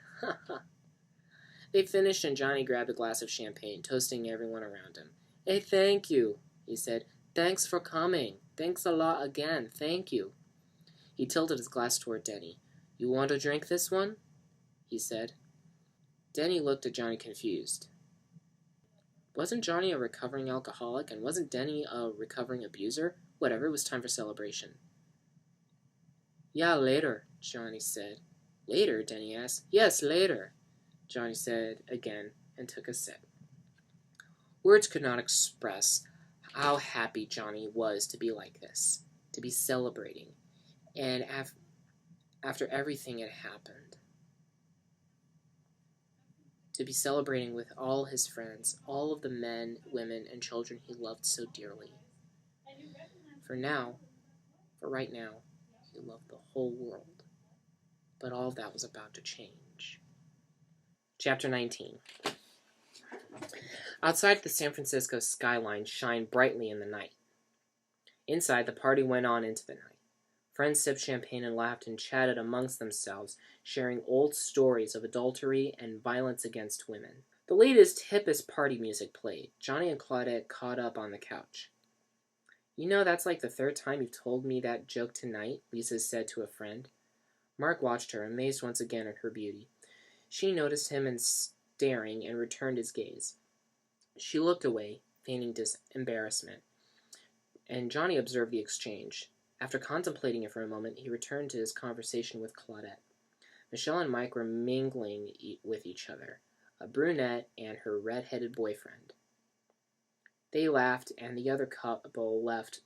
They finished and Johnny grabbed a glass of champagne, toasting everyone around him. "Hey, thank you," he said. "Thanks for coming. Thanks a lot again, thank you." He tilted his glass toward Denny. "You want to drink this one?" he said. Denny looked at Johnny confused. Wasn't Johnny a recovering alcoholic, and wasn't Denny a recovering abuser? Whatever, it was time for celebration. "Yeah, later," Johnny said. "Later?" Denny asked. "Yes, later," Johnny said again, and took a sip. Words could not express how happy Johnny was to be like this, to be celebrating. And after everything had happened, to be celebrating with all his friends, all of the men, women, and children he loved so dearly. For right now, he loved the whole world. But all of that was about to change. Chapter 19. Outside, the San Francisco skyline shined brightly in the night. Inside, the party went on into the night. Friends sipped champagne and laughed and chatted amongst themselves, sharing old stories of adultery and violence against women. The latest, hippest party music played. Johnny and Claudette caught up on the couch. "You know, that's like the third time you've told me that joke tonight," Lisa said to a friend. Mark watched her, amazed once again at her beauty. She noticed him and staring and returned his gaze. She looked away, feigning embarrassment, and Johnny observed the exchange. After contemplating it for a moment, he returned to his conversation with Claudette. Michelle and Mike were mingling with each other, a brunette and her red-headed boyfriend. They laughed, and the other couple left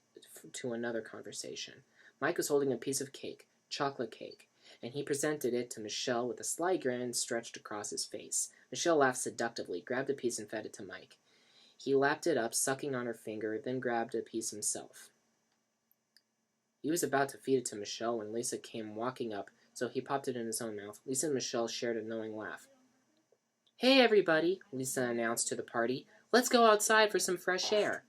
to another conversation. Mike was holding a piece of cake, chocolate cake, and he presented it to Michelle with a sly grin stretched across his face. Michelle laughed seductively, grabbed a piece and fed it to Mike. He lapped it up, sucking on her finger, then grabbed a piece himself. He was about to feed it to Michelle when Lisa came walking up, so he popped it in his own mouth. Lisa and Michelle shared a knowing laugh. "Hey, everybody," Lisa announced to the party. "Let's go outside for some fresh air."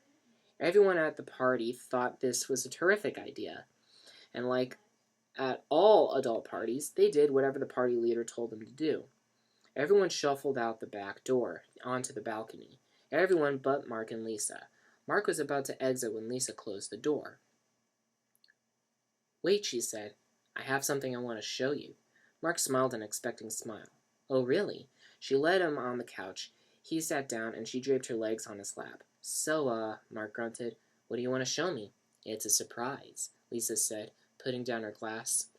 Everyone at the party thought this was a terrific idea, and like at all adult parties, they did whatever the party leader told them to do. Everyone shuffled out the back door, onto the balcony. Everyone but Mark and Lisa. Mark was about to exit when Lisa closed the door. "Wait," she said. "I have something I want to show you." Mark smiled an expecting smile. "Oh, really?" She led him on the couch. He sat down, and she draped her legs on his lap. "So, Mark grunted, "what do you want to show me?" "It's a surprise," Lisa said, putting down her glass.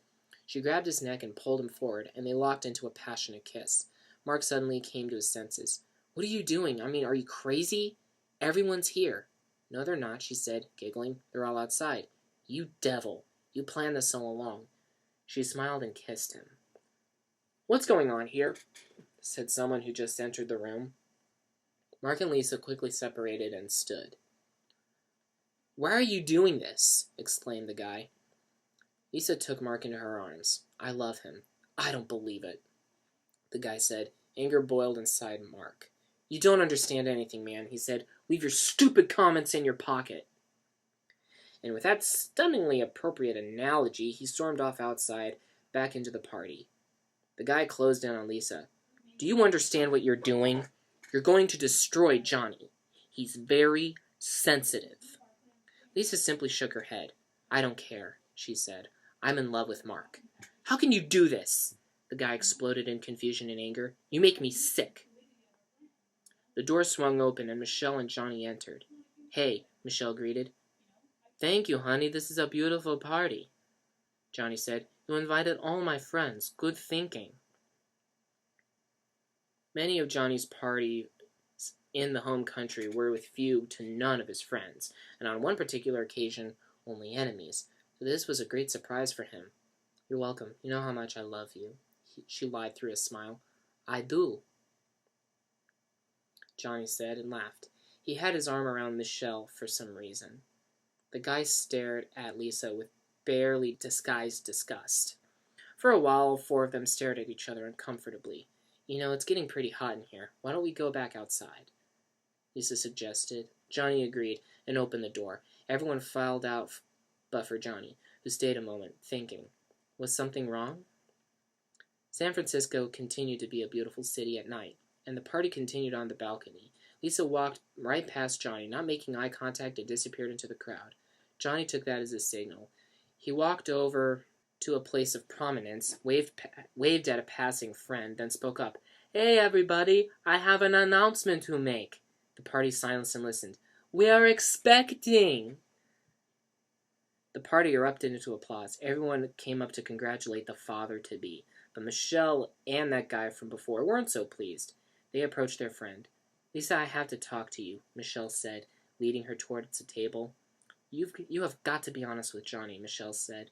She grabbed his neck and pulled him forward, and they locked into a passionate kiss. Mark suddenly came to his senses. "What are you doing? I mean, are you crazy? Everyone's here." "No, they're not," she said, giggling. "They're all outside." "You devil! You planned this all along." She smiled and kissed him. "What's going on here?" said someone who just entered the room. Mark and Lisa quickly separated and stood. "Why are you doing this?" exclaimed the guy. Lisa took Mark into her arms. "I love him." "I don't believe it," the guy said. Anger boiled inside Mark. "You don't understand anything, man," he said. "Leave your stupid comments in your pocket." And with that stunningly appropriate analogy, he stormed off outside, back into the party. The guy closed in on Lisa. "Do you understand what you're doing? You're going to destroy Johnny. He's very sensitive." Lisa simply shook her head. "I don't care," she said. "I'm in love with Mark." "How can you do this?" The guy exploded in confusion and anger. "You make me sick." The door swung open and Michelle and Johnny entered. "Hey," Michelle greeted. "Thank you, honey. This is a beautiful party," Johnny said. "You invited all my friends. Good thinking." Many of Johnny's parties in the home country were with few to none of his friends, and on one particular occasion, only enemies. So this was a great surprise for him. "You're welcome. You know how much I love you," she lied through a smile. "I do," Johnny said and laughed. He had his arm around Michelle for some reason. The guy stared at Lisa with barely disguised disgust. For a while, all four of them stared at each other uncomfortably. "You know, it's getting pretty hot in here. Why don't we go back outside?" Lisa suggested. Johnny agreed and opened the door. Everyone filed out but for Johnny, who stayed a moment, thinking. Was something wrong? San Francisco continued to be a beautiful city at night, and the party continued on the balcony. Lisa walked right past Johnny, not making eye contact, and disappeared into the crowd. Johnny took that as a signal. He walked over to a place of prominence, waved at a passing friend, then spoke up. "Hey, everybody, I have an announcement to make." The party silenced and listened. "We are expecting." The party erupted into applause. Everyone came up to congratulate the father-to-be, but Michelle and that guy from before weren't so pleased. They approached their friend. "Lisa, I have to talk to you," Michelle said, leading her towards the table. You have got to be honest with Johnny," Michelle said.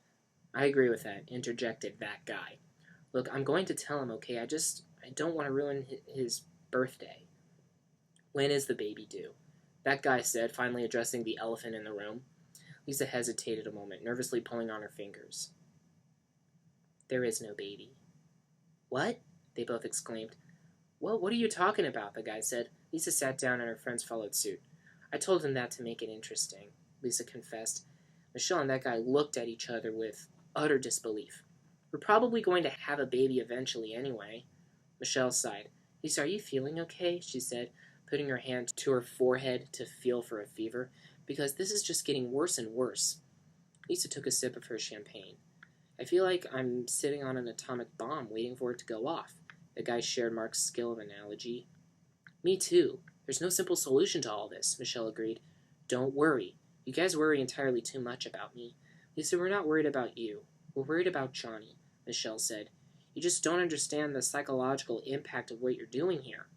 I agree with that, interjected that guy. Look, I'm going to tell him, okay? I don't want to ruin his birthday. When is the baby due? That guy said, finally addressing the elephant in the room. Lisa hesitated a moment, nervously pulling on her fingers. There is no baby. What? They both exclaimed. Well, what are you talking about? The guy said. Lisa sat down and her friends followed suit. I told him that to make it interesting, Lisa confessed. Michelle and that guy looked at each other with utter disbelief. We're probably going to have a baby eventually anyway. Michelle sighed. Lisa, are you feeling okay? She said, putting her hand to her forehead to feel for a fever. Because this is just getting worse and worse. Lisa took a sip of her champagne. I feel like I'm sitting on an atomic bomb waiting for it to go off. The guy shared Mark's skill of analogy. Me too. There's no simple solution to all this, Michelle agreed. Don't worry. You guys worry entirely too much about me. Lisa, we're not worried about you. We're worried about Johnny, Michelle said. You just don't understand the psychological impact of what you're doing here.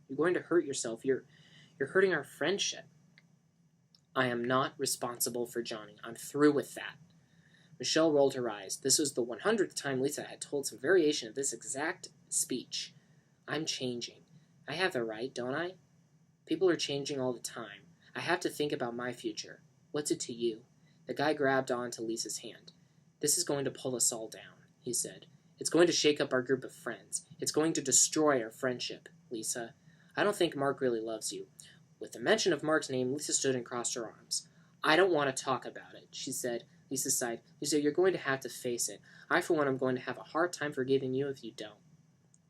You're going to hurt yourself. You're hurting our friendship. I am not responsible for Johnny. I'm through with that. Michelle rolled her eyes. This was the 100th time Lisa had told some variation of this exact speech. I'm changing. I have the right, don't I? People are changing all the time. I have to think about my future. What's it to you? The guy grabbed onto Lisa's hand. This is going to pull us all down, he said. It's going to shake up our group of friends. It's going to destroy our friendship, Lisa. I don't think Mark really loves you. With the mention of Mark's name, Lisa stood and crossed her arms. I don't want to talk about it, she said. Lisa sighed. Lisa, you're going to have to face it. I, for one, am going to have a hard time forgiving you if you don't.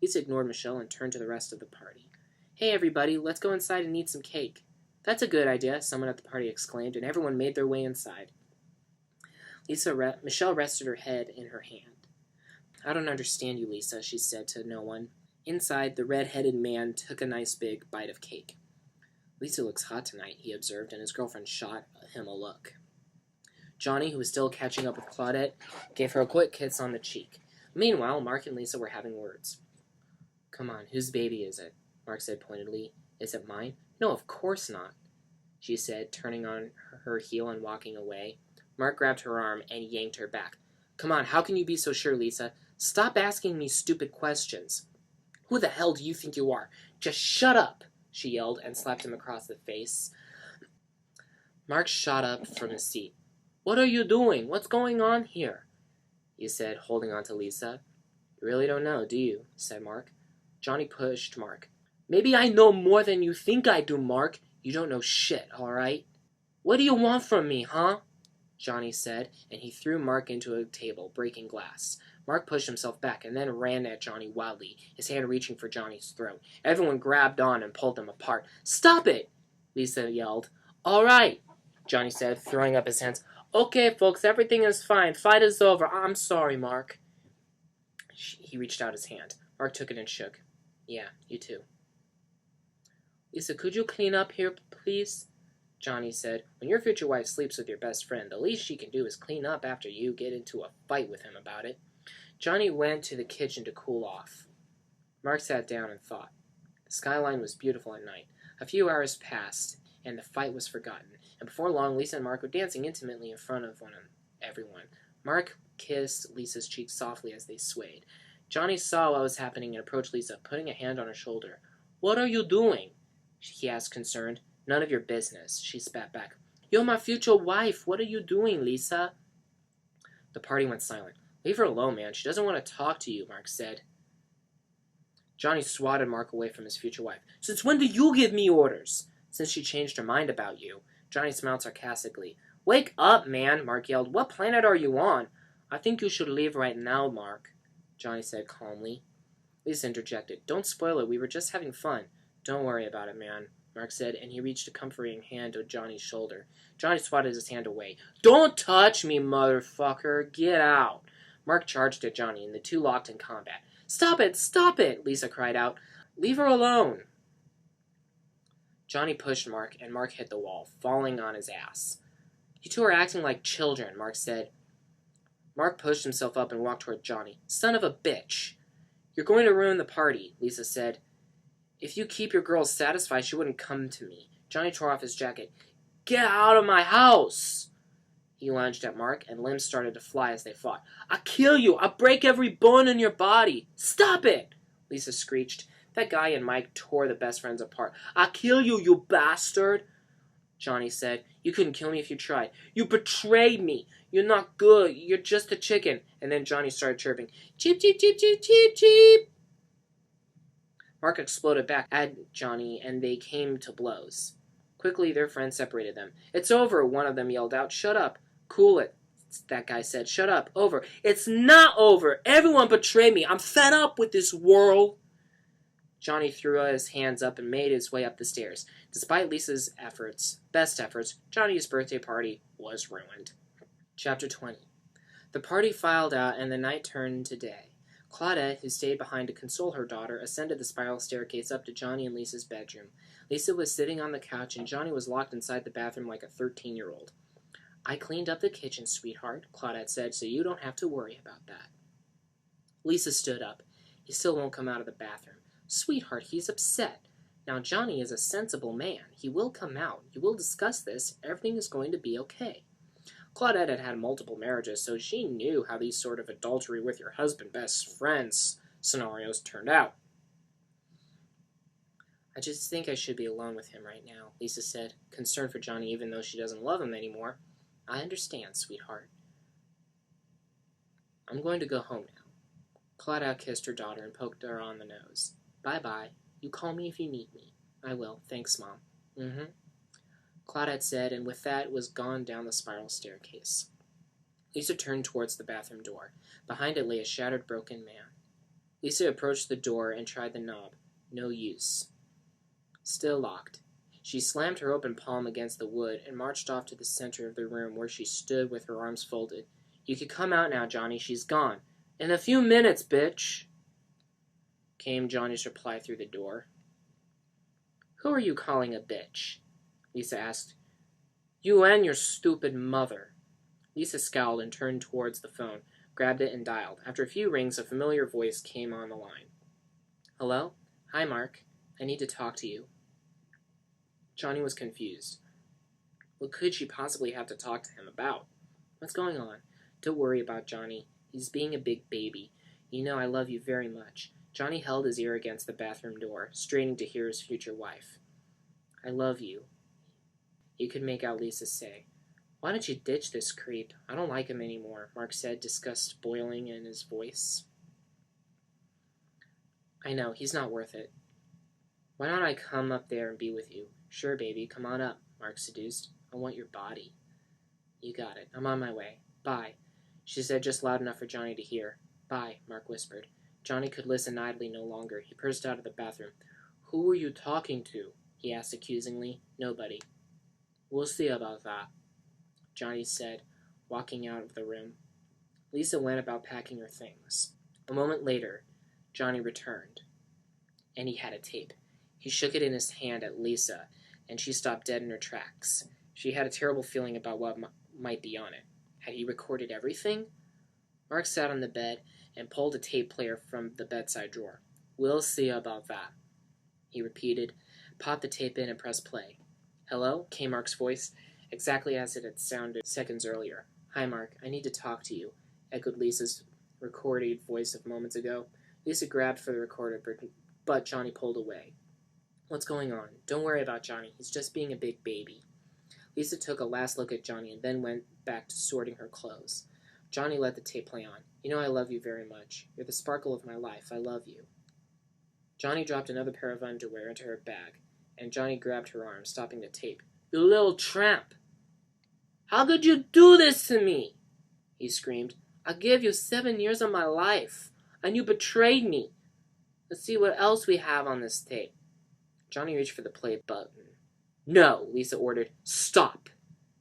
Lisa ignored Michelle and turned to the rest of the party. Hey, everybody, let's go inside and eat some cake. That's a good idea, someone at the party exclaimed, and everyone made their way inside. Michelle rested her head in her hand. I don't understand you, Lisa, she said to no one. Inside, the red-headed man took a nice big bite of cake. Lisa looks hot tonight, he observed, and his girlfriend shot him a look. Johnny, who was still catching up with Claudette, gave her a quick kiss on the cheek. Meanwhile, Mark and Lisa were having words. Come on, whose baby is it? Mark said pointedly. Is it mine? No, of course not, she said, turning on her heel and walking away. Mark grabbed her arm and yanked her back. Come on, how can you be so sure, Lisa? Stop asking me stupid questions. Who the hell do you think you are? Just shut up, she yelled and slapped him across the face. Mark shot up from his seat. What are you doing? What's going on here? He said, holding on to Lisa. You really don't know, do you? Said Mark. Johnny pushed Mark. Maybe I know more than you think I do, Mark. You don't know shit, all right? What do you want from me, huh? Johnny said, and he threw Mark into a table, breaking glass. Mark pushed himself back and then ran at Johnny wildly, his hand reaching for Johnny's throat. Everyone grabbed on and pulled them apart. Stop it! Lisa yelled. All right, Johnny said, throwing up his hands. Okay, folks, everything is fine. Fight is over. I'm sorry, Mark. He reached out his hand. Mark took it and shook. Yeah, you too. Lisa, could you clean up here, please? Johnny said. When your future wife sleeps with your best friend, the least she can do is clean up after you get into a fight with him about it. Johnny went to the kitchen to cool off. Mark sat down and thought. The skyline was beautiful at night. A few hours passed, and the fight was forgotten. And before long, Lisa and Mark were dancing intimately in front of everyone. Mark kissed Lisa's cheek softly as they swayed. Johnny saw what was happening and approached Lisa, putting a hand on her shoulder. What are you doing? He asked, concerned. None of your business, she spat back. You're my future wife. What are you doing, Lisa? The party went silent. Leave her alone, man. She doesn't want to talk to you, Mark said. Johnny swatted Mark away from his future wife. Since when do you give me orders? Since she changed her mind about you. Johnny smiled sarcastically. Wake up, man, Mark yelled. What planet are you on? I think you should leave right now, Mark, Johnny said calmly. Lisa interjected. Don't spoil it. We were just having fun. Don't worry about it, man, Mark said, and he reached a comforting hand to Johnny's shoulder. Johnny swatted his hand away. Don't touch me, motherfucker. Get out. Mark charged at Johnny, and the two locked in combat. Stop it, Lisa cried out. Leave her alone. Johnny pushed Mark, and Mark hit the wall, falling on his ass. You two are acting like children, Mark said. Mark pushed himself up and walked toward Johnny. Son of a bitch. You're going to ruin the party, Lisa said. If you keep your girls satisfied, she wouldn't come to me. Johnny tore off his jacket. Get out of my house! He lunged at Mark, and limbs started to fly as they fought. "I'll kill you! I'll break every bone in your body! Stop it!" Lisa screeched. That guy and Mike tore the best friends apart. "I'll kill you, you bastard!" Johnny said. "You couldn't kill me if you tried. You betrayed me! You're not good. You're just a chicken." And then Johnny started chirping. "Cheep, cheep, cheep, cheep, cheep, cheep." Mark exploded back at Johnny, and they came to blows. Quickly, their friend separated them. "It's over," one of them yelled out. "Shut up." "Cool it," that guy said. "Shut up. Over." "It's not over. Everyone betrayed me. I'm fed up with this world." Johnny threw his hands up and made his way up the stairs. Despite Lisa's best efforts, Johnny's birthday party was ruined. Chapter 20. The party filed out, and the night turned to day. Claudette, who stayed behind to console her daughter, ascended the spiral staircase up to Johnny and Lisa's bedroom. Lisa was sitting on the couch, and Johnny was locked inside the bathroom like a 13-year-old. "I cleaned up the kitchen, sweetheart," Claudette said, "so you don't have to worry about that." Lisa stood up. "He still won't come out of the bathroom." "Sweetheart, he's upset. Now, Johnny is a sensible man. He will come out. You will discuss this. Everything is going to be okay." Claudette had had multiple marriages, so she knew how these sort of adultery with your husband, best friends scenarios turned out. "I just think I should be alone with him right now," Lisa said, concerned for Johnny even though she doesn't love him anymore. "I understand, sweetheart. I'm going to go home now." Claudette kissed her daughter and poked her on the nose. "Bye-bye. You call me if you need me." "I will. Thanks, Mom." "Mm-hmm," Claudette said, and with that was gone down the spiral staircase. Lisa turned towards the bathroom door. Behind it lay a shattered, broken man. Lisa approached the door and tried the knob. No use. Still locked. She slammed her open palm against the wood and marched off to the center of the room where she stood with her arms folded. "You can come out now, Johnny. She's gone." "In a few minutes, bitch," came Johnny's reply through the door. "Who are you calling a bitch?" Lisa asked. "You and your stupid mother." Lisa scowled and turned towards the phone, grabbed it, and dialed. After a few rings, a familiar voice came on the line. "Hello? Hi, Mark. I need to talk to you." Johnny was confused. What could she possibly have to talk to him about? "What's going on?" "Don't worry about Johnny. He's being a big baby. You know I love you very much." Johnny held his ear against the bathroom door, straining to hear his future wife. "I love you," he could make out Lisa say. "Why don't you ditch this creep? I don't like him anymore," Mark said, disgust boiling in his voice. "I know, he's not worth it. Why don't I come up there and be with you?" "Sure, baby, come on up," Mark seduced. "I want your body." "You got it. I'm on my way. Bye," she said, just loud enough for Johnny to hear. "Bye," Mark whispered. Johnny could listen idly no longer. He burst out of the bathroom. "Who were you talking to?" he asked accusingly. "Nobody." "We'll see about that," Johnny said, walking out of the room. Lisa went about packing her things. A moment later, Johnny returned, and he had a tape. He shook it in his hand at Lisa, and she stopped dead in her tracks. She had a terrible feeling about what might be on it. Had he recorded everything? Mark sat on the bed and pulled a tape player from the bedside drawer. "We'll see about that," he repeated, popped the tape in, and pressed play. "Hello?" came Mark's voice, exactly as it had sounded seconds earlier. "Hi, Mark. I need to talk to you," echoed Lisa's recorded voice of moments ago. Lisa grabbed for the recorder, but Johnny pulled away. "What's going on?" "Don't worry about Johnny. He's just being a big baby." Lisa took a last look at Johnny and then went back to sorting her clothes. Johnny let the tape play on. "You know I love you very much. You're the sparkle of my life. I love you." Johnny dropped another pair of underwear into her bag, and Johnny grabbed her arm, stopping the tape. "You little tramp! How could you do this to me?" he screamed. "I gave you 7 years of my life, and you betrayed me. Let's see what else we have on this tape." Johnny reached for the play button. "No," Lisa ordered. "Stop,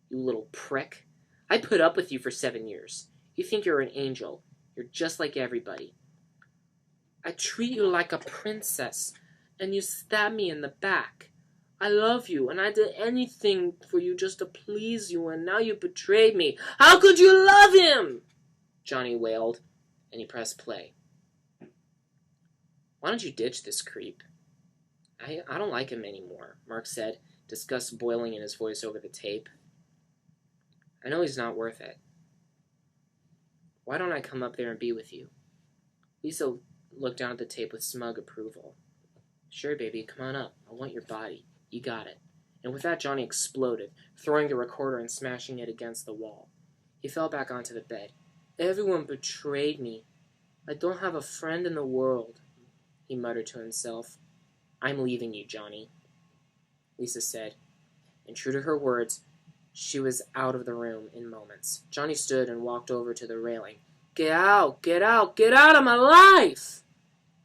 you little prick. I put up with you for 7 years. You think you're an angel. You're just like everybody. I treat you like a princess, and you stab me in the back. I love you, and I did anything for you just to please you, and now you betrayed me. How could you love him?" Johnny wailed, and he pressed play. "Why don't you ditch this creep?" I don't like him anymore," Mark said, disgust boiling in his voice over the tape. I know he's not worth it. Why don't I come up there and be with you? Lisa looked down at the tape with smug approval. Sure, baby, come on up. I want your body. You got it. And with that, Johnny exploded, throwing the recorder and smashing it against the wall. He fell back onto the bed. Everyone betrayed me. I don't have a friend in the world, he muttered to himself. I'm leaving you, Johnny, Lisa said. And true to her words, she was out of the room in moments. Johnny stood and walked over to the railing. Get out! Get out! Get out of my life!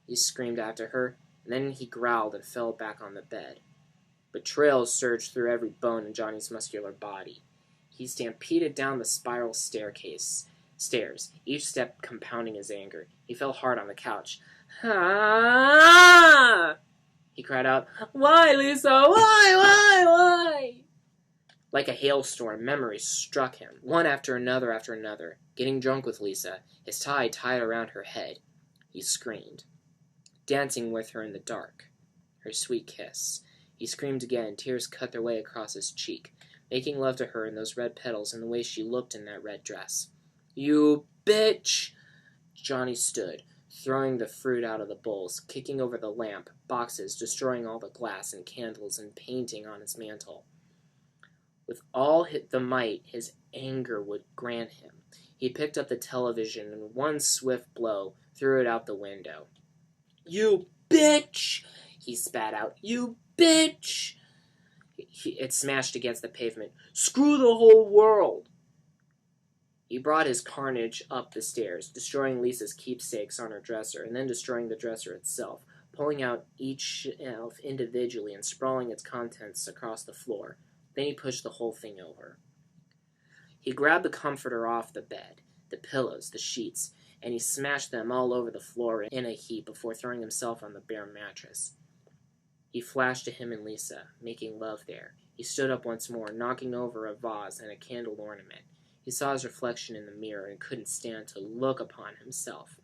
He screamed after her, and then he growled and fell back on the bed. Betrayal surged through every bone in Johnny's muscular body. He stampeded down the spiral stairs, each step compounding his anger. He fell hard on the couch. Ah! He cried out, Why, Lisa? Why? Like a hailstorm, memories struck him, one after another. Getting drunk with Lisa, his tie tied around her head. He screamed. Dancing with her in the dark. Her sweet kiss. He screamed again, tears cut their way across his cheek. Making love to her in those red petals and the way she looked in that red dress. You bitch! Johnny stood, throwing the fruit out of the bowls, kicking over the lamp, boxes, destroying all the glass and candles and painting on his mantle. With all the might his anger would grant him, he picked up the television and one swift blow threw it out the window. You bitch! He spat out. You bitch! It smashed against the pavement. Screw the whole world! He brought his carnage up the stairs, destroying Lisa's keepsakes on her dresser, and then destroying the dresser itself, pulling out each shelf individually and sprawling its contents across the floor. Then he pushed the whole thing over. He grabbed the comforter off the bed, the pillows, the sheets, and he smashed them all over the floor in a heap before throwing himself on the bare mattress. He flashed to him and Lisa, making love there. He stood up once more, knocking over a vase and a candle ornament. He saw his reflection in the mirror and couldn't stand to look upon himself.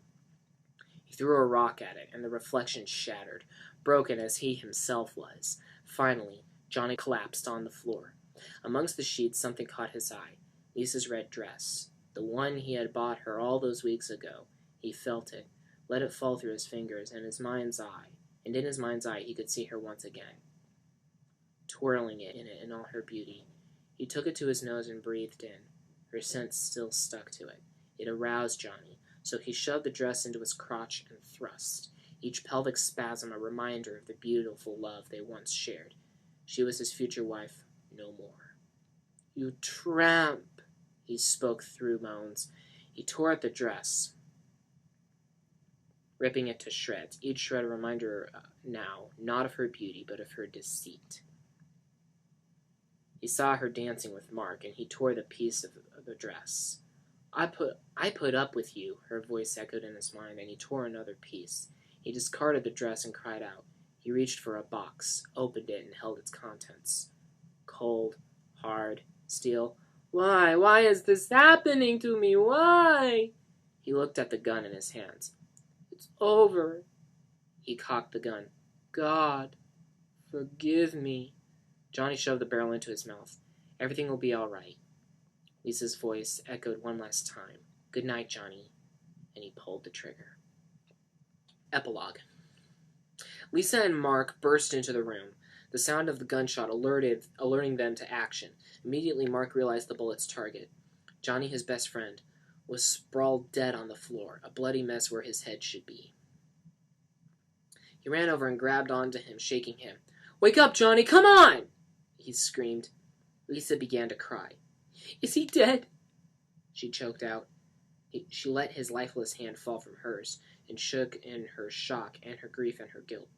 He threw a rock at it, and the reflection shattered, broken as he himself was. Finally, Johnny collapsed on the floor. Amongst the sheets, something caught his eye. Lisa's red dress, the one he had bought her all those weeks ago. He felt it, let it fall through his fingers, and in his mind's eye he could see her once again, twirling it in all her beauty. He took it to his nose and breathed in. Her scent still stuck to it. It aroused Johnny, so he shoved the dress into his crotch and thrust, each pelvic spasm a reminder of the beautiful love they once shared. She was his future wife, no more. You tramp, he spoke through moans. He tore at the dress, ripping it to shreds, each shred a reminder now, not of her beauty, but of her deceit. He saw her dancing with Mark, and he tore the piece of the dress. I put up with you, her voice echoed in his mind, and he tore another piece. He discarded the dress and cried out. He reached for a box, opened it, and held its contents. Cold, hard, steel. Why? Why is this happening to me? Why? He looked at the gun in his hands. It's over. He cocked the gun. God, forgive me. Johnny shoved the barrel into his mouth. Everything will be all right. Lisa's voice echoed one last time. Good night, Johnny. And he pulled the trigger. Epilogue. Lisa and Mark burst into the room. The sound of the gunshot alerting them to action. Immediately, Mark realized the bullet's target. Johnny, his best friend, was sprawled dead on the floor, a bloody mess where his head should be. He ran over and grabbed onto him, shaking him. Wake up, Johnny! Come on! He screamed. Lisa began to cry. Is he dead? She choked out. She let his lifeless hand fall from hers, and shook in her shock and her grief and her guilt.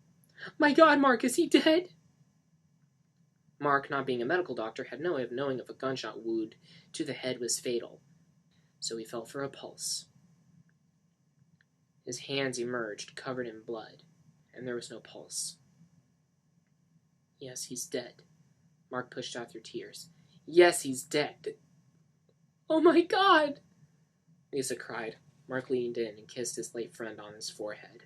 My God, Mark, is he dead? Mark, not being a medical doctor, had no way of knowing if a gunshot wound to the head was fatal, so he felt for a pulse. His hands emerged, covered in blood, and there was no pulse. Yes, he's dead. Mark pushed out through tears. Yes, he's dead. Oh my God! Lisa cried. Mark leaned in and kissed his late friend on his forehead.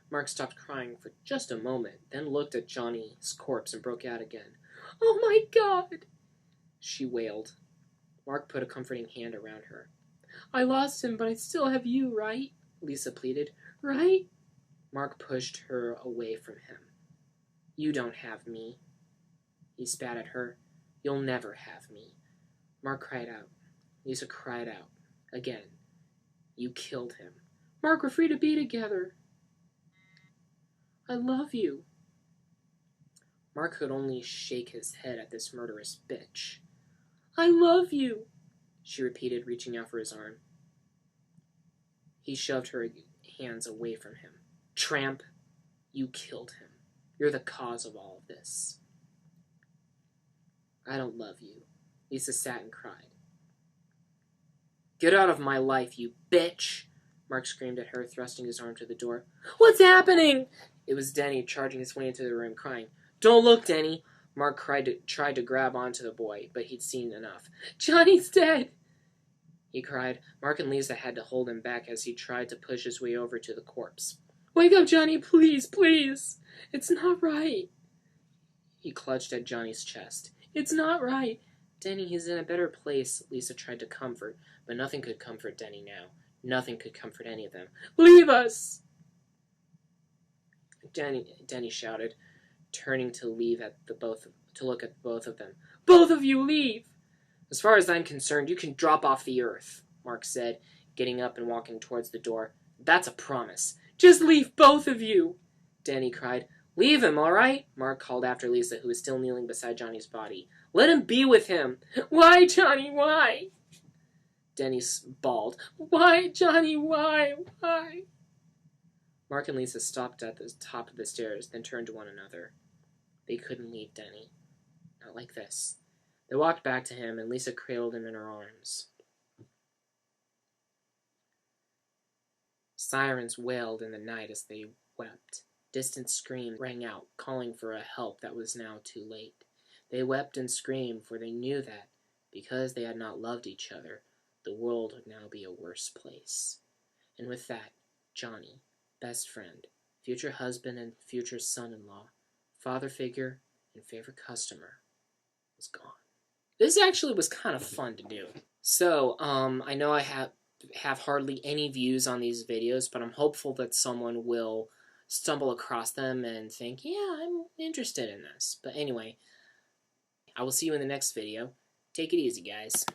Mark stopped crying for just a moment, then looked at Johnny's corpse and broke out again. Oh my God! She wailed. Mark put a comforting hand around her. I lost him, but I still have you, right? Lisa pleaded. Right? Mark pushed her away from him. You don't have me. He spat at her. You'll never have me. Mark cried out. Lisa cried out. Again. You killed him. Mark, we're free to be together. I love you. Mark could only shake his head at this murderous bitch. I love you, she repeated, reaching out for his arm. He shoved her hands away from him. Tramp, you killed him. You're the cause of all of this. I don't love you. Lisa sat and cried. Get out of my life, you bitch! Mark screamed at her, thrusting his arm to the door. What's happening? It was Denny, charging his way into the room, crying. Don't look, Denny! Mark tried to grab onto the boy, but he'd seen enough. Johnny's dead! He cried. Mark and Lisa had to hold him back as he tried to push his way over to the corpse. Wake up, Johnny, please, please! It's not right! He clutched at Johnny's chest. It's not right! Denny, he's in a better place, Lisa tried to comfort, but nothing could comfort Denny now. Nothing could comfort any of them. Leave us! Denny shouted, turning to look at both of them. Both of you, leave! As far as I'm concerned, you can drop off the earth, Mark said, getting up and walking towards the door. That's a promise. Just leave, both of you! Denny cried. Leave him, all right? Mark called after Lisa, who was still kneeling beside Johnny's body. Let him be with him! Why, Johnny, why? Denny bawled. Why, Johnny, why? Why? Mark and Lisa stopped at the top of the stairs, then turned to one another. They couldn't leave Denny. Not like this. They walked back to him, and Lisa cradled him in her arms. Sirens wailed in the night as they wept. Distant screams rang out, calling for a help that was now too late. They wept and screamed, for they knew that, because they had not loved each other, the world would now be a worse place. And with that, Johnny, best friend, future husband and future son-in-law, father figure, and favorite customer, was gone. This actually was kind of fun to do. So, I know I have hardly any views on these videos, but I'm hopeful that someone will stumble across them and think, yeah, I'm interested in this. But anyway, I will see you in the next video. Take it easy, guys.